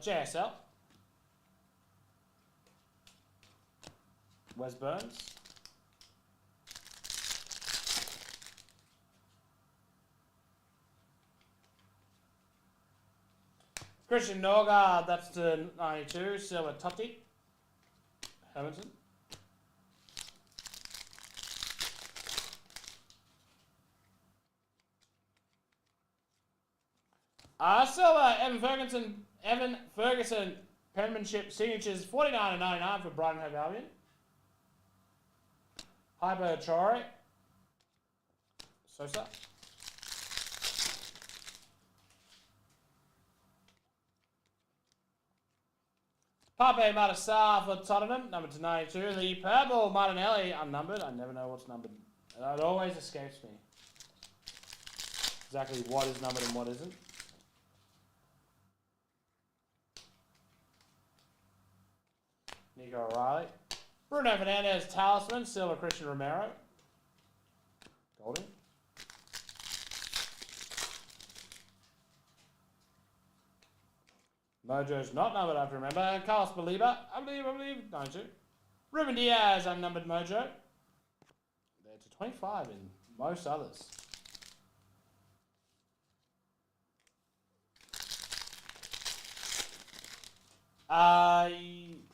JSL. Wes Burns. Christian Norgard, that's to 92. Silver Totti. Hamilton. Silver, Evan Ferguson, penmanship signatures 49 and 99 for Brighton Hove Albion. Hyper Traore. Sosa. Pape Matasar for Tottenham, numbered to 92. The purple Martinelli, unnumbered. I never know what's numbered. It always escapes me. Exactly what is numbered and what isn't. Nico O'Reilly. Bruno Fernandes, Talisman, Silva, Christian Romero. Golding. Mojo's not numbered, I have to remember. Carlos Baliba, I believe, 92. Ruben Diaz, unnumbered Mojo. They're to 25 in most others.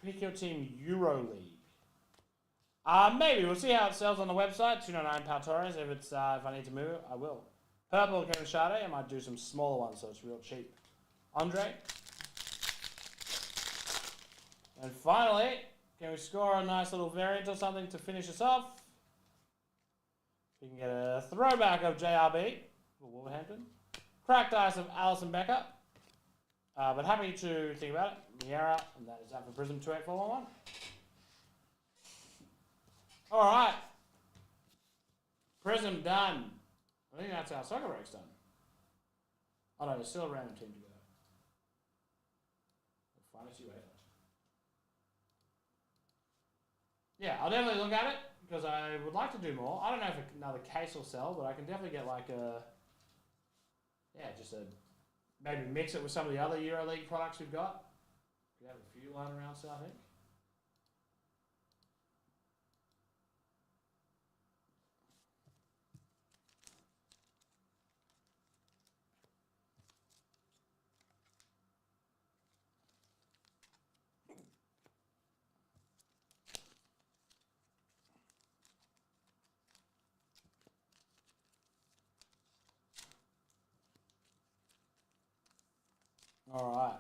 Pick your team EuroLeague. Maybe we'll see how it sells on the website. 299 Pau Torres. If it's if I need to move it, I will. Purple Kevin Sade. I might do some smaller ones so it's real cheap. Andre. And finally, can we score a nice little variant or something to finish us off? We can get a throwback of JRB for Wolverhampton. Cracked ice of Alison Becker. But happy to think about it. Miera, and that is that for Prism 28411. Alright. Prism done. I think that's our soccer breaks done. Oh no, there's still a random team to go. We'll find us you later. Yeah, I'll definitely look at it because I would like to do more. I don't know if another case will sell, but I can definitely get like a, yeah, just a, maybe mix it with some of the other EuroLeague products we've got. We have a few lying around, so I think. All right.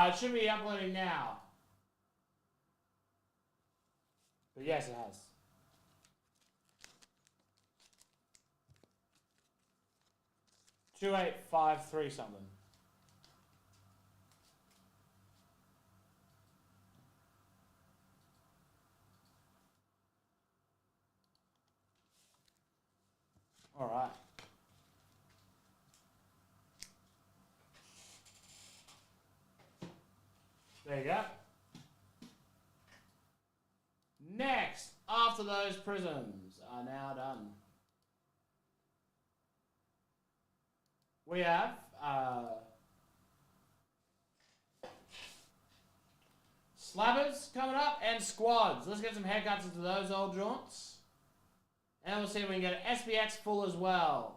It should be uploading now. But yes, it has. 2853 something. All right. There you go. Next, after those prisms are now done, we have slabbers coming up and squads. Let's get some haircuts into those old jaunts. And we'll see if we can get an SPX full as well.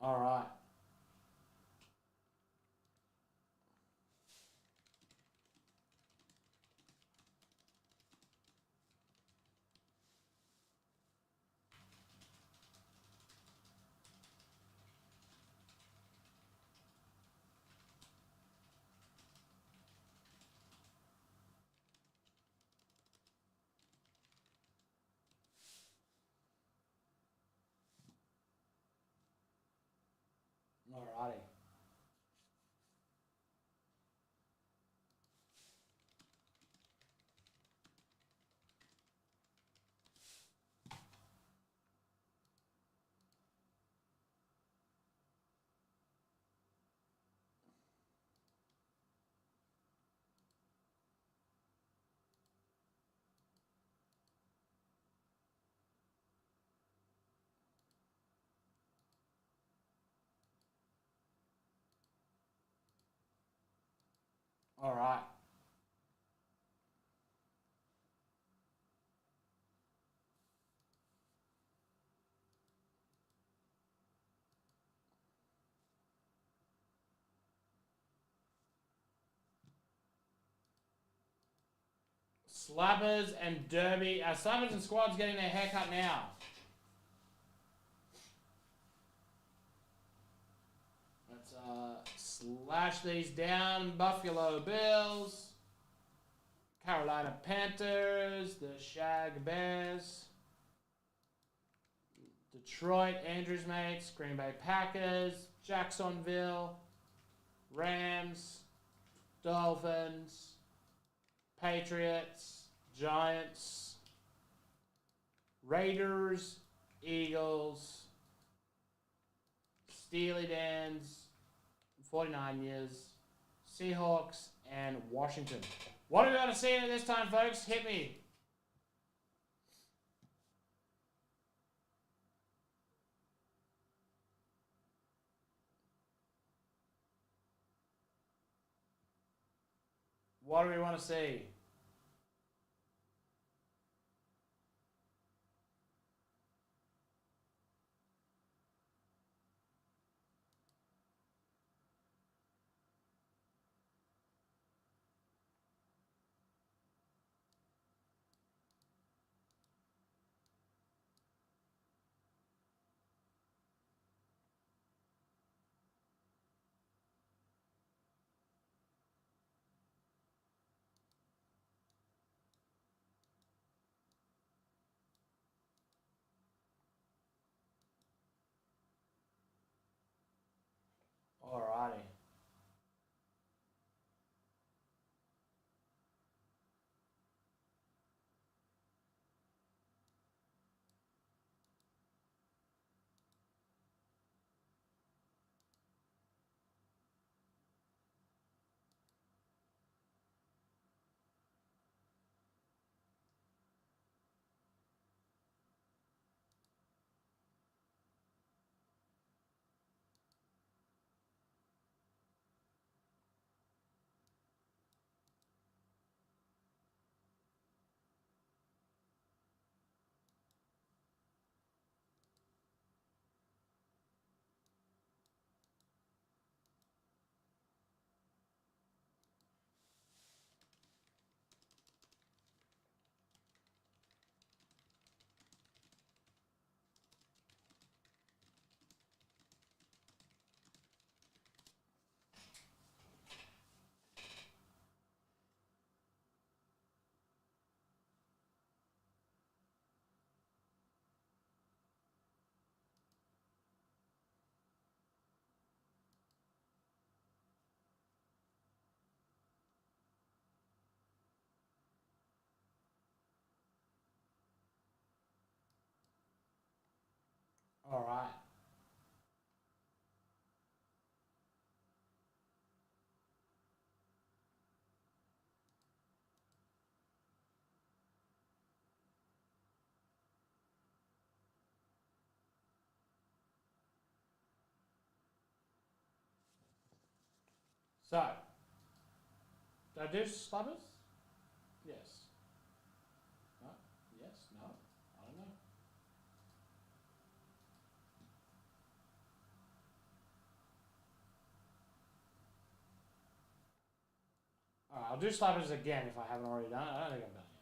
All right. Alrighty. All right. Slappers and Derby. Slappers and Squad's getting their haircut now. Let's slash these down. Buffalo Bills. Carolina Panthers. The Shag Bears. Detroit Andrews mates. Green Bay Packers. Jacksonville. Rams. Dolphins. Patriots, Giants, Raiders, Eagles, Steely Dan's, 49ers, Seahawks, and Washington. What are we going to see this time, folks? Hit me. What do we want to see? Alrighty. Alright. So, did I do slappers? Yes. No? Yes? No? I don't know. Alright, I'll do slappers again if I haven't already done it. I don't think I've done it yet.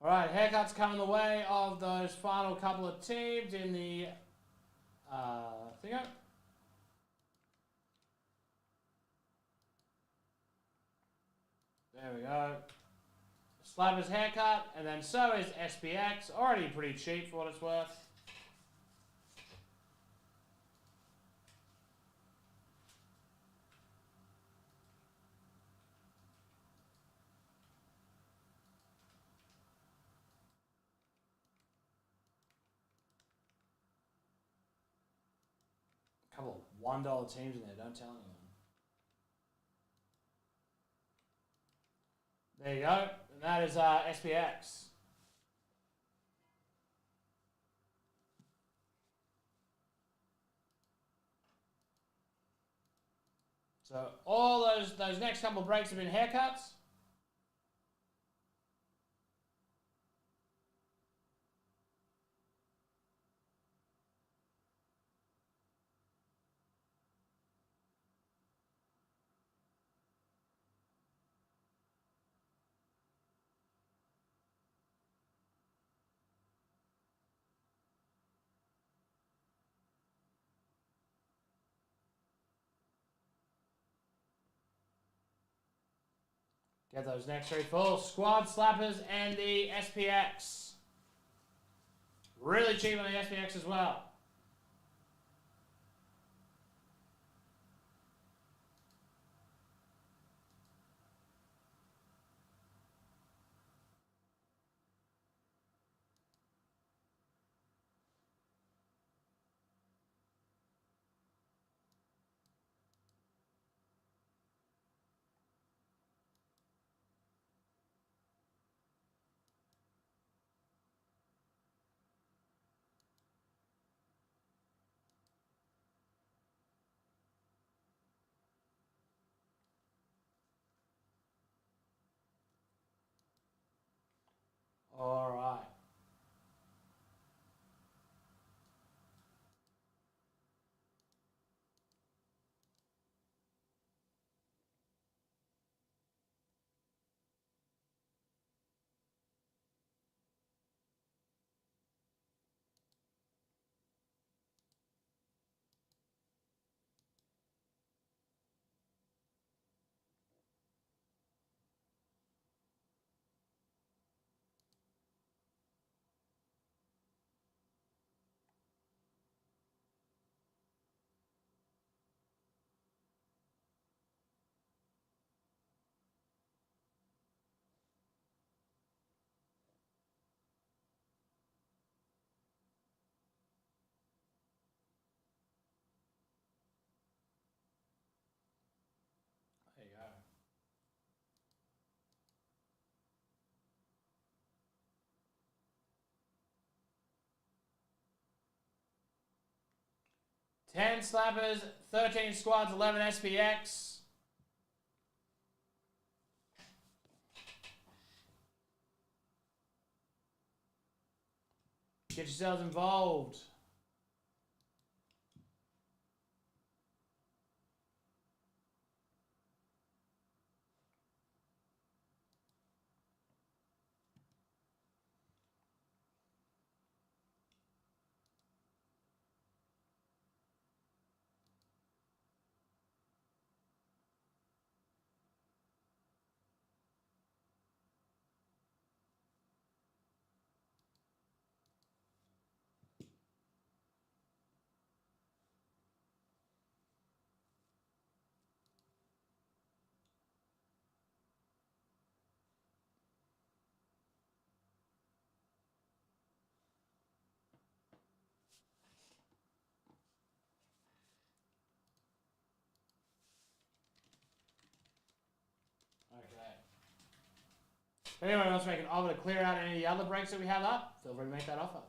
Alright, haircuts coming the way of those final couple of teams in the thingo. There we go. Slappers haircut, and then so is SPX. Already pretty cheap for what it's worth. A couple of $1 teams in there, don't tell anyone. There you go, and that is SPX. So all those next couple of breaks have been haircuts. Get those next three full. Squad Slappers and the SPX. Really cheap on the SPX as well. All right. There you go. Ten Slappers, 13 Squads, 11 SPX. Get yourselves involved. Okay. If anyone wants to make an offer to clear out any of the other breaks that we have up, feel free to make that offer.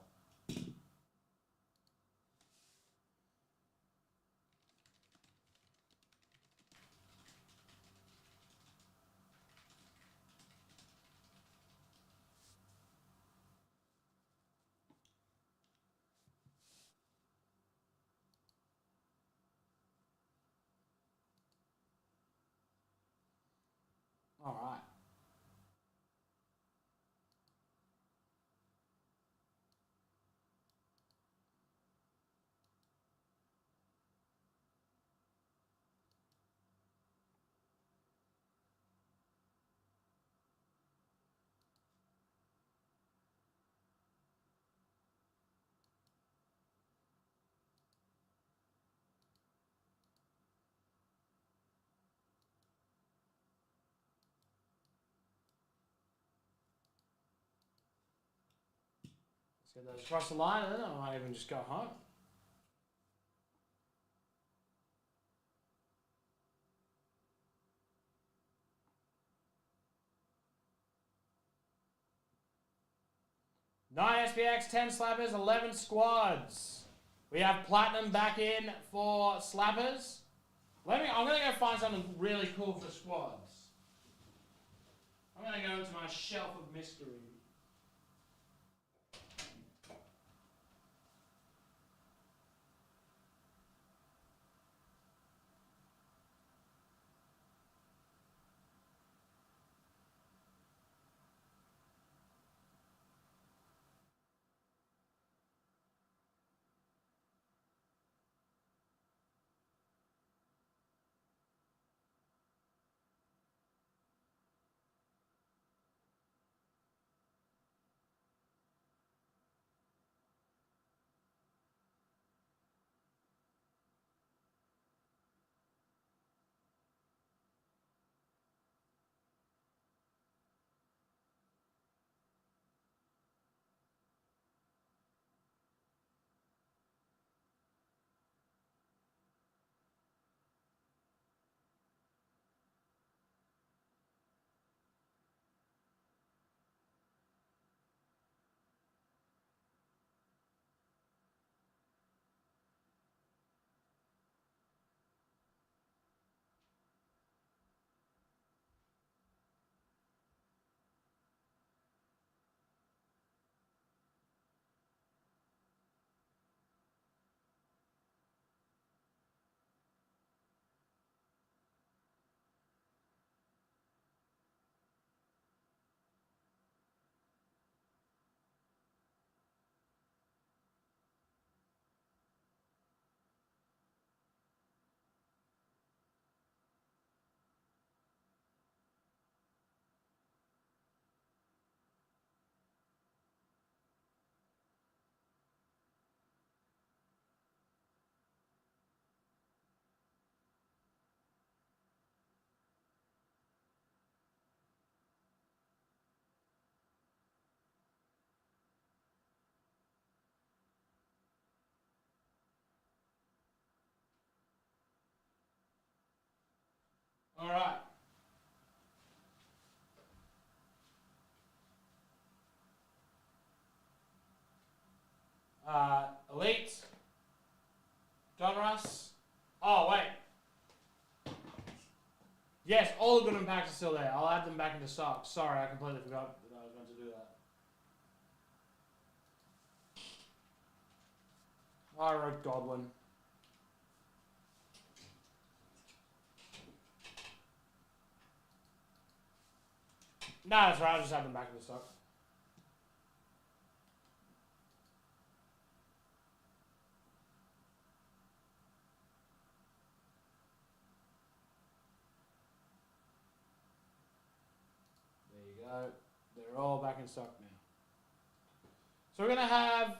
All right. Let's get those across the line, and then I might even just go home. Nine SPX, 10 Slappers, 11 Squads. We have Platinum back in for Slappers. I'm gonna go find something really cool for squads. I'm gonna go into my shelf of mystery. All right. Elite. Donruss. Oh, wait. Yes, all the good impacts are still there. I'll add them back into stock. Sorry, I completely forgot that I was meant to do that. I wrote Godwin. No, that's right. I'll just add them back into stock. There you go. They're all back in stock now. So we're going to have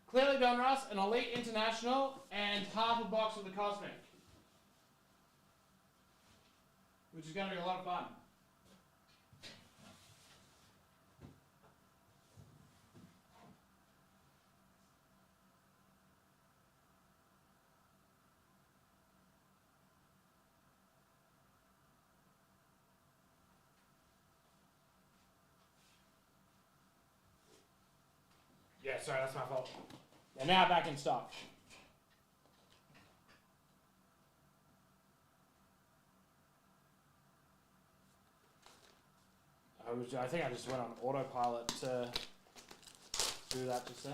Clearly Donruss, an Elite International, and half a box of the Cosmic. Which is going to be a lot of fun. Yeah, sorry, that's my fault. They're now back in stock. I think I just went on autopilot to do that just then.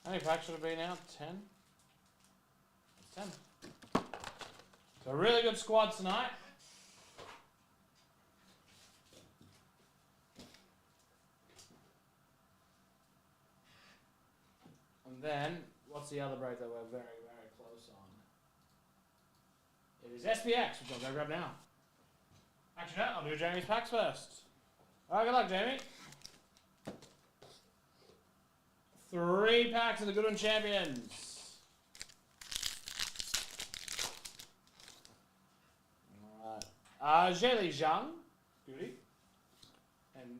How many packs should it be now? 10? It's 10. So really good squad tonight. And then, what's the other break that we're very, very close on? It is SPX, which I'll go grab now. Actually, no, I'll do Jamie's packs first. Alright, good luck, Jamie. 3 packs of the Good One Champions. Alright. Zheli Zhang, beauty. And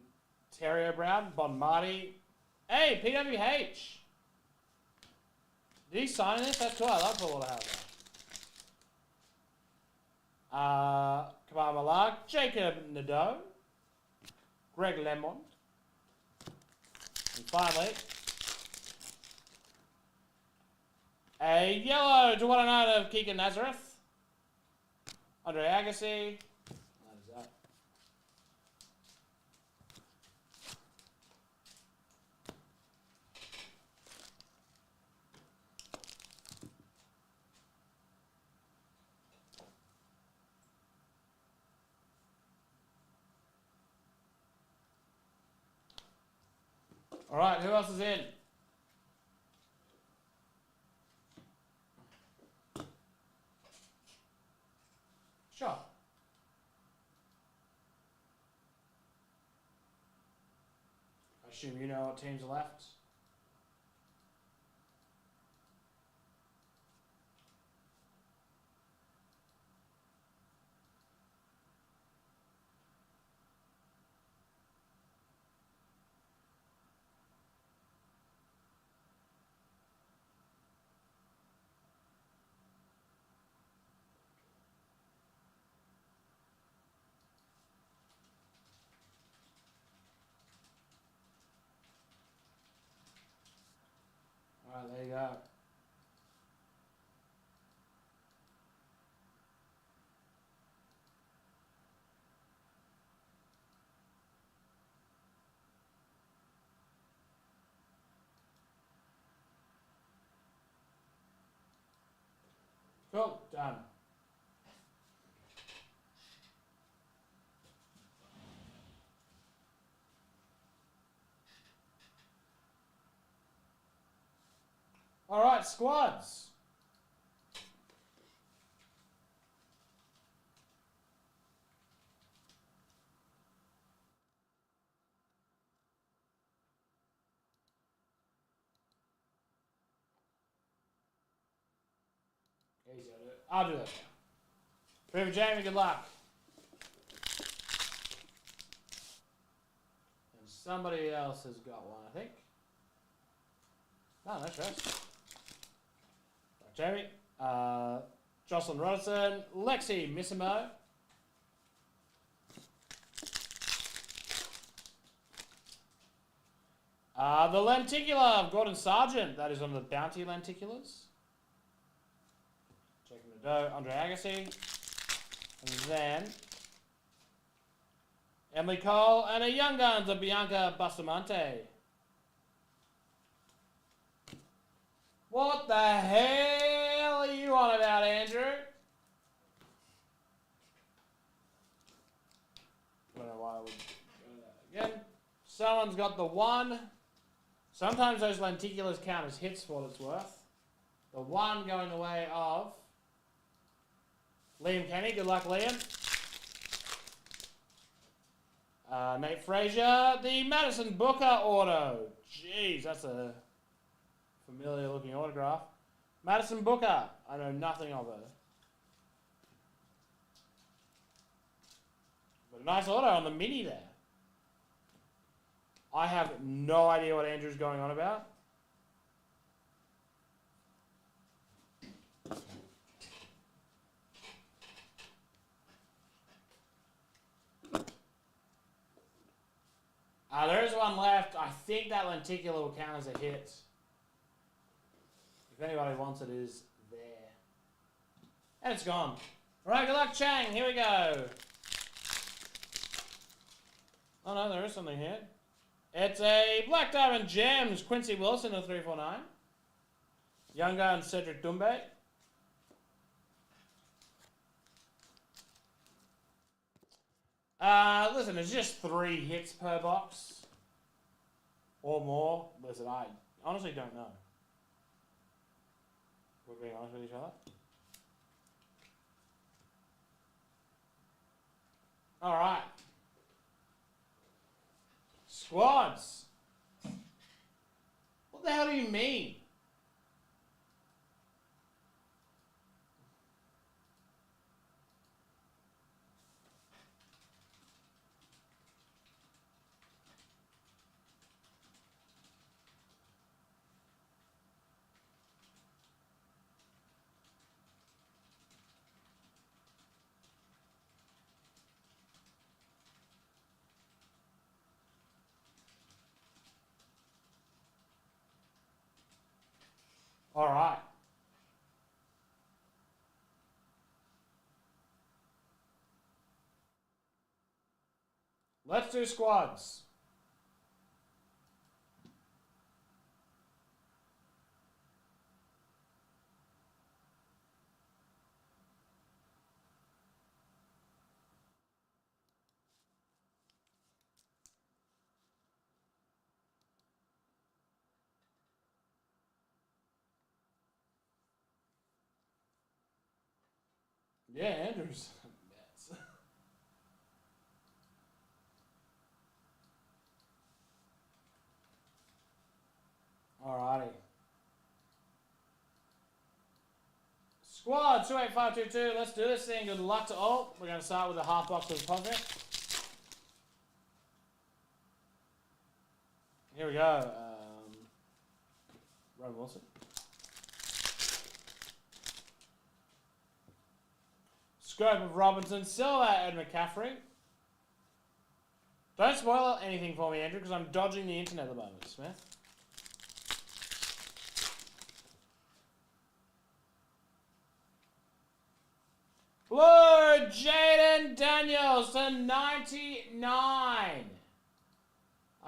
Terrio Brown, Bon Marty. Hey, PWH. Did he sign this? That's cool. I love Paul to have that. Kamal Malak, Jacob Nadeau, Greg Lemond, and finally, A yellow to 109 of Keegan Nazareth. Andre Agassi. That is that. All right, who else is in? Sure. I assume you know what teams are left. All right, there you go. Cool, done. All right, squads. Easy, I'll do that now. River Jamie, good luck. And somebody else has got one, I think. No, no stress. Jamie, Jocelyn Robertson, Lexi Missimo. The lenticular of Gordon Sargent, that is on the Bounty lenticulars. Checking the dough, Andre Agassi. And then Emily Cole and a Young Guns of Bianca Bustamante. What the hell are you on about, Andrew? I don't know why I would go that again. Someone's got the 1. Sometimes those lenticulars count as hits for what it's worth. The 1 going the way of Liam Kenny. Good luck, Liam. Nate Frazier. The Madison Booker auto. Jeez, that's a familiar looking autograph. Madison Booker. I know nothing of her. But a nice auto on the mini there. I have no idea what Andrew's going on about. There is one left. I think that lenticular will count as a hit. If anybody wants it, it is there. And it's gone. All right, good luck, Chang. Here we go. Oh, no, there is something here. It's a Black Diamond Gems, Quincy Wilson of 349. Young Gun, Cedric Doumbé. Listen, it's just 3 hits per box. Or more. Listen, I honestly don't know. We're being honest with each other. Alright. Squads. What the hell do you mean? All right. Let's do squads. Yeah, Andrews. Yes. Alrighty. Squad 28522. Let's do this thing. Good luck to all. We're going to start with a half box of the project. Here we go. Rowan Wilson. Scope of Robinson. Silver, Ed McCaffrey. Don't spoil anything for me, Andrew, because I'm dodging the internet at the moment, Smith. Blue, Jaden Daniels to 99. I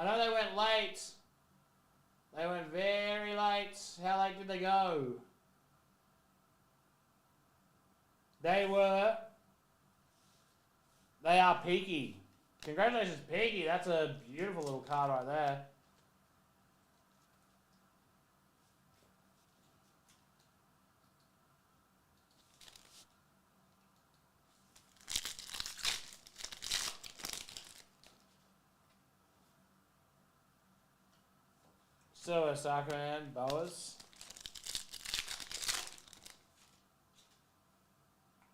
know they went late. They went very late. How late did they go? They are peaky. Congratulations, Peaky. That's a beautiful little card right there. So, Osaka Man, Boas.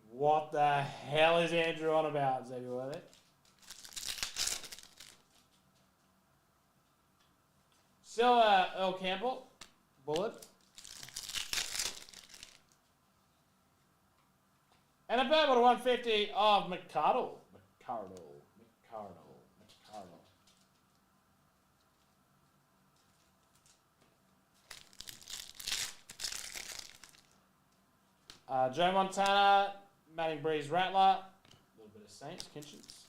What the hell is Andrew on about, Xavier Worthy? Silver, Earl Campbell. Bullet. And a purple to 150 of McCardle. Joe Montana, Manning Breeze Rattler, a little bit of Saints, Kinchins.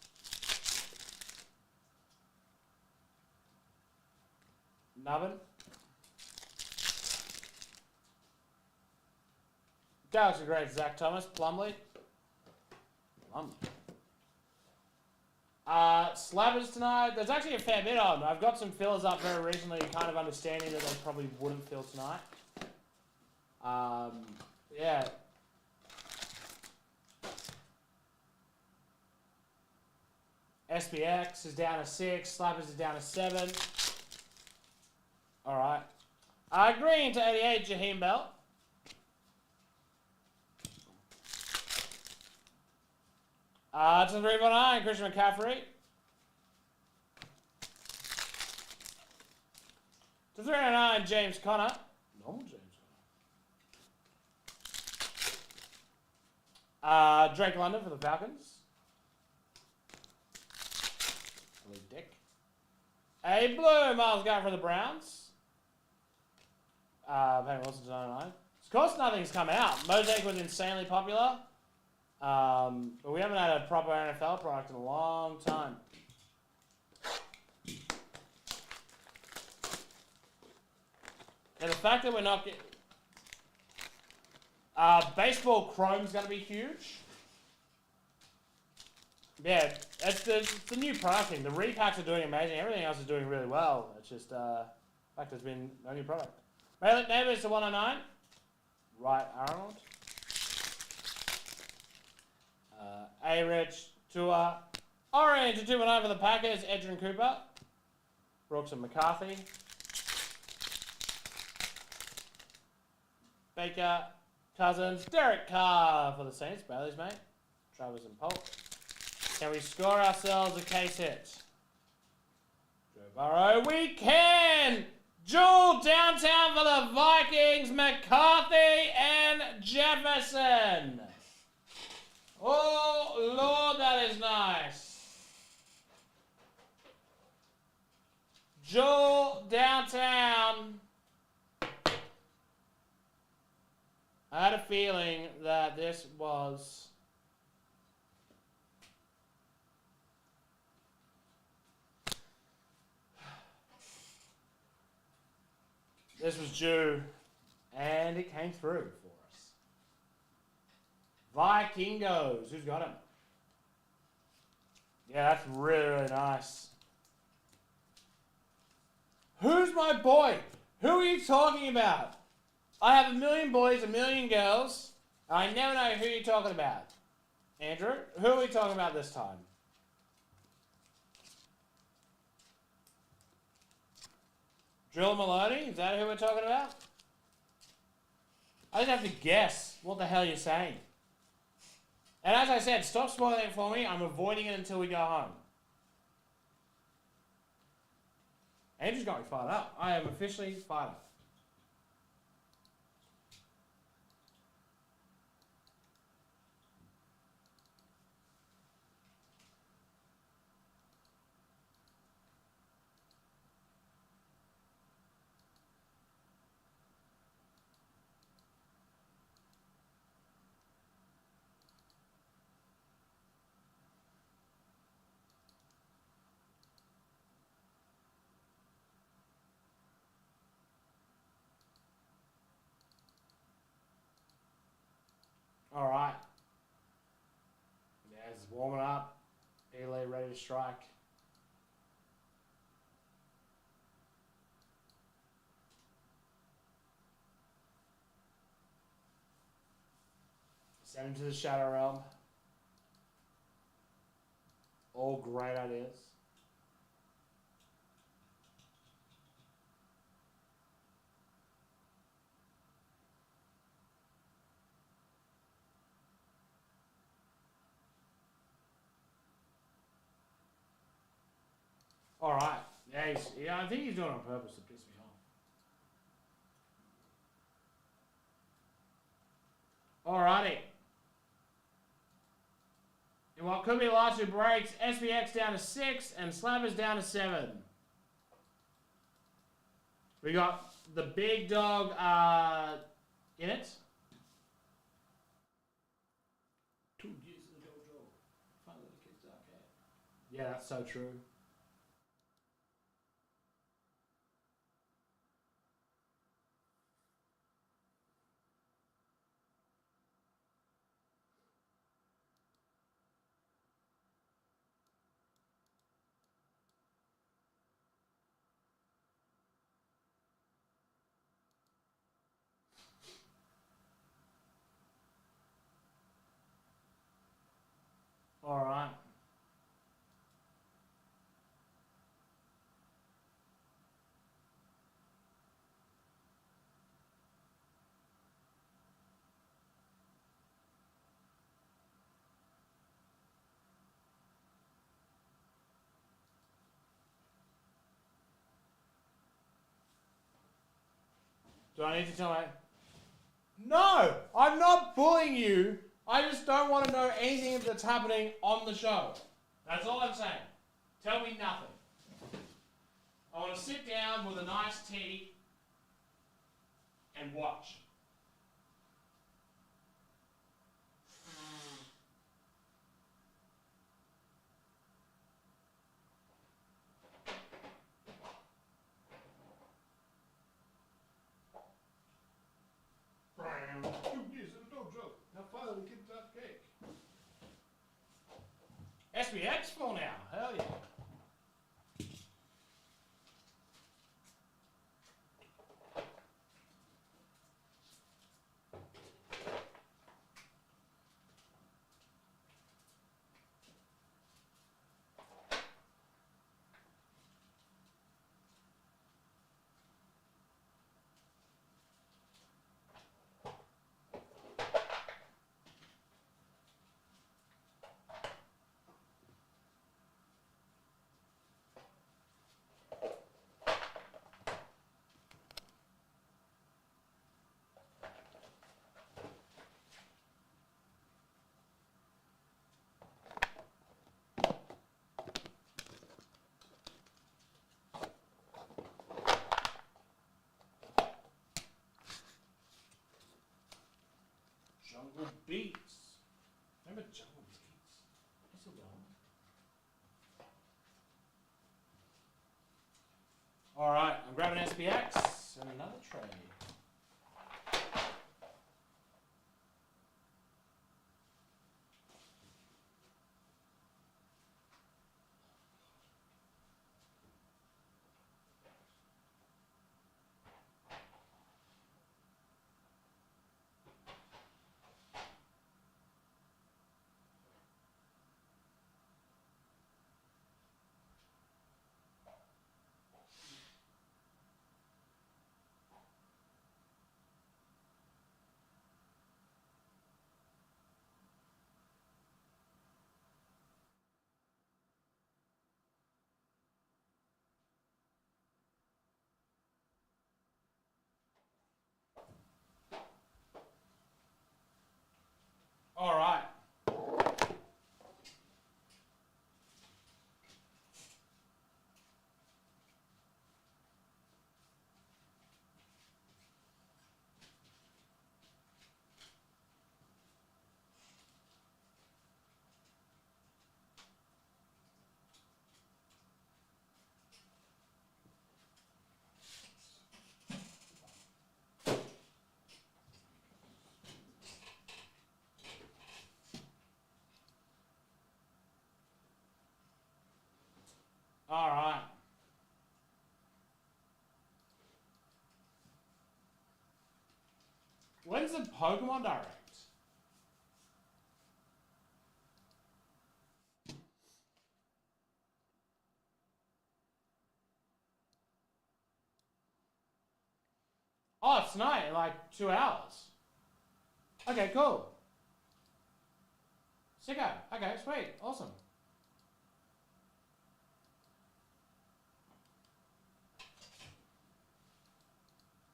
Nubbin. Galaxy Great, Zach Thomas, Plumley. Slabbers tonight. There's actually a fair bit on. I've got some fillers up very recently, kind of understanding that they probably wouldn't fill tonight. Yeah. SPX is down to 6. Slappers is down to 7. Alright. Green to 88, Jaheim Bell. To 349, Christian McCaffrey. To 309, James Conner. Normal James Conner. Drake London for the Falcons. Dick. A blue Miles Garrett for the Browns. Payne Wilson to 99. Of course, nothing's come out. Mosaic was insanely popular. But we haven't had a proper NFL product in a long time. And the fact that we're not getting... Baseball Chrome's going to be huge. Yeah, it's the new pricing. The repacks are doing amazing. Everything else is doing really well. It's just, in fact, there's been no new product. Malek Neighbours to 109. Right Arnold. A-Rich, Tua. Orange to 219 for the Packers. Edgerrin Cooper. Brooks and McCarthy. Baker, Cousins. Derek Carr for the Saints. Bailey's mate. Travers and Polk. Can we score ourselves a case hit? Joe Burrow, we can! Jewel downtown for the Vikings, McCarthy and Jefferson. Oh, Lord, that is nice. Jewel downtown. I had a feeling that this was... This was due, and it came through for us. Vikingos. Who's got him? Yeah, that's really, really nice. Who's my boy? Who are you talking about? I have a million boys, a million girls. I never know who you're talking about. Andrew, who are we talking about this time? Drill Maloney? Is that who we're talking about? I just have to guess what the hell you're saying. And as I said, stop spoiling it for me. I'm avoiding it until we go home. Andrew's got me fired up. I am officially fired up. All right. Yeah, it's warming up. Elay ready to strike. Send him to the Shadow Realm. All great ideas. All right. Yeah, I think he's doing it on purpose to piss me off. Alrighty. In what could be the last two breaks, SPX down to 6 and Slabbers down to 7. We got the big dog in it. 2 years in the dojo. Finally the kids arcade. Yeah, that's so true. All right. Do I need to tell my... No! I'm not bullying you! I just don't want to know anything that's happening on the show. That's all I'm saying. Tell me nothing. I want to sit down with a nice tea and watch. SBX full now. Hell yeah. Jungle Beats. Remember Jungle Beats? I still don't. Alright, I'm grabbing SPX and another tray. All right. All right. When's the Pokemon Direct? Oh, it's tonight, in like 2 hours. Okay, cool. Sicko. Okay, sweet. Awesome.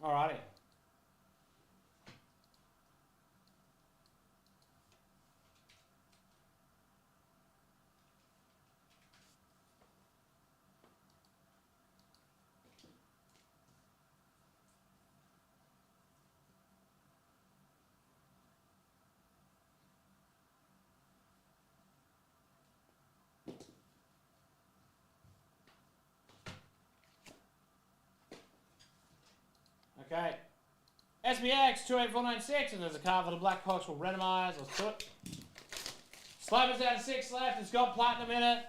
Alrighty. Okay. SBX 28496, and there's a card for the Blackhawks. We'll randomise. Let's do it. Slappers down to 6 left. It's got platinum in it.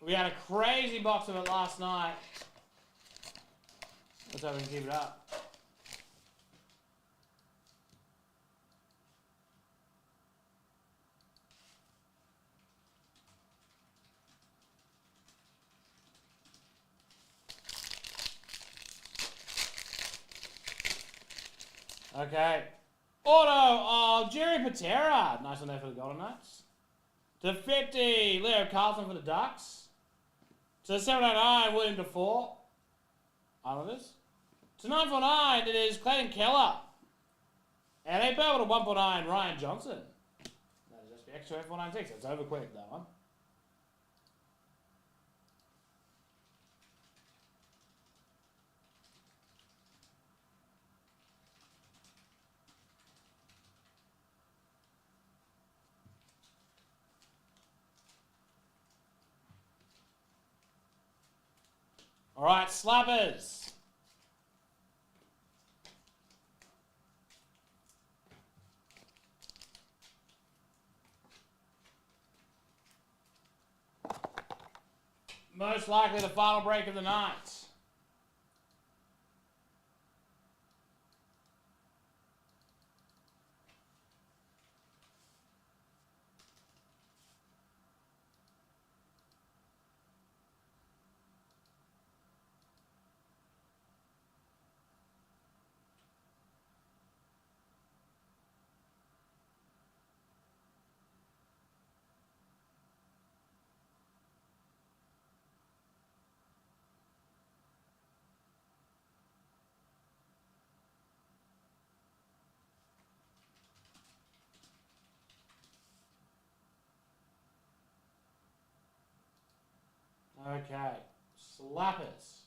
We had a crazy box of it last night. Let's hope we can keep it up. Okay. Auto of Jerry Patera. Nice one there for the Golden Knights. To 50, Leo Carlson for the Ducks. To 709, William Defoe, Islanders. To 949, it is Clayton Keller. And 8 to 149, Ryan Johnson. That is SPX 28496. That's over quick, that one. All right, slappers. Most likely the final break of the night. Okay, slappers.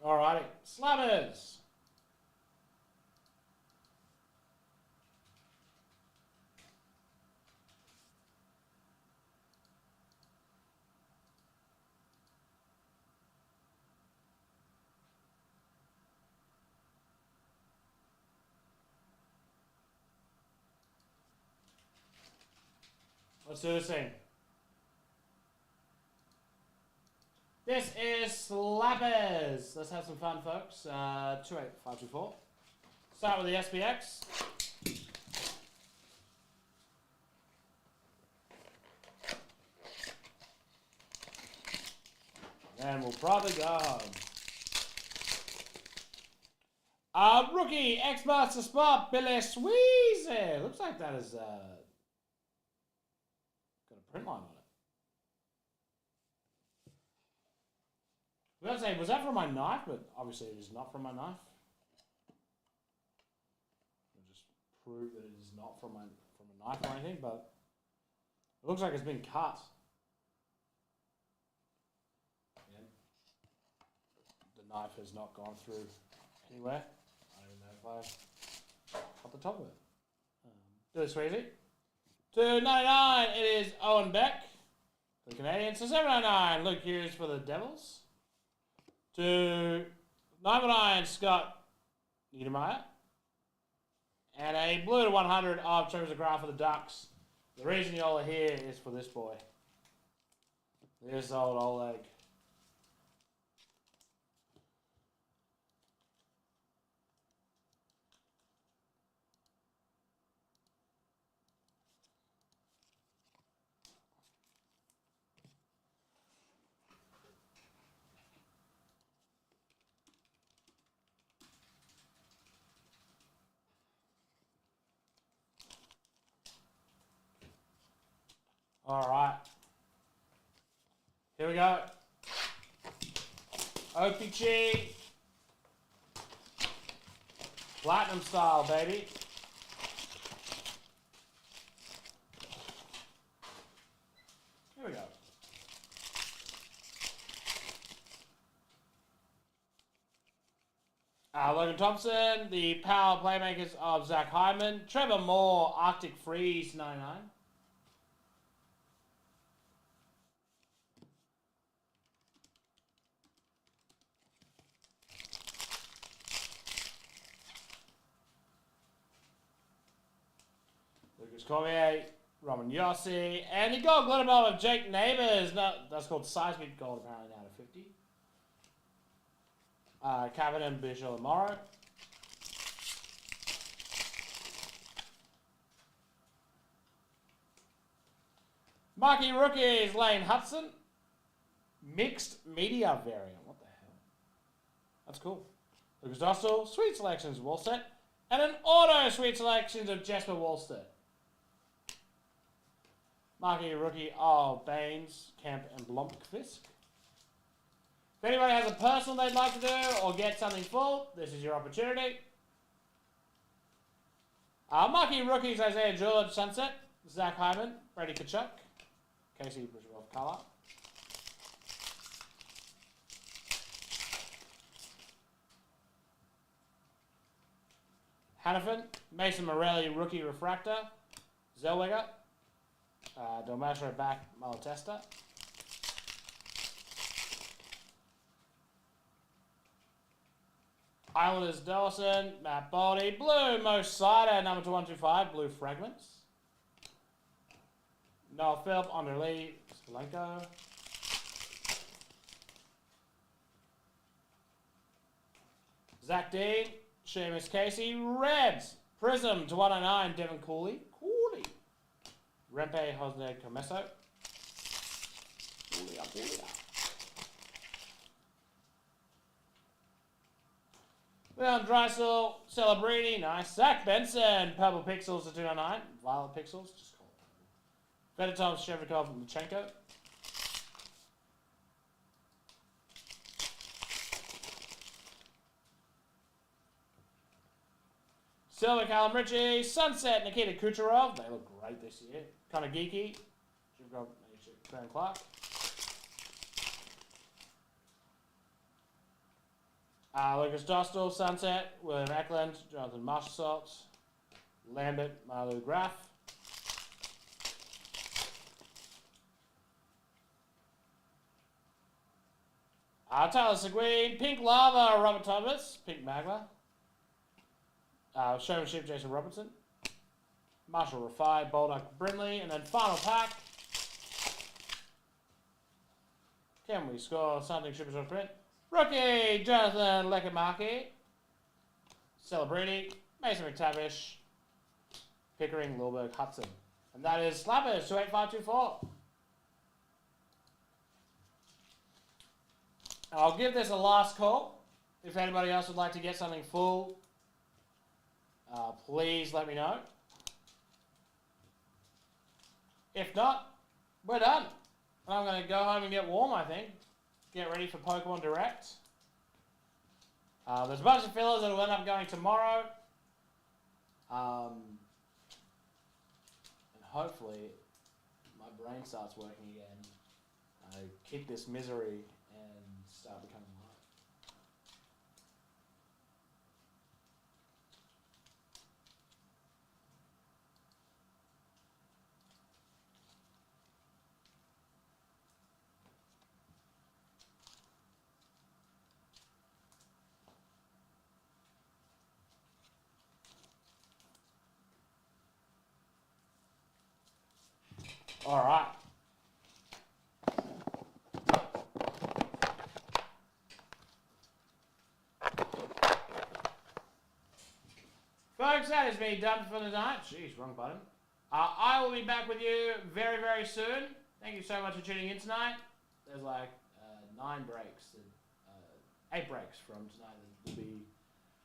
Alrighty. Slammers. Let's do this thing. This is Slappers. Let's have some fun, folks. 28524. Start with the SPX. And we'll probably go. Rookie X-Master Spot, Billy Sweezy. Looks like that is got a print line on it. I was going to say, was that from my knife? But obviously it is not from my knife. I'll just prove that it is not from a knife or anything, but it looks like it's been cut. Yeah. The knife has not gone through anywhere. I don't even know if I cut the top of it. Really sweezy. $2.99, it is Owen Beck for the Canadians. So $7.99, Luke Hughes for the Devils. $9.99, Scott Niedermeyer. And a blue to 100 of Travis McGrath for the Ducks. The reason y'all are here is for this boy. This old egg. All right. Here we go. OPG. Platinum style, baby. Here we go. Logan Thompson, the power playmakers of Zach Hyman. Trevor Moore, Arctic Freeze, 99. Lucas Cormier, Roman Yossi, and the gold glitter ball of Jake Neighbours. No, that's called Seismic Gold, apparently, now to 50. Cavan and Bishop Morrow. Marquee rookies, Lane Hudson. Mixed media variant. What the hell? That's cool. Lucas Dostal, sweet selections, Wallstead. And an auto sweet selections of Jesper Wallstead. Marquee rookie of Baines, Kemp, and Blomqvist. If anybody has a personal they'd like to do or get something full, this is your opportunity. Marquee rookies, Isaiah George, Sunset, Zach Hyman, Brady Kachuk, Casey Bridgeworth Color. Hannafin, Mason Morelli, rookie refractor, Zellweger, Delmastro back, Malatesta. Islanders Dawson, Matt Baldy, blue Mo Sider, number 125, blue fragments. Noah Philp, Andre Lee, Spolenko. Zach Dean, Seamus Casey, Reds, Prism to 109, Devin Cooley. Rempe Hosned Comesso. Leon Drysdale, Celebrini, nice. Zach Benson, Purple Pixels to 299. Violet Pixels, just call it. Fedotov, Shevnikov, and Lutsenko. Silver, Callum Ritchie, Sunset, Nikita Kucherov. They look great this year. Kind of geeky. Shevnikov, Graham Clark. Lucas Dostal, Sunset, William Eklund, Jonathan Marshall, Lambert, Malu Graf. Tyler Seguin, Pink Lava, Robert Thomas, Pink Magma. Showmanship, Jason Robertson. Marshall Rafai, Bolduck Brindley, and then final pack. Can we score something super short print? Rookie, Jonathan Lekamaki. Celebrini, Mason McTavish, Pickering, Lilberg, Hudson. And that is Slappers, 28524. I'll give this a last call. If anybody else would like to get something full, please let me know. If not, we're done. I'm going to go home and get warm, I think. Get ready for Pokemon Direct. There's a bunch of fillers that will end up going tomorrow. And hopefully, my brain starts working again. I kick this misery and start becoming light. All right. Folks, that is me done for the night. Jeez, wrong button. I will be back with you very, very soon. Thank you so much for tuning in tonight. There's like 9 breaks, 8 breaks from tonight that will be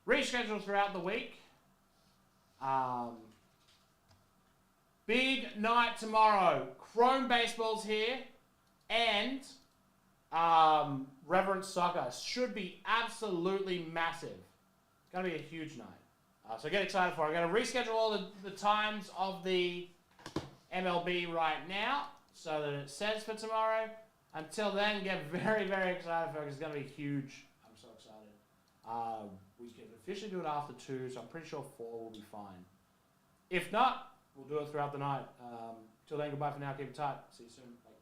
rescheduled throughout the week. Big night tomorrow. Chrome Baseball's here. And Reverend Soccer should be absolutely massive. It's going to be a huge night. So get excited for it. I'm going to reschedule all the times of the MLB right now so that it says for tomorrow. Until then, get very, very excited for it. It's going to be huge. I'm so excited. We can officially do it after 2, so I'm pretty sure 4 will be fine. If not, we'll do it throughout the night. Till then, goodbye for now. Keep it tight. See you soon. Bye.